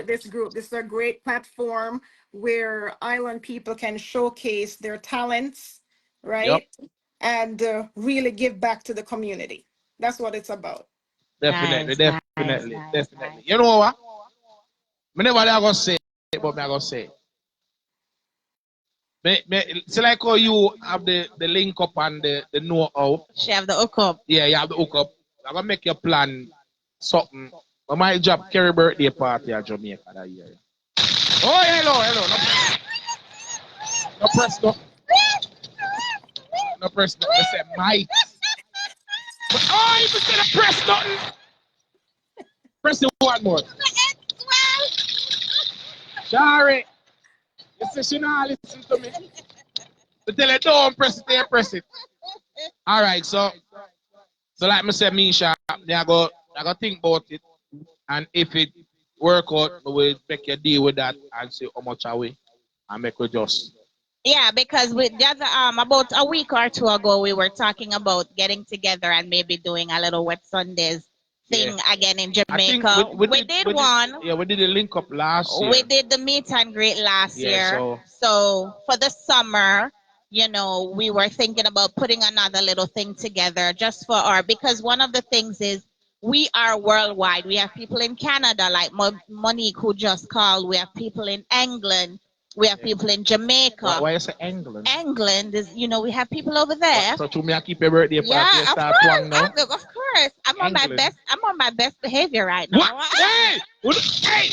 this group. This is a great platform where island people can showcase their talents, right? Yep. And really give back to the community. That's what it's about. Definitely. Nice. You know what? I never gonna say it, but I'm gonna say it. So like how you have the link up and the know-how. She have the hook up. Yeah, you have the hook up. I'm gonna make you plan something. I might drop Kerry birthday party at Jamaica that year. Oh, hello. No press. You say might. Oh, you just gonna press nothing. Press it one more. Shari, you say she not listen to me. But tell her don't press it, there, press it. All right, so like me say, Mesha, I go think about it, and if it work out, we will make a deal with that and see how much away, and make we just. Yeah, because we just about a week or two ago we were talking about getting together and maybe doing a little Wet Sundays thing again in Jamaica. We did one. Yeah, we did a link up last year. We did the meet and greet last year. So for the summer, you know, we were thinking about putting another little thing together just for because one of the things is we are worldwide. We have people in Canada, like Monique who just called. We have people in England. We have people in Jamaica. Why is it England? England is, you know, we have people over there. So to me, I keep your birthday party. Yeah, of course. Of course. I'm on my best behavior right now. What? Hey! Hey!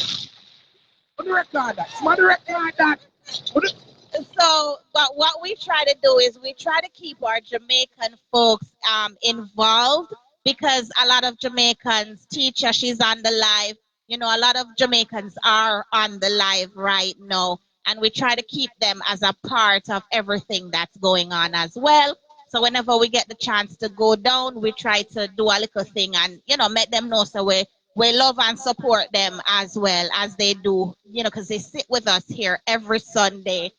What the record that? Somebody record that. So, but what we try to do is we try to keep our Jamaican folks involved because a lot of Jamaicans, teacher, she's on the live. You know, a lot of Jamaicans are on the live right now, and we try to keep them as a part of everything that's going on as well. So whenever we get the chance to go down, we try to do a little thing and, you know, make them know so we love and support them as well as they do, you know, because they sit with us here every Sunday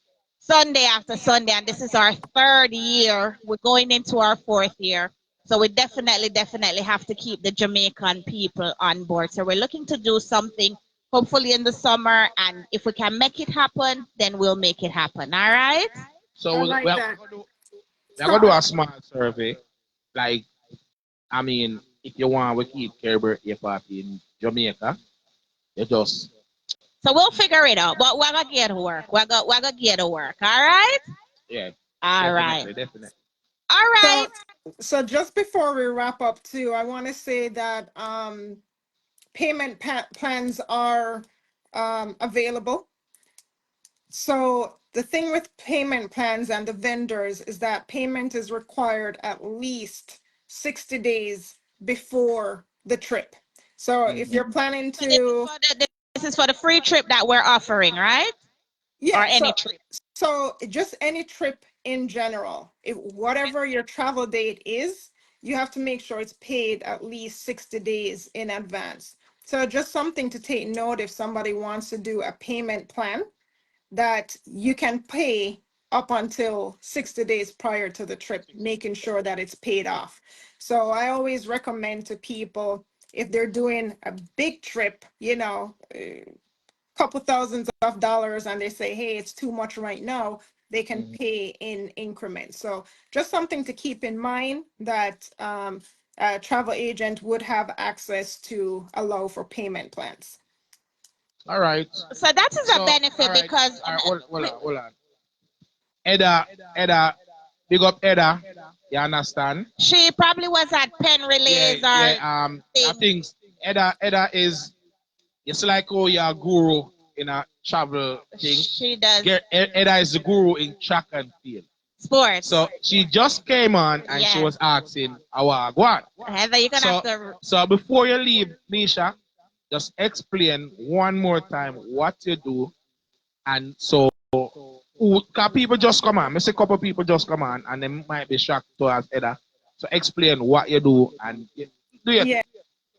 after Sunday, and this is our third year. We're going into our fourth year. So we definitely have to keep the Jamaican people on board. So we're looking to do something hopefully in the summer, and if we can make it happen, then we'll make it happen. All right? So we're going to do a small survey. Like, I mean, if you want to keep Kerry birthday party in Jamaica, you just. So we'll figure it out, but we're going to get to work. We're going to get to work. All right? Yeah. All right. Definitely. All right. So just before we wrap up too, I want to say that payment plans are available. So the thing with payment plans and the vendors is that payment is required at least 60 days before the trip. So if you're planning to... This is for the free trip that we're offering, right? Yeah. Or any trip. So just any trip in general, whatever your travel date is, you have to make sure it's paid at least 60 days in advance. So just something to take note if somebody wants to do a payment plan, that you can pay up until 60 days prior to the trip, making sure that it's paid off. So I always recommend to people, if they're doing a big trip, you know, couple thousands of dollars, and they say, hey, it's too much right now, they can pay in increments. So just something to keep in mind, that a travel agent would have access to allow for payment plans. All right. So that is a benefit because... Hold on. Edda, big up Edda. You understand? She probably was at Pen Relays I think Edda is, it's like you're a guru in a travel thing. She does. Edda is the guru in track and field. Sports. So she just came on and she was asking our what. Heather, you're gonna have to... So before you leave, Mesha, just explain one more time what you do. And so people just come on. I say a couple people just come on and they might be shocked to us Edda. So explain what you do and do you.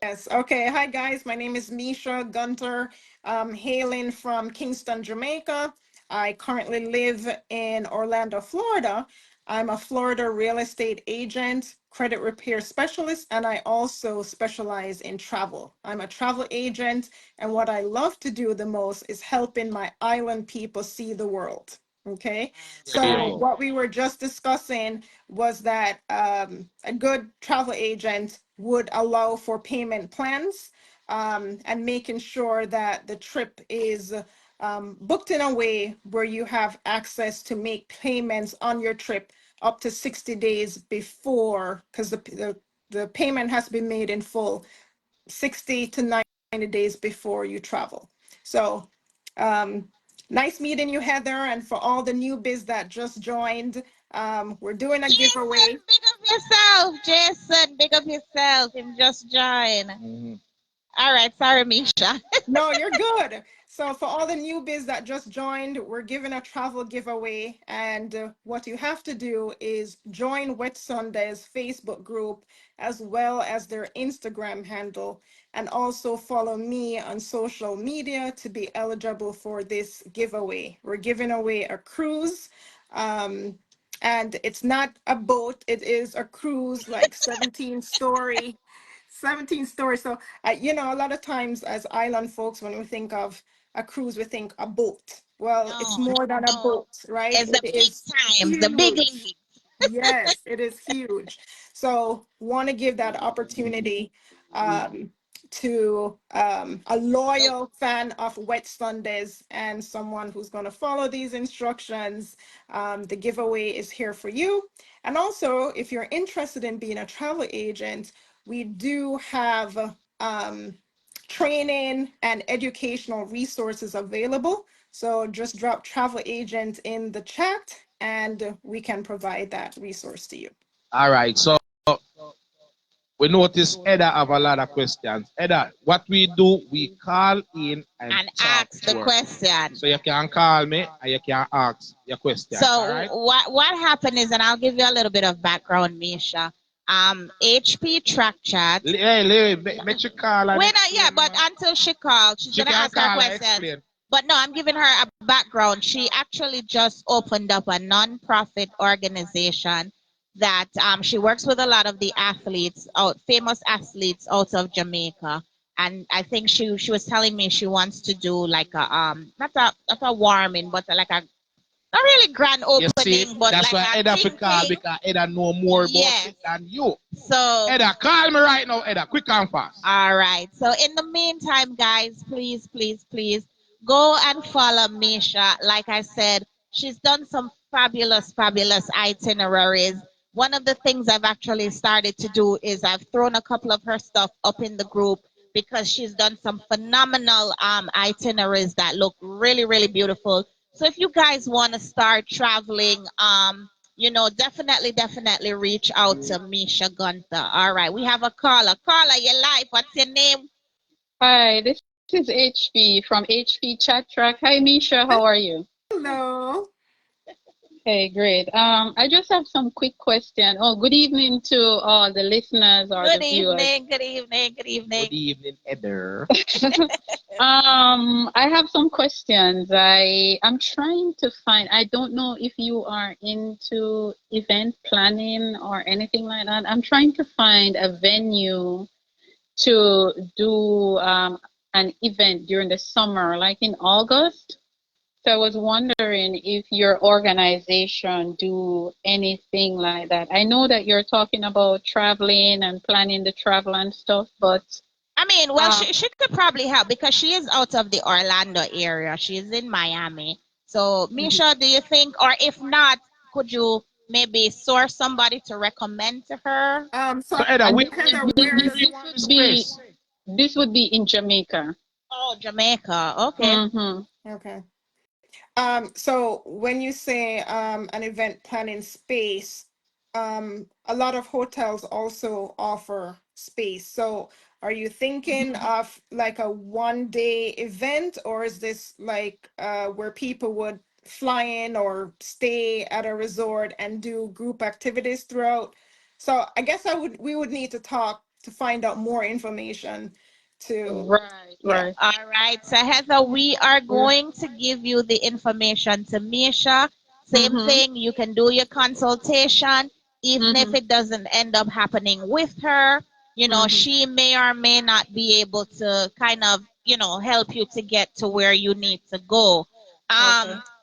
Yes. Okay. Hi, guys. My name is Mesha Gunter. I'm hailing from Kingston, Jamaica. I currently live in Orlando, Florida. I'm a Florida real estate agent, credit repair specialist, and I also specialize in travel. I'm a travel agent, and what I love to do the most is helping my island people see the world. Okay, so what we were just discussing was that a good travel agent would allow for payment plans and making sure that the trip is booked in a way where you have access to make payments on your trip up to 60 days before, because the payment has been made in full 60 to 90 days before you travel. So nice meeting you, Heather. And for all the newbies that just joined, we're doing a giveaway. Big yourself, Jason. Big up yourself. Him just join. All right, sorry, Mesha. No, you're good. So for all the newbies that just joined, we're giving a travel giveaway, and what you have to do is join Wet Sunday's Facebook group as well as their Instagram handle, and also follow me on social media to be eligible for this giveaway. We're giving away a cruise. And it's not a boat, it is a cruise, like 17 stories. So, a lot of times as island folks, when we think of a cruise, we think a boat. Well, it's No, more than a no. boat, right? It's the It big is times, the big huge. leagues. Yes, it is huge. So, want to give that opportunity to a loyal fan of Wet Sundays and someone who's going to follow these instructions. The giveaway is here for you. And also, if you're interested in being a travel agent, we do have training and educational resources available. So just drop travel agent in the chat and we can provide that resource to you. All right. So we notice Edda have a lot of questions. Edda, what we do, we call in and ask the her. question. So you can call me and you can ask your question. So right? what happened is, and I'll give you a little bit of background, Mesha. HP track chat. Hey, make she call. Wait, yeah, but until she calls, she's gonna ask her questions. But no, I'm giving her a background. She actually just opened up a non-profit organization that she works with a lot of the famous athletes out of Jamaica. And I think she was telling me she wants to do like a not a warming, but like a not really grand opening, but that's like why a Edda call, because Edda know more about it than you. So Edda, call me right now, Edda, quick and fast. All right. So in the meantime, guys, please go and follow Mesha. Like I said, she's done some fabulous itineraries. One of the things I've actually started to do is I've thrown a couple of her stuff up in the group because she's done some phenomenal itineraries that look really beautiful. So if you guys want to start traveling, definitely reach out to Mesha Gunter. All right, we have a caller. Caller, your life. What's your name? Hi, this is HP from HP Chat Track. Hi, Mesha. How are you? Hello. Okay, great. I just have some quick question. Oh, good evening to all the listeners or the viewers. Good evening. Good evening, Edder. I have some questions. I'm trying to find, I don't know if you are into event planning or anything like that. I'm trying to find a venue to do an event during the summer, like in August. So I was wondering if your organization do anything like that. I know that you're talking about traveling and planning the travel and stuff, but I mean, well, she could probably help because she is out of the Orlando area. She's in Miami. So, Mesha, do you think, or if not, could you maybe source somebody to recommend to her? So Edda, this would be in Jamaica. Oh, Jamaica. Okay. Okay. So when you say an event planning space, a lot of hotels also offer space. So are you thinking of like a 1-day event, or is this like where people would fly in or stay at a resort and do group activities throughout? So I guess we would need to talk to find out more information Right. All right. So Heather, we are going to give you the information to Mesha. Same thing. You can do your consultation. Even if it doesn't end up happening with her, she may or may not be able to kind of, help you to get to where you need to go.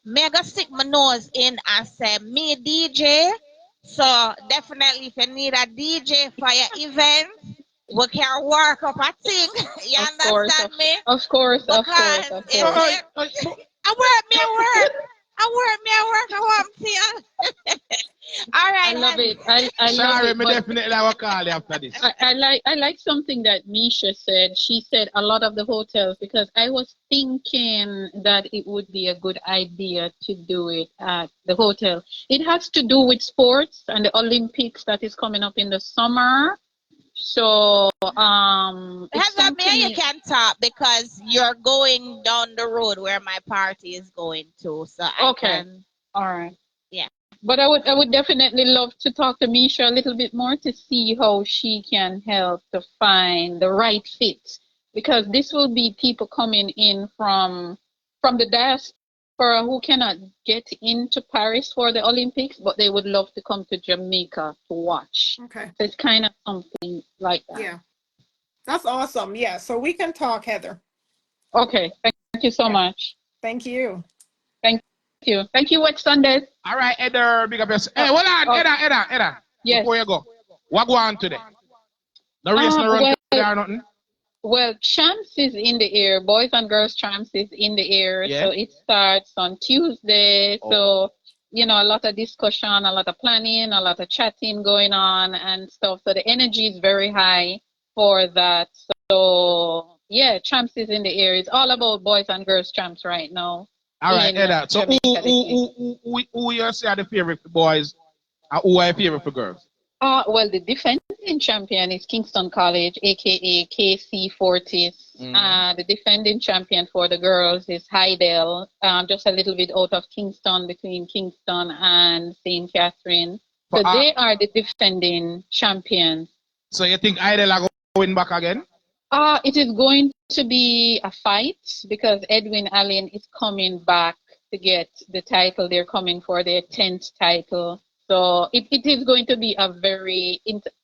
Mega stick my nose in and say me DJ. So definitely if you need a DJ for your event, we can work up a thing. You understand me? Of course. I work. I want to All right. I love it. I love Shari, it. me But definitely will call you after this. I like something that Mesha said. She said a lot of the hotels, because I was thinking that it would be a good idea to do it at the hotel. It has to do with sports and the Olympics that is coming up in the summer. So it's Heather, me and you something. can talk because you're going down the road where my party is going to. So I Okay. can, All right. yeah. But I would definitely love to talk to Misha a little bit more to see how she can help to find the right fit, because this will be people coming in from the diaspora who cannot get into Paris for the Olympics, but they would love to come to Jamaica to watch. Okay. So it's kind of something like that. Yeah. That's awesome. Yeah. So we can talk, Heather. Okay. Thank you so much. Thank you. Thank you. Thank you, Wet Sunday. All right, Edder, big up yourself. Hey, hold on, Edda. Yes. Before you go, what go on today? No race, no run today or nothing? Well, champs is in the air. Boys and girls champs is in the air. Yeah. So it starts on Tuesday. So, a lot of discussion, a lot of planning, a lot of chatting going on and stuff. So the energy is very high for that. So, yeah, champs is in the air. It's all about boys and girls champs right now. All right, Edda. So who you say are the favorite for boys and who are your favorite for girls? Well, the defending champion is Kingston College, aka KC Fortis. The defending champion for the girls is Hydel, just a little bit out of Kingston, between Kingston and St. Catherine. So they are the defending champions. So you think Hydel are going back again? It is going to be a fight because Edwin Allen is coming back to get the title. They're coming for their 10th title. So it is going to be a very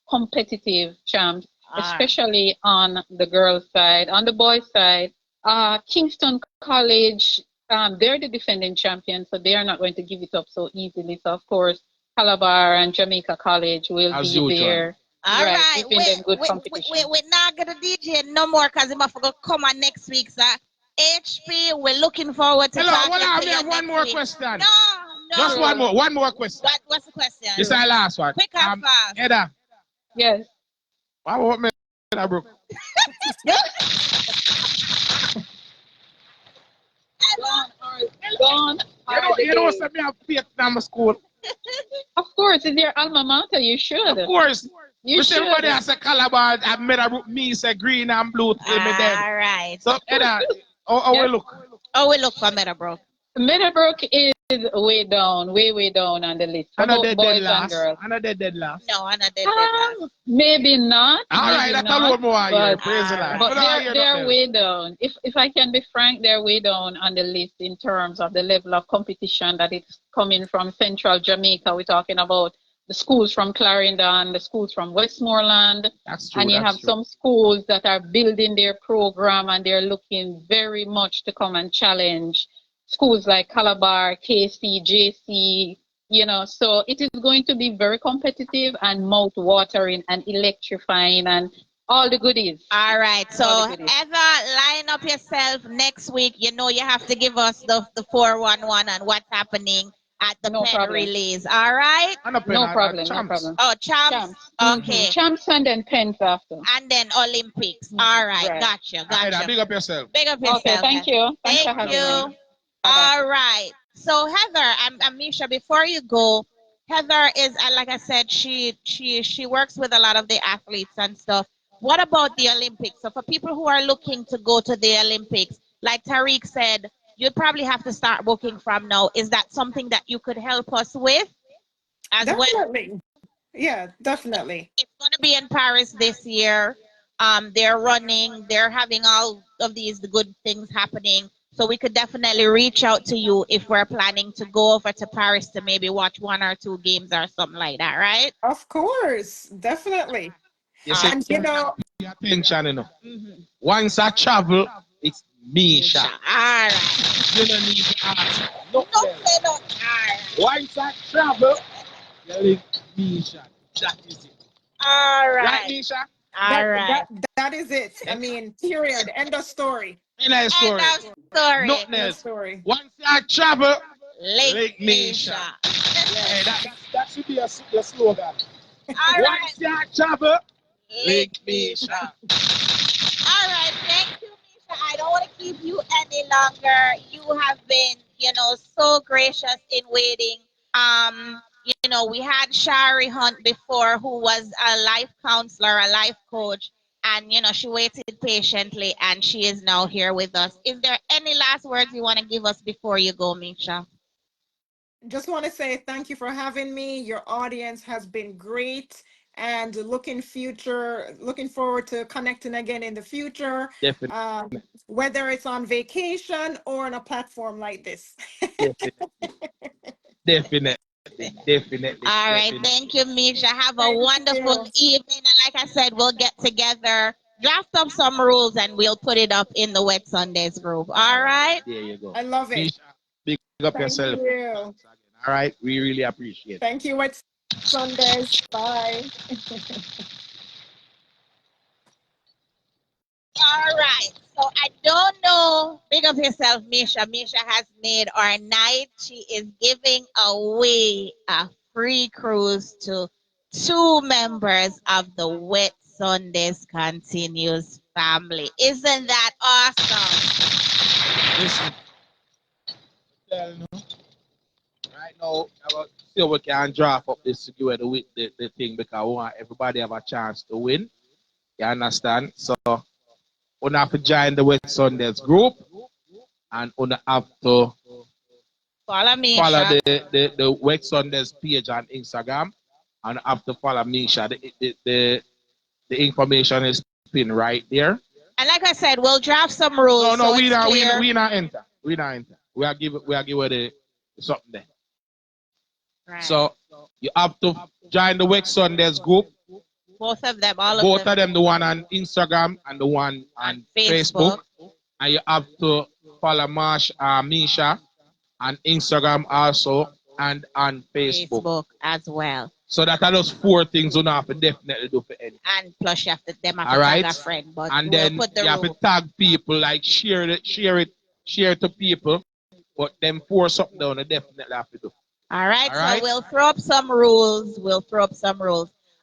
competitive champ, especially on the girls' side. On the boys' side, Kingston College, they're the defending champions, so they are not going to give it up so easily. So, of course, Calabar and Jamaica College will be there. All right. Giving them good competition. We're not going to DJ no more because I'm going to come on next week. So, HP, we're looking forward to talking to you. We have one more question. No. Just one more question. What's the question? This is our last one. Quick and fast. Edda. Yes. Why what me Brook? Gone. You know what me have Vietnam school? Of course, it's your alma mater. You should. Of course. You should. Everybody has a Calabar and Meadowbrook, me say green and blue. All right. So Edda, how we look? Oh, we look for Meadowbrook. Meadowbrook is way down on the list. Another boys dead last. and girls. Another dead last. No, another dead last. Maybe not. All right, that's a little more here. Praise the Lord. But they're way down. If I can be frank, they're way down on the list in terms of the level of competition that is coming from Central Jamaica. We're talking about the schools from Clarendon, the schools from Westmoreland. That's true. And you have some schools that are building their program and they're looking very much to come and challenge schools like Calabar, KC, JC, so it is going to be very competitive and mouth-watering and electrifying and all the goodies. All right. So, Eva, line up yourself next week. You have to give us the 411 and what's happening at the pen release. All right? No problem. Oh, champs. Okay. Champs and then pens after. And then Olympics. All right. Gotcha. Big up yourself. Okay, thank you. Thanks for having me. All right. So Heather, I'm Mesha. Before you go, Heather is, like I said, she works with a lot of the athletes and stuff. What about the Olympics? So for people who are looking to go to the Olympics, like Tariq said, you'd probably have to start booking from now. Is that something that you could help us with as definitely. well? Yeah, definitely. It's going to be in Paris this year. They're having all of the good things happening. So we could definitely reach out to you if we're planning to go over to Paris to maybe watch 1 or 2 games or something like that, right? Of course, definitely. And attention, Once I travel, it's Mesha. All right. You don't need to ask. Once I travel, it's Mesha. That is it. All right. Right, Mesha? All right. That is it. I mean, period. End of story. End of story. Nothing else. Story. Once I travel, Lake Mesha. Mesha. Hey, that should be your slogan. All right. Once you travel, link Mesha. All right, thank you, Misha. I don't want to keep you any longer. You have been, so gracious in waiting. We had Shari Hunt before, who was a life counselor, a life coach, and she waited patiently, and she is now here with us. Is there any last words you want to give us before you go, Misha? Just want to say thank you for having me. Your audience has been great, and looking forward to connecting again in the future. Definitely. Whether it's on vacation or on a platform like this. Definitely. All right, thank you, Misha. Have a wonderful evening, and like I said, we'll get together, draft up some rules, and we'll put it up in the Wet Sundays group. All right. There you go. I love it. Misha, big up Thank yourself. you. All right, we really appreciate it. Thank you, Wet Sundays. Bye. All right. So I don't know. Big up yourself, Misha. Misha has made our night. She is giving away a free cruise to 2 members of the Wet Sundays Continues family. Isn't that awesome? Listen, right now, still we can draft up this to give away the thing because we want everybody have a chance to win. You understand? So we have to join the Wet Sundays group, and we have to follow the Wet Sundays page on Instagram, and have to follow Mesha. The information is pinned right there. And like I said, we'll draft some rules. No, so we not enter. We not enter. We give the something there. Right. So you have to join the Wet Sundays group. Both of them, Both of them, the one on Instagram and the one on Facebook. And you have to follow Mesha on Instagram also and on Facebook as well. So that are those 4 things you have to definitely do for any. And plus you have to tag a friend. But and then you have to tag people, like share it to people. But them 4 something down, you definitely have to do. All right, so we'll throw up some rules.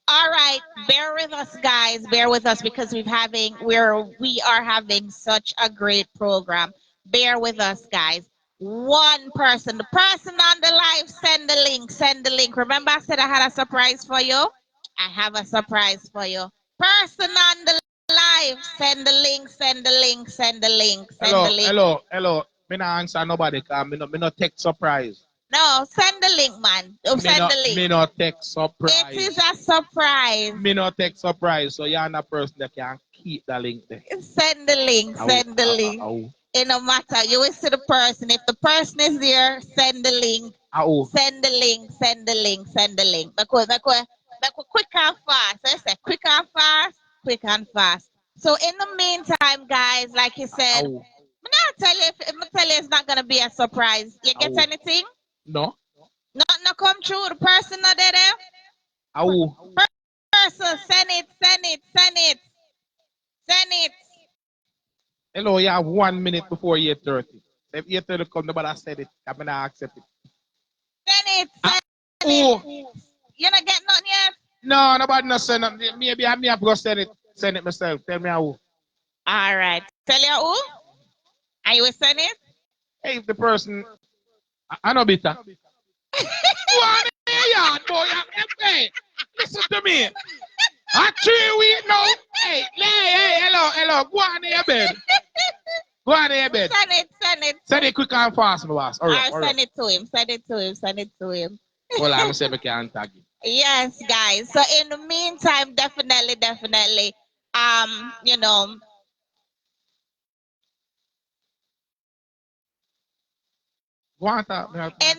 All right, bear with us, guys. Bear with us because we are having such a great program. Bear with us, guys. One person, the person on the live, send the link. Remember I said I had a surprise for you? I have a surprise for you. Person on the live, send the link. Hello. Me not answer nobody because me not take surprise. No, send the link, man. Send the link. Me not take surprise. It is a surprise. Me not take surprise, so you're not person that can keep the link there. Send the link. It no matter. You will see the person. If the person is there, send the link. Send the link. Quick and fast. I say quick and fast. So in the meantime, guys, like you said, I'm tell you it's not gonna be a surprise. You get anything? No. Not come true. The person not there. Person, send it. Hello, you have 1 minute before 8:30. If 8:30 come, nobody said it. I'm gonna accept it. Send it. You not get nothing yet? No, nobody not send it. Maybe I have to go send it myself. Tell me how. All right. Tell you who? Are you send it? Hey, if the person, I know Bittah. Hey, listen to me. A 3 week now. Hey, hello. Go on in your bed. Send it quick and fast, my boss. All right. Send it to him. Well, I'm saying we can't tag it. Yes, guys. So in the meantime, definitely. In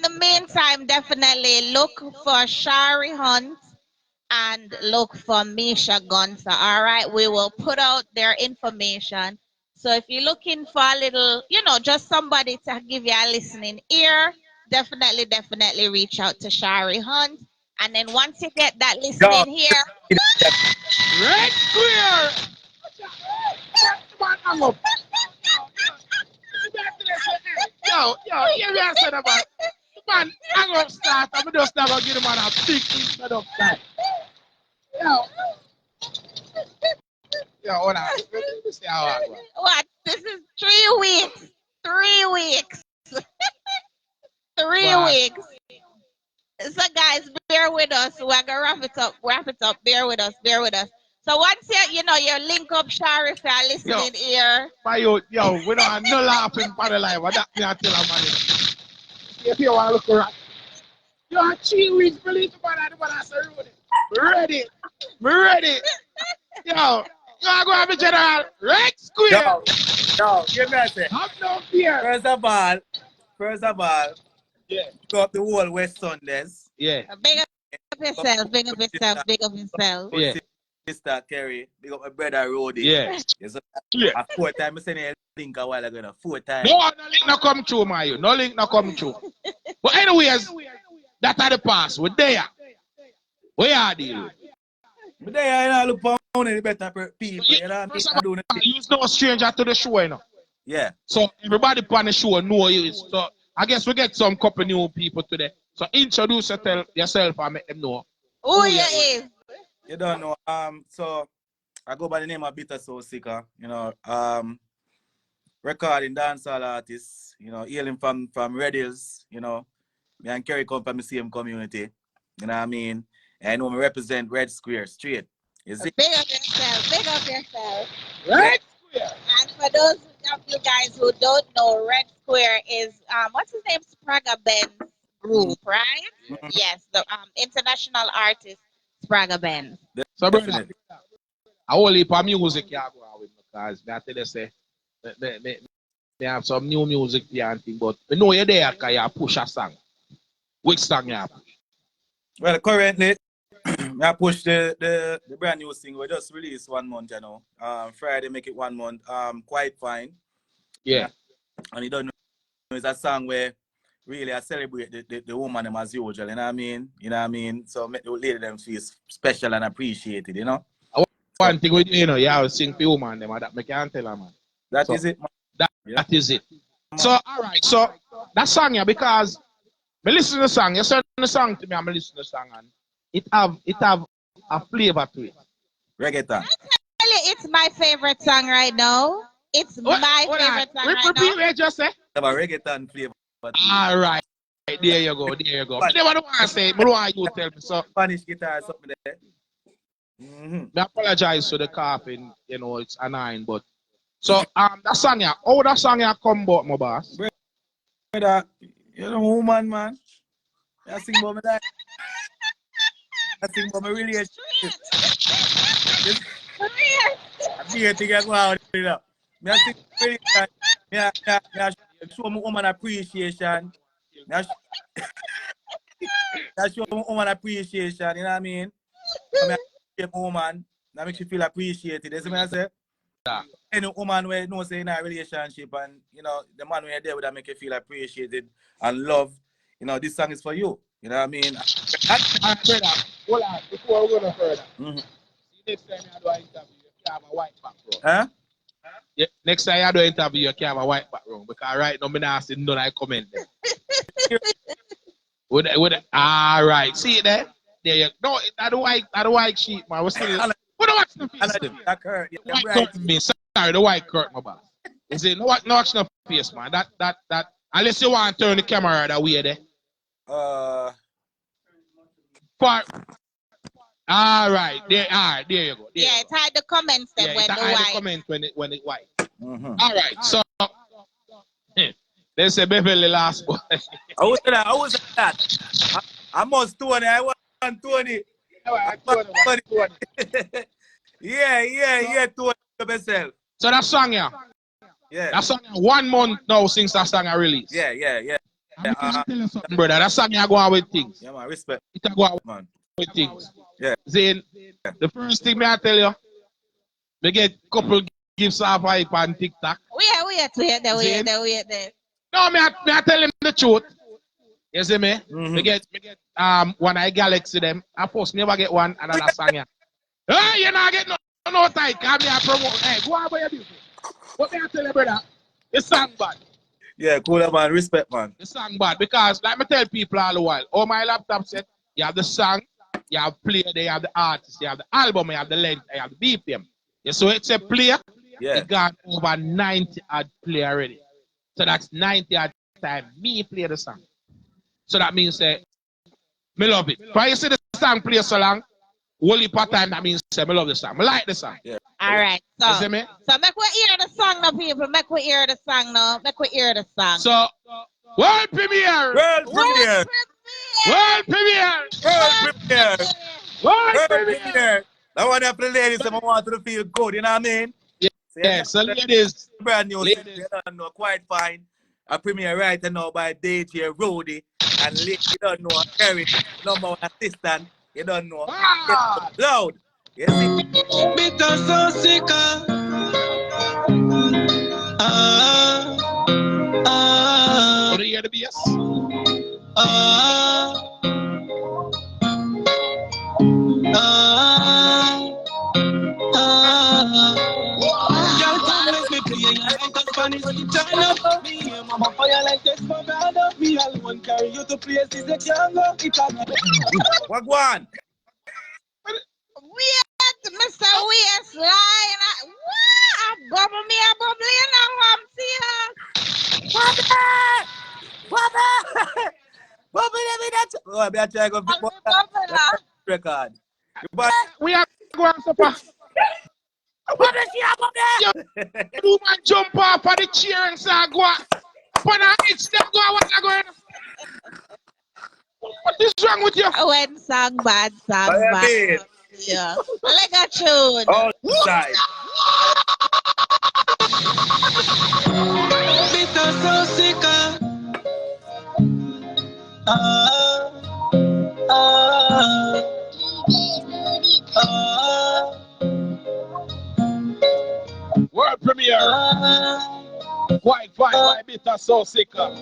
the meantime, definitely look for Shari Hunt and look for Mesha Gunter. All right, we will put out their information. So if you're looking for a little, just somebody to give you a listening ear, definitely reach out to Shari Hunt. And then once you get that listening here, red clear. Yo, hear me I said about man, hang up start. I'm just never give the man a big introduction. Yo, hold on. Let me see how I go. What? This is 3 weeks. 3 weeks. 3 weeks. So guys, bear with us. We're gonna wrap it up. Bear with us. So once you link up Shari if you're listening here. Yo, we don't have no laughing for the life. That me I tell a man. If you want to look around, you are 3 weeks believe the man and the man has to ready. Ready. Yo, you are going to be General Rex Square. Yo, give me a second. Have no fear. First of all, yeah. Go up the whole West Sundays. Yeah. Big up yourself. Yeah. Sister Kerry, big up my brother Rody. Yeah. Yes, a 4 time I sent a link a while ago. 4 times. No link not come true, man. No link not come true. But anyways, that are the past. We're there. We are dealing. But there you look for the better people. You know what I mean? You're no stranger to the show, you know. Yeah. So everybody on the show know you. So I guess we get some couple new people today. So introduce yourself and make them know. Who you is? You don't know. So I go by the name of Bittah Socika. Recording dancehall artist. Hailing from Red Hills. Me and Kerry come from the same community. You know what I mean? And I know me represent Red Square straight. Is it? Big up yourself. Red Square. And for those of you guys who don't know, Red Square is what's his name? Spraga Ben's group, right? Mm-hmm. Yes, the international artist Spraga Ben. So brother, I only for music you go with because I tell you say they have some new music here and thing, but we know you're there because you push a song. Which song you push? Well, currently I push the brand new single. We just released 1 month, Friday make it 1 month. Quite fine. Yeah. And you don't know, it's a song where really I celebrate the woman them as usual, you know what I mean? So make the lady them feel special and appreciated, One thing we do, you have to sing for woman them, that I can't tell her, man. That is it, man. That is it. So alright, so that song yeah, because I listen to the song, you send the song to me, I'm listening to the song and it have a flavor to it. Reggaeton. It's my favorite song right now. It's my favorite song right now. Repeat what you just say. Have a reggaeton flavor. Alright. There you go. But never don't want to say it, but why you tell me so. Spanish guitar something there. Mm-hmm. I apologize for the coughing, it's annoying, but so that song yeah, how that song yeah come about, my boss? Brother, you're a woman, man. I sing about my life. I sing about my relationship. I'm here to get out. I sing really I show my woman appreciation. I show my woman appreciation, you know what I mean? I appreciate my woman. That makes you feel appreciated. That's what I say. Yeah. Any woman where knows in a relationship and the man when you're there would make you feel appreciated and loved. This song is for you. You know what I mean? Brother, hold on, before we go no further. Mm-hmm. Next time you do an interview, you can't have a white background. Huh? Yeah, next time you do an interview, you can't have a white background because right now, I'm not seeing none I comment there. All right, see it there? There you go. No, I don't white sheet, man. We're still. What do watch the face? The white curtain, me. Sorry, the white curtain, my boss. Is it no watch no face, man? That. Unless you want to turn the camera that way there. All right, there you go. Yeah, it's hide the comments then when the white. The comment when it white. Mm-hmm. All right, so they say Beverly last boy. I was that. I must 20. I want 20. Yeah, 20 myself. So that song, yeah. That song, 1 month now since that song I released. Yeah. Tell you something, brother. That song you go on with things. Yeah, man, respect. It go on with things. Yeah. Then the first thing I tell you, we get couple gifts off hype on TikTok. Wait there. No, me I tell him the truth. You see me? Mm-hmm. We get one I Galaxy them. I first never get one another song. Hey, you not get no time. Come here promote. Hey, go on by your business. What me I tell you, brother? The song bad. Yeah, cooler man, respect man. The song bad because like me tell people all the while, oh my laptop set, you have the song, you have player, you have the artist, you have the album, you have the length, you have the BPM. Yeah, so it's a player, Yeah. it got over 90 odd play already. So that's 90 odd time me play the song. So that means that me love it. Why you see the song play so long, only part time that means say me love the song. Me like the song. Yeah. All right. You see me? So make we hear the song now, people. Make we hear the song now. Make we hear the song. So world premiere! World premiere! World premiere! World premiere! World World premiere! premiere! That one up the ladies, I want to feel good, you know what I mean? Yeah, so ladies. Brand new ladies. single, you don't know, quite fine. A premiere right now by DJ Rody and Lee, you don't know, Kerry, number one assistant, you don't know. Ah. Loud. You see? Bittah Socika. What do you hear the bass? Y'all come let me play you like a Spanish guitar. Me and mama fire like this for brother. Me alone carry you to places that can't go. Wagwan. Wait, Mr. Waistline. What? Bubble me a bubble in a home Bubble! Bubble, that's. Oh, I better try to go record. We are going to supper. What is your bubble? You man jump off of the chair and say, go on. When I eat them, go on, what you going? What is wrong with you? When song bad, song bad. Yeah. Like a tune. All side. Bittah Socika. World premiere. Quite fine by Bittah Socika.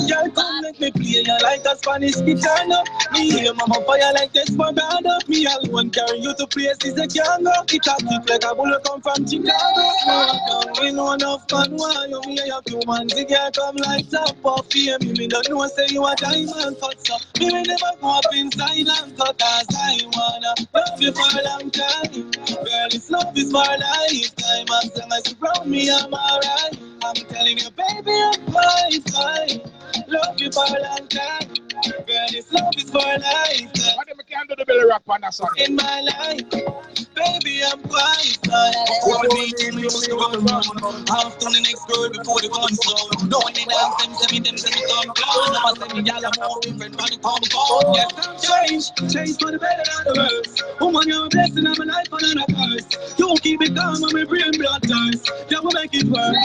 Y'all come let me play you like a Spanish guitar. Me hear mama fire like this for brother. Me alone carry you to places that can't go. It a kick like a bullet come from Chicago. We know enough fun why you me a few man the girl come like top of fear. Me don't know say you a diamond cut so. Me will never go up inside and cut as I wanna love you for a long time. Girl, this love is for a lifetime. As long as you ground me, I'm alright. I'm telling you, baby, I'm fine. Love you for a long time. Girl, this love is for a lifetime. What do can do the belly rap on that song? In my life, baby, I'm quite fine. Before the meeting, we used to run round. Half done the next girl before the gun sound. No one did them, send me come close. Now I send me y'all, I'm more different from the compound. Yes, I'm change for the better than the worst. Woman, you're a blessing, I'm a life and a curse. You keep it calm, I'm a brain blood thirst. You will make it work.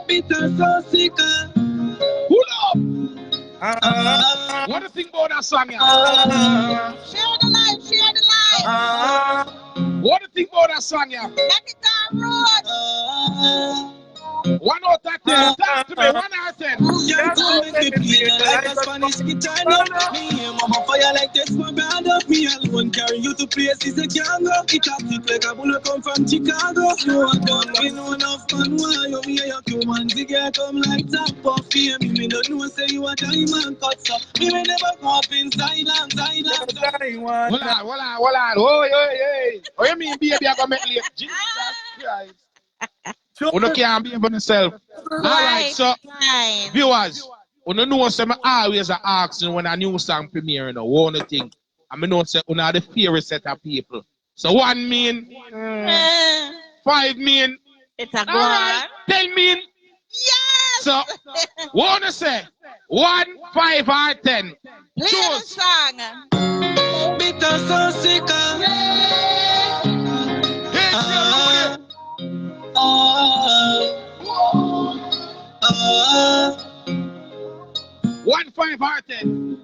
Bittah Socika. Pull up! What do you think about that song? Share the life, share the life. What do you think about that song? Let it go road. 1 out of 10. Talk to me. 1 out of 10. Y'all come make me play like a Spanish guitar. Me and mama fire like this for brother. Me alone carry you to places that can't go. It a kick like a bullet come from Chicago. You are done, we know enough fun why you me a few man the girl come like top of fear. Me don't know say you a diamond cut so. Me will never go up inside and side and Hold on. Oh, what you mean, baby, I gonna make late? Jesus Christ. You can't be for yourself. Alright, so viewers, you know say I always ask when a new song premiere, you know, one thing. I know say you know the favorite set of people. So 1 mean 5 mean it's a right, 10 mean. Yes. So wanna say 1, 5 or 10. Play the song. Bittah Socika. 1, 5 or 10.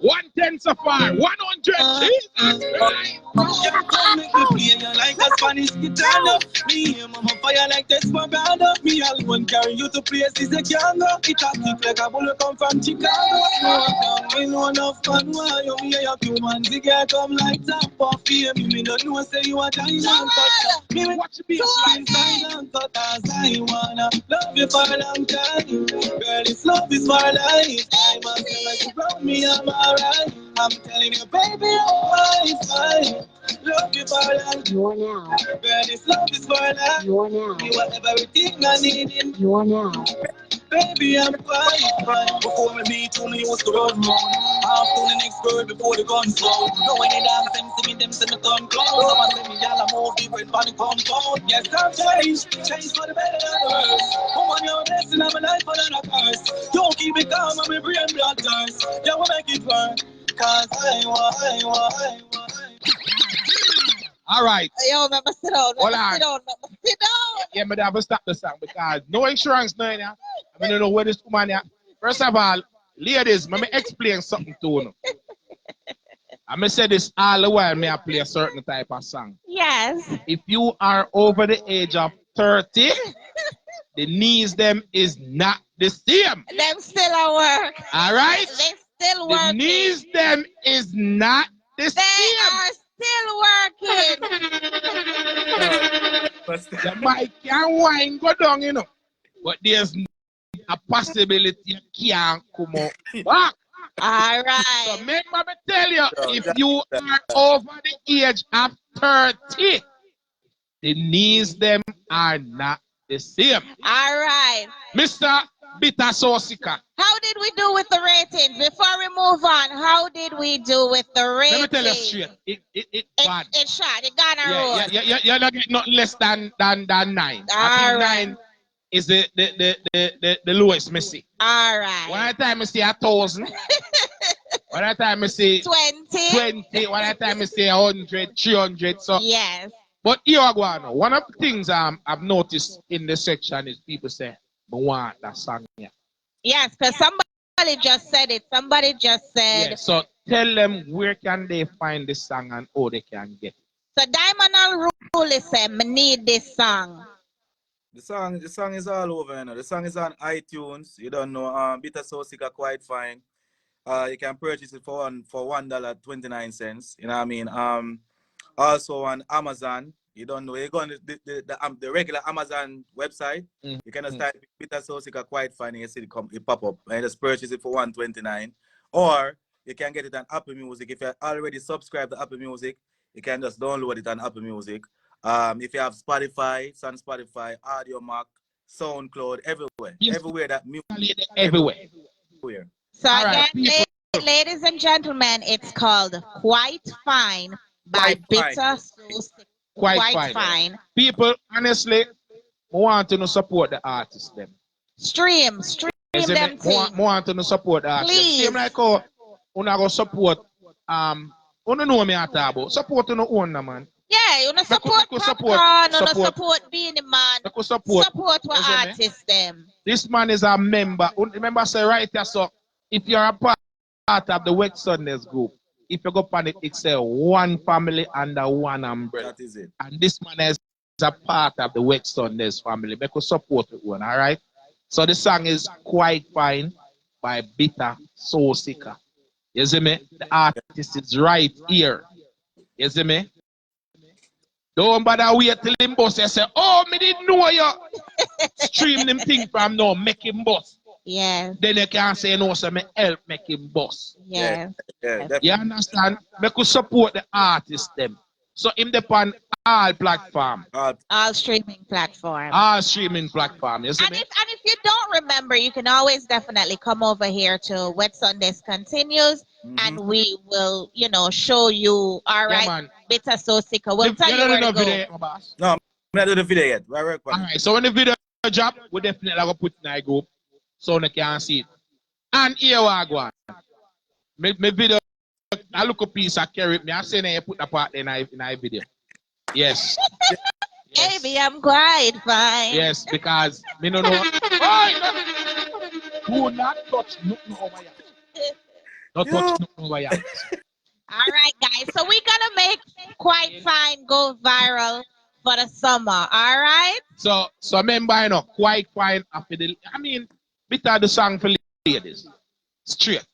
110 so far. 100. Jesus Christ. Come make me play you like a Spanish guitar. No. Me and mama fire like Desperado. Me alone carry you to places they can't go. It a kick like a bullet come from Chicago. We know enough fun why you me a few man. The girl come like top of fear. Me don't know say you a giant. Me watch the beat inside and cut as I wanna love you for a long time. Girl, this love is for life. I must say like you brought me, I'm alright. I'm telling you, baby, I'm fine. Love you for life. You're now. Girl, this love is for life. You're now. You have everything I need in. You're now. Baby, I'm fine. Before me meet you, me used to run round. Half to the next girl before the guns go. No when you dance, them see me come close. I'ma say me y'all a move different from the compound. Yes, I'm changed for the better and the worse. Woman, you're a blessing, I'm a life, but I'm a curse. Don't keep it calm, I'm a brain blood thirst. Yeah, we make it work. Cause I want. All right. Yo, remember sit down. Hold on. Sit down. Yeah, but I have to stop the song because no insurance, no, yeah. I don't know where this woman is. First of all, ladies, let me explain something to you. I'm going to say this all the while, may I play a certain type of song. Yes. If you are over the age of 30, the knees them is not the same. Them still at work. All right? They still The working. knees them is not the They same. are still working. The mic can wine go down, you know. But there's a possibility you can't come out back. All right. So remember me tell you, if you are over the age of 30, the knees them are not the same. All right. Mr. Bittah Socika. How did we do with the ratings? Before we move on, how did we do with the ratings? Let me tell you straight. It bad. It shot. It got a roll. You're not getting nothing less than 9. I think 9 is the lowest me see. All right. One time I see 1,000. One time I see 20. One time I see 100, 300. So yes. But here I go now. One of the things I've noticed in this section is people say, "I want that song here." Yes, because somebody just said it. Somebody just said. Yeah, so tell them where can they find this song and how they can get it. So Diamond Rule is saying, "Me need this song." The song is all over, you know. The song is on iTunes. You don't know, Bittah Socika quite fine. You can purchase it for $1.29. You know what I mean? Also on Amazon. You don't know. You go on the regular Amazon website. You can just type Bittah Socika quite fine and you see it pop up. And just purchase it for $1.29. Or you can get it on Apple Music. If you're already subscribed to Apple Music, you can just download it on Apple Music. If you have Spotify, it's on Spotify, Audio Mac, SoundCloud, everywhere. Yes. Everywhere that music. Everywhere. So all again, right, ladies and gentlemen, it's called Quite Fine by Bittah Socika. Quite fine. People, honestly, I want to support the artists them. Stream them too. I want to support the artists. Please. Same like how you go support you know me at about. Support your own man. Yeah, you know support Popcorn, you know support Beanie Man. Support what artists them. This man is a member. Remember say right here, so if you're a part of the Wet Sundays group, if you go on it, it's a one family under one umbrella. That is it. And this man is a part of the Wet Sundays family. Make us support it one, all right? So the song is Quite Fine by Bittah Socika. You see me? The artist is right here. You see me? Don't bother wait till him boss and say, "Oh, me didn't know you." Stream them thing from now, make him boss. Yeah. Then you can say no, so me help make him boss. Yeah. You understand? Make us support the artist them. So him depend all platform. All streaming platforms. All streaming platform. You see And me? if you don't remember, you can always definitely come over here to Wet Sundays Continues, and we will, show you. All right, man. Bittah Socika. We'll tell you where to go. Video, boss. No, I'm not doing the video yet. All right, so when the video drop, we definitely gonna put in our group so they can see it. And here we go. Me video, I look a piece of carry me. I say you put the part in our video. Yes. Yes. Baby, I'm quite fine. Yes, because me no know. Do not touch nothing over here. Don't touch nothing over here. All right, guys. So we're gonna make Quite Fine go viral for the summer. All right. So remember, Quite Fine after the. I mean, Bittah the song for ladies, straight.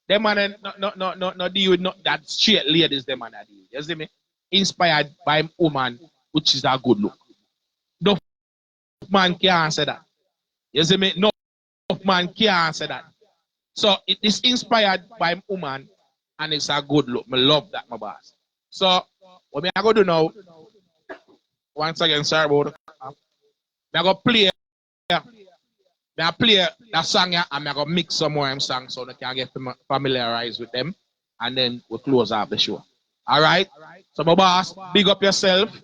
Them man no deal with that straight ladies. Them man deal. You see me? Inspired by a woman, which is a good look. No man can answer that. You see me? No man can answer that. So it is inspired by a woman, and it's a good look. I love that, my boss. So what I go do now? Once again, sorry about it. I go play. I play that song and I go mix some more songs so they can get familiarized with them, and then we'll close off the show. All right. So my boss, big up yourself.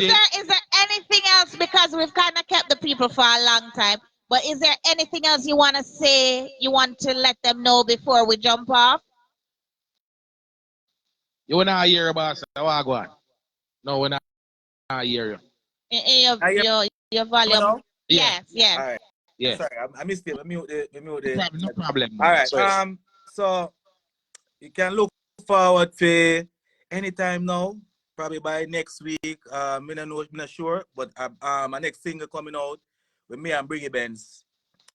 Is there anything else, because we've kind of kept the people for a long time? But is there anything else you want to say? You want to let them know before we jump off? You wanna hear boss? I go on. No, we not hear you. Your volume. know? Yes, yes. All right. Yeah. Sorry, I missed it. Let me mute the. No problem. All right. Sorry. So you can look forward to anytime now. Probably by next week. I'm not sure, but my next single coming out with me and Briggy Benz.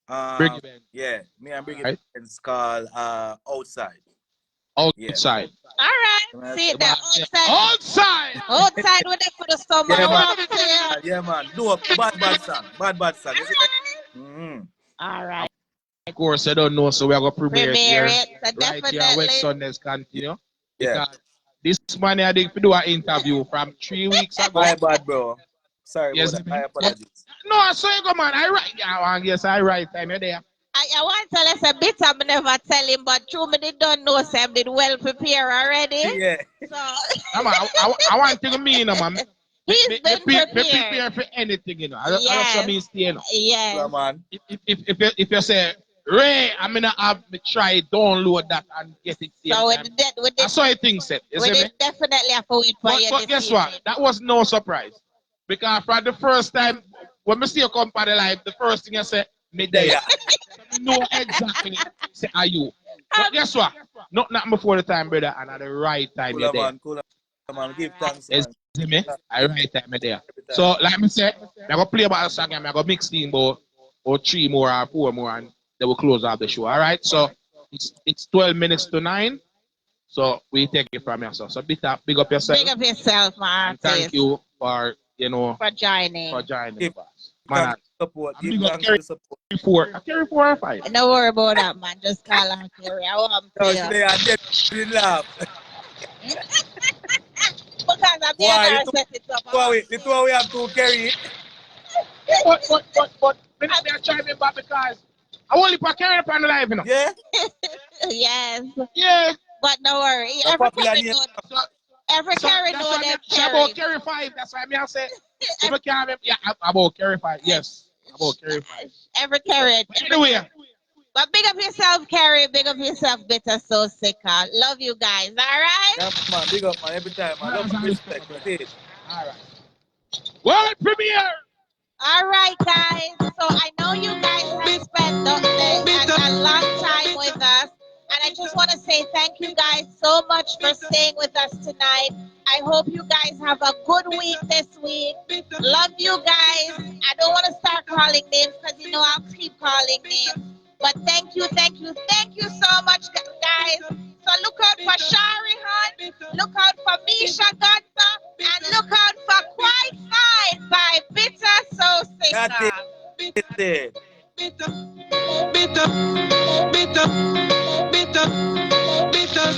Briggy Benz. Yeah, me and Briggy Benz called Outside. Outside. All right. See that outside. Outside with it for the summer. Yeah, man. Do a bad song. Bad song. All right. Of course, I don't know, so we're going to premiere it here. So right definitely. here, West Sundays continue. Yeah. Because this man I did do an interview from 3 weeks ago. My bad, bro. Sorry yes, about that. My apologies. No, I saw you go, man. I right time you're there. I want to tell us a bit. I'm never tell him, but true, me don't know. Sam did well prepare already. Yeah. So I want to mean, man. He's been prepared. Prepare for anything, you know. That's what I mean, you know. Yes. Yeah, man. If you say, Ray, I'm gonna have me try download that and get it. So I saw a thing set. We definitely have to wait for you. But guess what? That was no surprise. Because for the first time, when I see you come for the live, the first thing I said, me there. So I know exactly say are you. But guess what? Not before the time, brother, and at the right time you're there. Cool, man. Give thanks, man. See me? At the right time you're there. So like me say, I'm gonna play about a song and I'm gonna mix in about 3 more or 4 more, and then we'll close off the show. All right. So it's 12 minutes to 9. So we take it from yourself. So Bittah, big up yourself. Big up yourself, man. Thank you for for joining. Man, support. I'm gonna carry 4. I carry 4 or 5. Don't worry about that, man. Just call and carry. I want today I did laugh. Because I'm here to set it up. The two we have to carry. But let me try me back because I only put carry up on the live, you know. Yeah. Yes. Yeah. But don't worry. Every carry know them carry. About carry 5. That's why I say. If I carry, yeah, about carry 5. Yes. About carry 5. Every carry. Anyway. But big up yourself, Carrie. Big up yourself, Bittah, Socika. Love you guys. All right? Yeah, man. Big up, man. Every time, man. Love and respect. All right. World premiere. All right, guys. So I know you guys have spent a long time with us. And I just want to say thank you guys so much for staying with us tonight. I hope you guys have a good week this week. Love you guys. I don't want to start calling names because, I'll keep calling names. But thank you so much, guys. So look out for Shari Hunt, look out for Mesha Gunter, and look out for Quite Fine by Bittah Socika. Bittah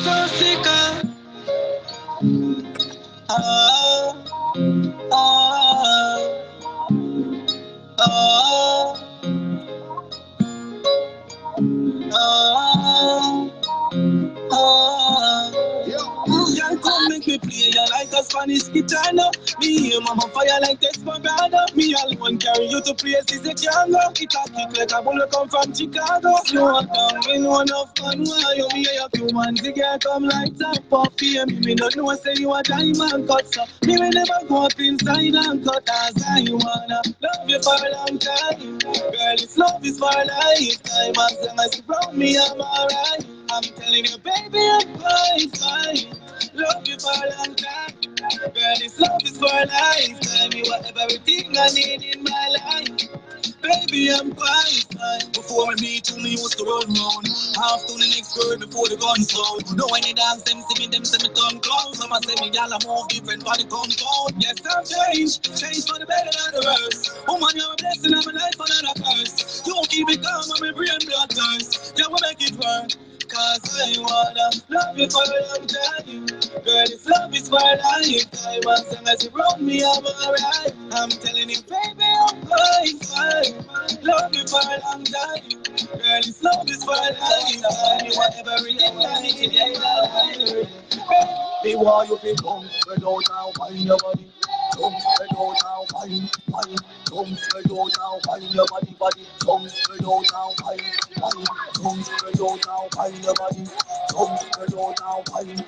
Socika. Come make me play you like a Spanish guitar now. Me and mama fire like Desperado. Me alone carry you to places that you can go. It a kick like a bullet come from Chicago. Slow down, we know enough fun. Why you me a few man together come like top of fame. Me don't know say you a diamond cut so. Me will never go up inside and cut as I wanna love you for a long time. Girl, this love is for a lifetime. As long as you proud me, I'm alright. I'm telling you, baby, I'm fine. Love you for a long time. Girl, this love is for a lifetime. You are everything I need in my life. Baby, I'm fine. Before we meet you, me used to run round. Half to the next girl before the guns out. No, when they dance, them see me come close. I'ma say me, y'all move different for the compound. Yes, I'm change for the better than the worst. Woman, you're a blessing, I'm a life, another curse. You won't keep it calm, I'm a brain blood thirst. Yeah, we'll make it work. Cause I wanna love you for a long time. Girl, this love is for a lifetime. As long as you run me, I'm alright. I'm telling you, baby, I'm fine. Love you for a long time. Girl, this love is for a lifetime. You want everything I need, yeah. Me want you to come spread out now, find your body. Come spread out now, find. Come spread out now, find your body. Come spread out now, find. Come spread out now, find your body. Come spread out now, find.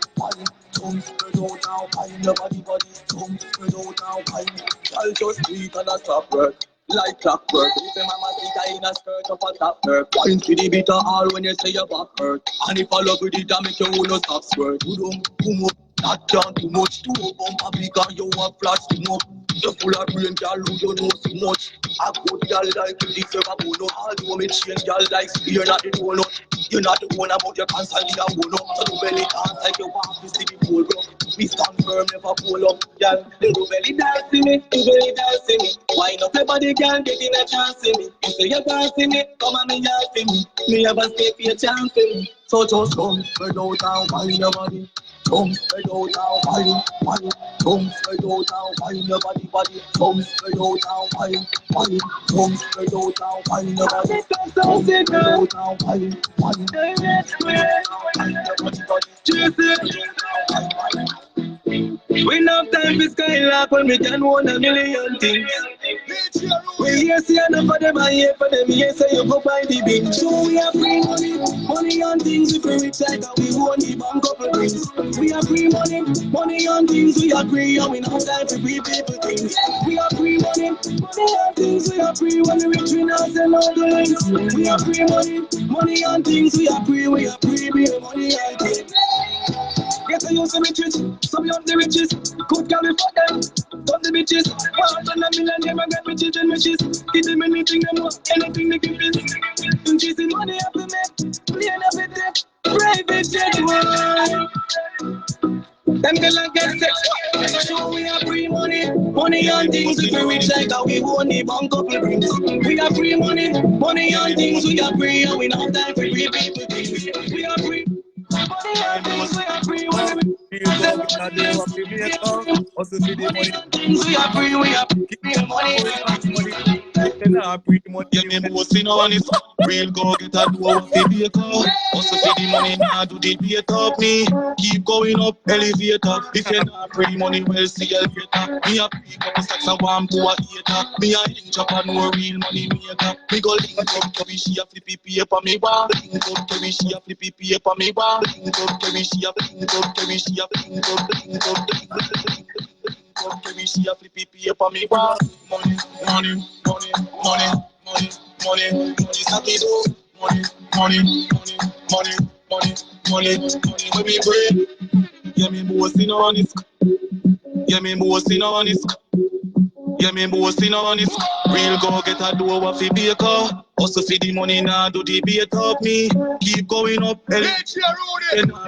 Come spread out now, find your body. Come spread out now, find. I'll just beat and a stop work. Like clockwork, if a mama sit in a skirt up a top work. Wine to the bitter all when you say your back hurt. And if I love with it, I make you no stop squirt. You don't come up, that can't too much. Too up, because you want flash too much. You're full of brain, girl, you don't know so much. I go to girl like you deserve a bonus. All you me change, girl, like you're not the donut. You're not the one about your constantly a one up. So the belly dance like you want to see the pole up. We stand firm, never pull up. Girl, the belly dance to me, the belly dance to me. Wind up your body, girl, get in a chance to me. You say you can't see me, come on me, y'all see me. Me ever stay for your chance to me. So just come, spread out and find your body. Come spread out now, find. Come spread out now, find your body. Come spread out now, find. Come spread out now, find your body. Come spread out now, find. We no have time for skylark when we can own a million things. We here see enough of them and here for them. Here say you go buy the bin. So we are free money on things. We free rich like we own the bank couple things. We are free money on things. We are free and we no have time for free people things. We are free money on things. We are free when we rich we not sell all the links. We are free money on things. We are free money on things. Yes, I use the riches, some of the riches, could carry for them, from the bitches, 100 million, I get riches and riches, give them anything they want, anything they give it, and she's the money up to me, million of it, private jet, them girls get sex, so we are free money on things, we rich like how we own the bank couple rings, we are free money on things, we are free, and we not time for free people things, we are free. Money on things, we are free. We are free. Yeah, me boasting on it. Real go get a do what they be a car. Also see the money now do the beat up me. Keep going up, elevator. If you not free money, well see you later. Me a pick up stacks of warm to a hater. Me a link up and no real money maker. Me go link up to be she a flippy paper me bar. Link up to be she a flippy paper me bar. Link up to be she a link up to be she a link up to be she a flippy paper me bar. Money, stop it all. Money, when we break. Yeah, me boasting on it. Yeah, me boasting on it. Real go get a door off the baker. Also see the money now do the beat up me. Keep going up, and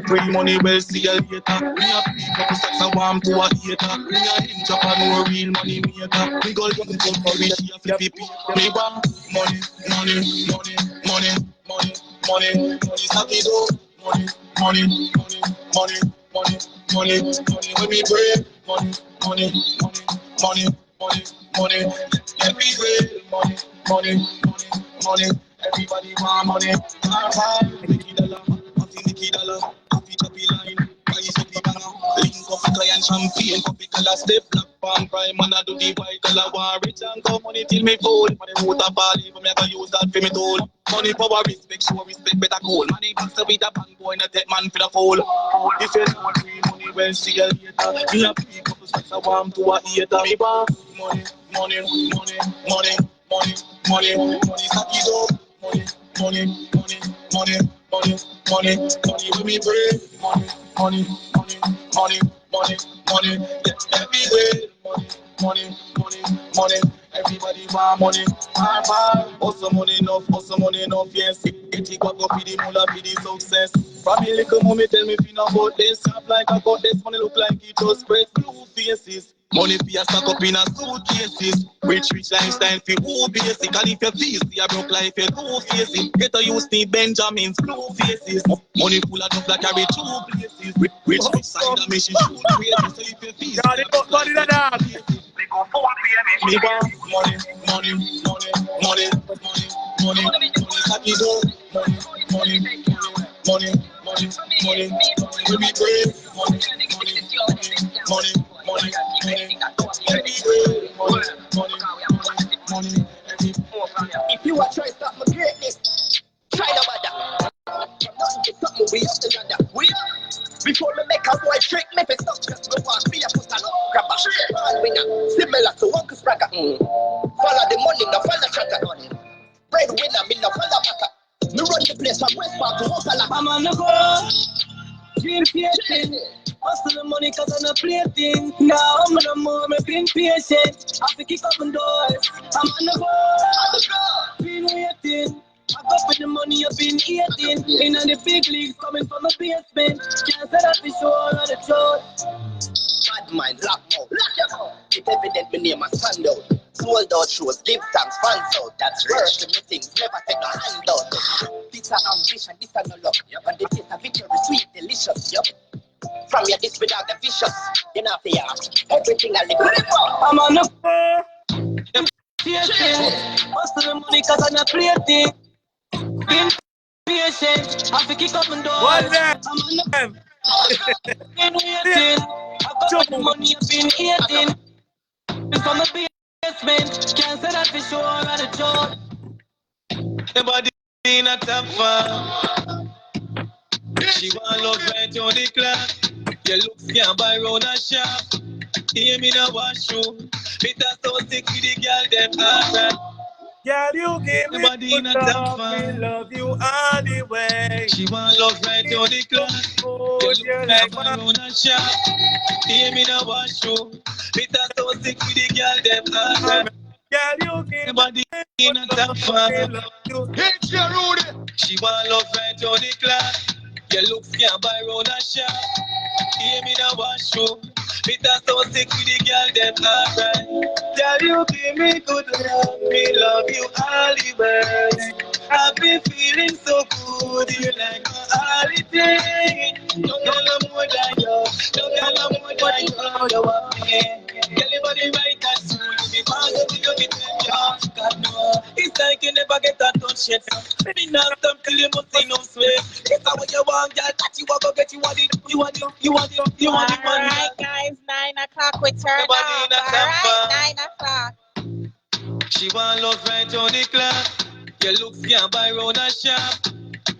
free money well see you later. Me a pick up stacks and warm to a hater. Me a link up and no real money maker. Me go link up for me she a flippy me want money. Stop it all. Money. When we break money. Let me break money. Everybody want money. Nicky dollar, happy line. Price up the banner. Link up the client champagne, copy color step black palm prime. Man I do the white color war rich and go money till me fold. Money motor body, but me I go use that for me toll. Money power respect, show respect better call. Money box up with a bank boy, not take man for the fold. If you don't free money, well see you later. Me a pick up the stacks of warm to a hater. Me want money. Stack it up. Money. money, money, money when we pray. Money, money, money, money, money, money, everywhere. Money, money, money, money. Everybody want money. Also money enough, yes. Get it up for the moolah, for the success. Family little mommy tell me feel about this. Shop like I got this, money look like it just spread blue faces. Money for a stack up in a suitcases. Rich lifestyle for who basic. And if you feel see a broke life, you go face it. Get a use need Benjamin's blue faces. Money full of like carry two places. Rich side of me, she shoot crazy. So if you feel see a broke life, you go face it. Me want money, money, money, money, money, money, happy go, money, money, money, money, money, we be brave, money, money, money, money, money, every money, money, every. If you are trying to stop my greatness, try no matter. Nothing to stop me, we up the ladder. We up. Before me make a boy trick, me fi stop just go on. Be a put a grab a straight man winner, similar to Uncle Spragger. Follow the money, no follow chatter. Bread winner, me no follow backer. Me run the place from West Park to Hosala. I'm on the go, dream patient. Hustle the money cause I'm not playing. Now I'm no more, me been patient. I have to kick up on doors. I'm on the go, been waiting. I got with the money I've been eating. In on the big leagues coming from the basement. Can't say that for sure on the truth. Bad mind, lock out, lock your mouth. It's evident me name a stand out. Sold out shows, give thanks, fans out. That's rich. The meetings, never take no handout. This a ambition, this a no luck. And the taste of victory, sweet, delicious. Yup. From your this without the vicious. You know fear. Everything I live. I'm on the hustle the money cause I'm not playing. Been patient, I have to kick up my doors. I'm on the been waiting. I got the money, I've been eating. It's from the basement, can't say that for sure on the job. Everybody in a top farm. She want love right on the clock. Your looks can't buy round a shop. Hear me now washroom. Bittah so sick with the girl, them alright. Girl, you give me good love, me love you all the way. She want love right on the clock. Oh, You look like my round and sharp. Hear me now washroom. Bittah so sick with the girl, them alright. Girl, you give Everybody in a top farm. Hit your Rudy. She want love right on the clock. Your looks can't buy round and sharp. Hear me now washroom. Bittah so sick with the girl, them alright. Girl, you give me good love, me love you all the way. I've been feeling so good, you like my holiday. No girl I'm more than you, no girl I'm more than you want me. Girl, your body right and soon, you be fine, you be tell you. God no, it's like you never get a touch yet. Me not stop till you must see no sweat. It's how you want, girl, that you want to get you want it, you want it, you want it, you want it. Alright guys, 9 o'clock we turn off. Alright, 9 o'clock. She want love right on the clock. Your looks can't buy round a shop.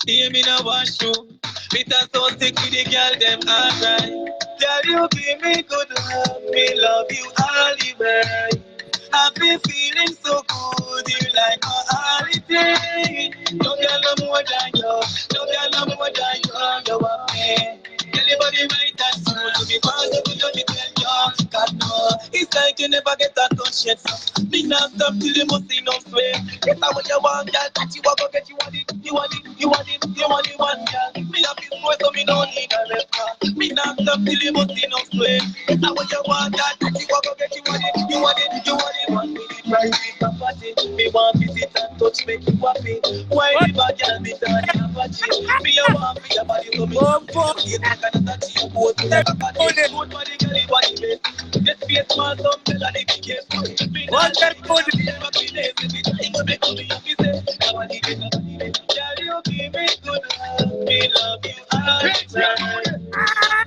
Hear me now washroom. Bittah so sick with the girl, them alright. Girl, you give me good love, me love you all the way. I've been feeling so good, you like my holiday. No girl no more than you, no girl no more than you want me. Tell your body right and soon, to be fast, to be tell you. God no, it's like you never get a touch yet. So me not stop till you must see no sweat. Get out what you want, girl, that you want, go get you want it, you want it, you want it, you want it, one girl. Me have this boy, so me no need a left. Me not stop till you must see no sweat. Get out what you want, girl, that you want, go get you want it, you want it, you want it, one minute, right, it's a party. Me want visit and touch, make you happy. Why the bad girl, me turn in a party. Me a want for your body, so me you take another touch, you go to the party. Good body, girl, you want it. Get face small, some better than the case. Me not get good, never be lazy. Me time to make me happy, say, nobody get nobody get. Girl, you give me good love, me love you all the time.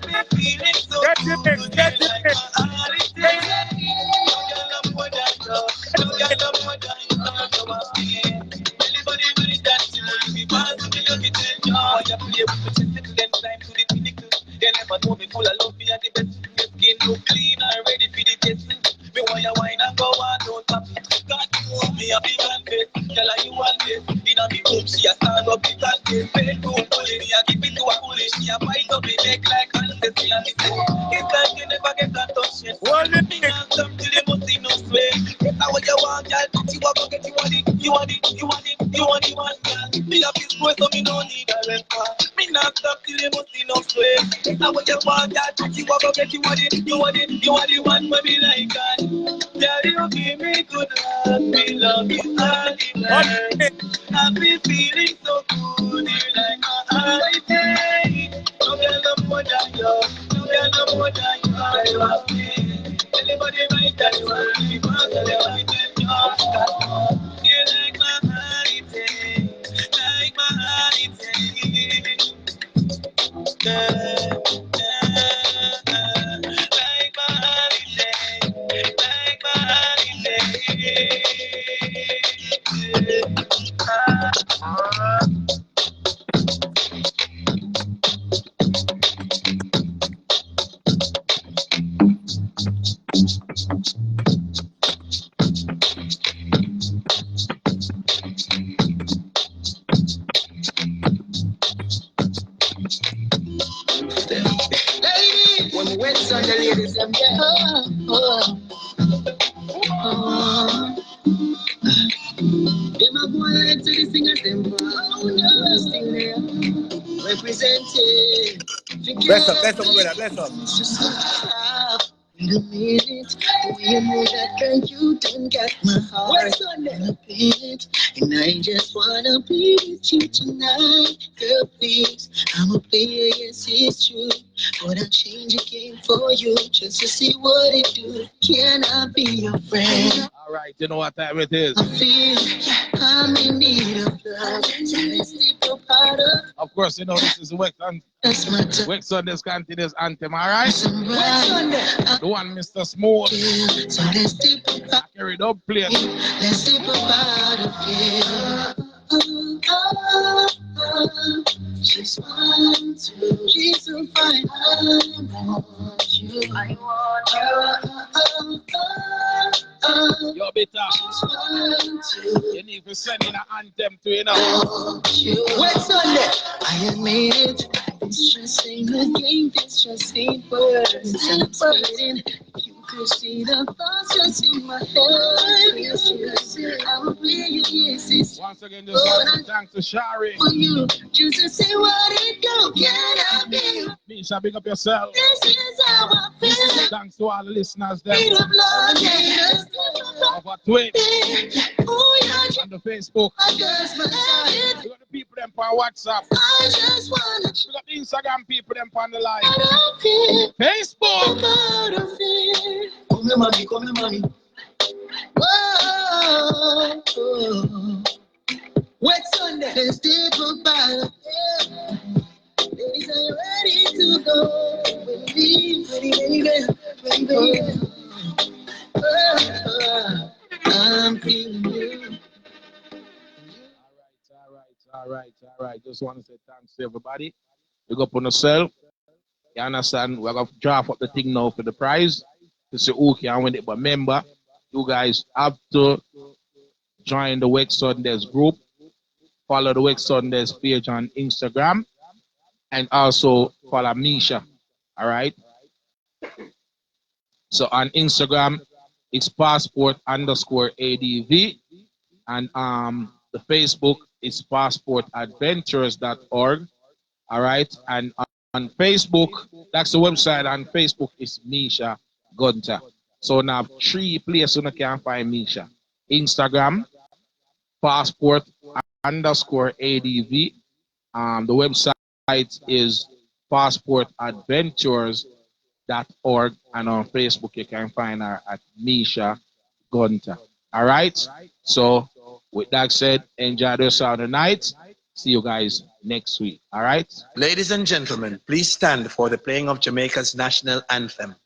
Me feeling so good, you like my holiday. No girl I'm more than you, no girl I'm more than you want me. Anybody with that you be fast to me, you tell you. Why you play with me, just then time to the pinnacle. They never know me full of love, me at the best. Your skin look clean and ready for the test. Me want you wine and go on, don't stop. God, me a big and bed. Tell her you want it. In a big room, she a stand up it and bed. Bedroom bully, me a give it to a bully. She a bite up me neck like hands. It's like you never get that touch yet. Me not stop till you must see no sweat. Get out what you want, girl. You a go get you want it. You want it, you want it, you want it, one girl. Me a big boy, so me no need a rent car. Me not stop till you must see no sweat. Get out what you want, girl. You a go get you want it. You want it, you want it, one for me like that. Girl, you give me good love. Me love is all in life. I've been feeling so good. You're like my high day. No girl no more than you. No girl no more than you. I love me. Anybody right that you want me, man, tell you I can just. You're like my high day. Like my high day. Like my holiday, like my holiday. Ladies, when we went on the ladies, them get them a boy like to the singers, them sing there, representing. Bless up, brother, bless up. Wait a minute, you know that girl, you done got my heart on a bit, and I just wanna be with you tonight, girl, please. I'm a player, yes, it's true, but I'll change a game for you just to see what it do. Can I be your friend? All right, you know what time it is. I feel I'm in need of love, so let's sleep apart. Of course, you know this is Wex Sunday's continuous anthem, all right? The one, Mr. Smooth. So let's sleep apart. I carried up plate. Let's sleep apart again. Just want to, she's so fine. I want you. I want you. Yo, Bittah. You need to send in an anthem to you now. What's on it? I admit it. This just ain't a game. This just ain't words. I'm spitting. You could see the thoughts just in my head. Yes, I'm really yes. Once again, just want to thank to Shari. For you, just to see what it do. Can I be? Mesha, big up yourself. This is how I feel. Thanks to all the listeners there. Need of love, yes. Over Twitch. Oh, yeah. On the Facebook. I just my side. We got the people them on WhatsApp. I just wanna. We got the Instagram people them on the line. Facebook. Come here, mommy, come here, mommy. Whoa, oh. What's on that? Let's dip about. Ladies, are you ready to go? Baby. I'm feeling you. All right. Just want to say thanks to everybody. Big up on yourself. You understand? We're going to draft up the thing now for the prize to see who can win it. But remember, you guys have to join the Wex Sundays group, follow the Wex Sundays page on Instagram, and also follow Mesha. All right? So on Instagram, it's passport_ADV, and the Facebook is passportadventures.org. All right, and on Facebook, that's the website. On Facebook is Mesha Gunter. So now 3 places you can find Mesha: Instagram, passport_ADV. The website is passportadventures.org, and on Facebook you can find her at Mesha Gunter. All right. So with that said, enjoy the rest of the night. See you guys next week. All right. Ladies and gentlemen, please stand for the playing of Jamaica's national anthem.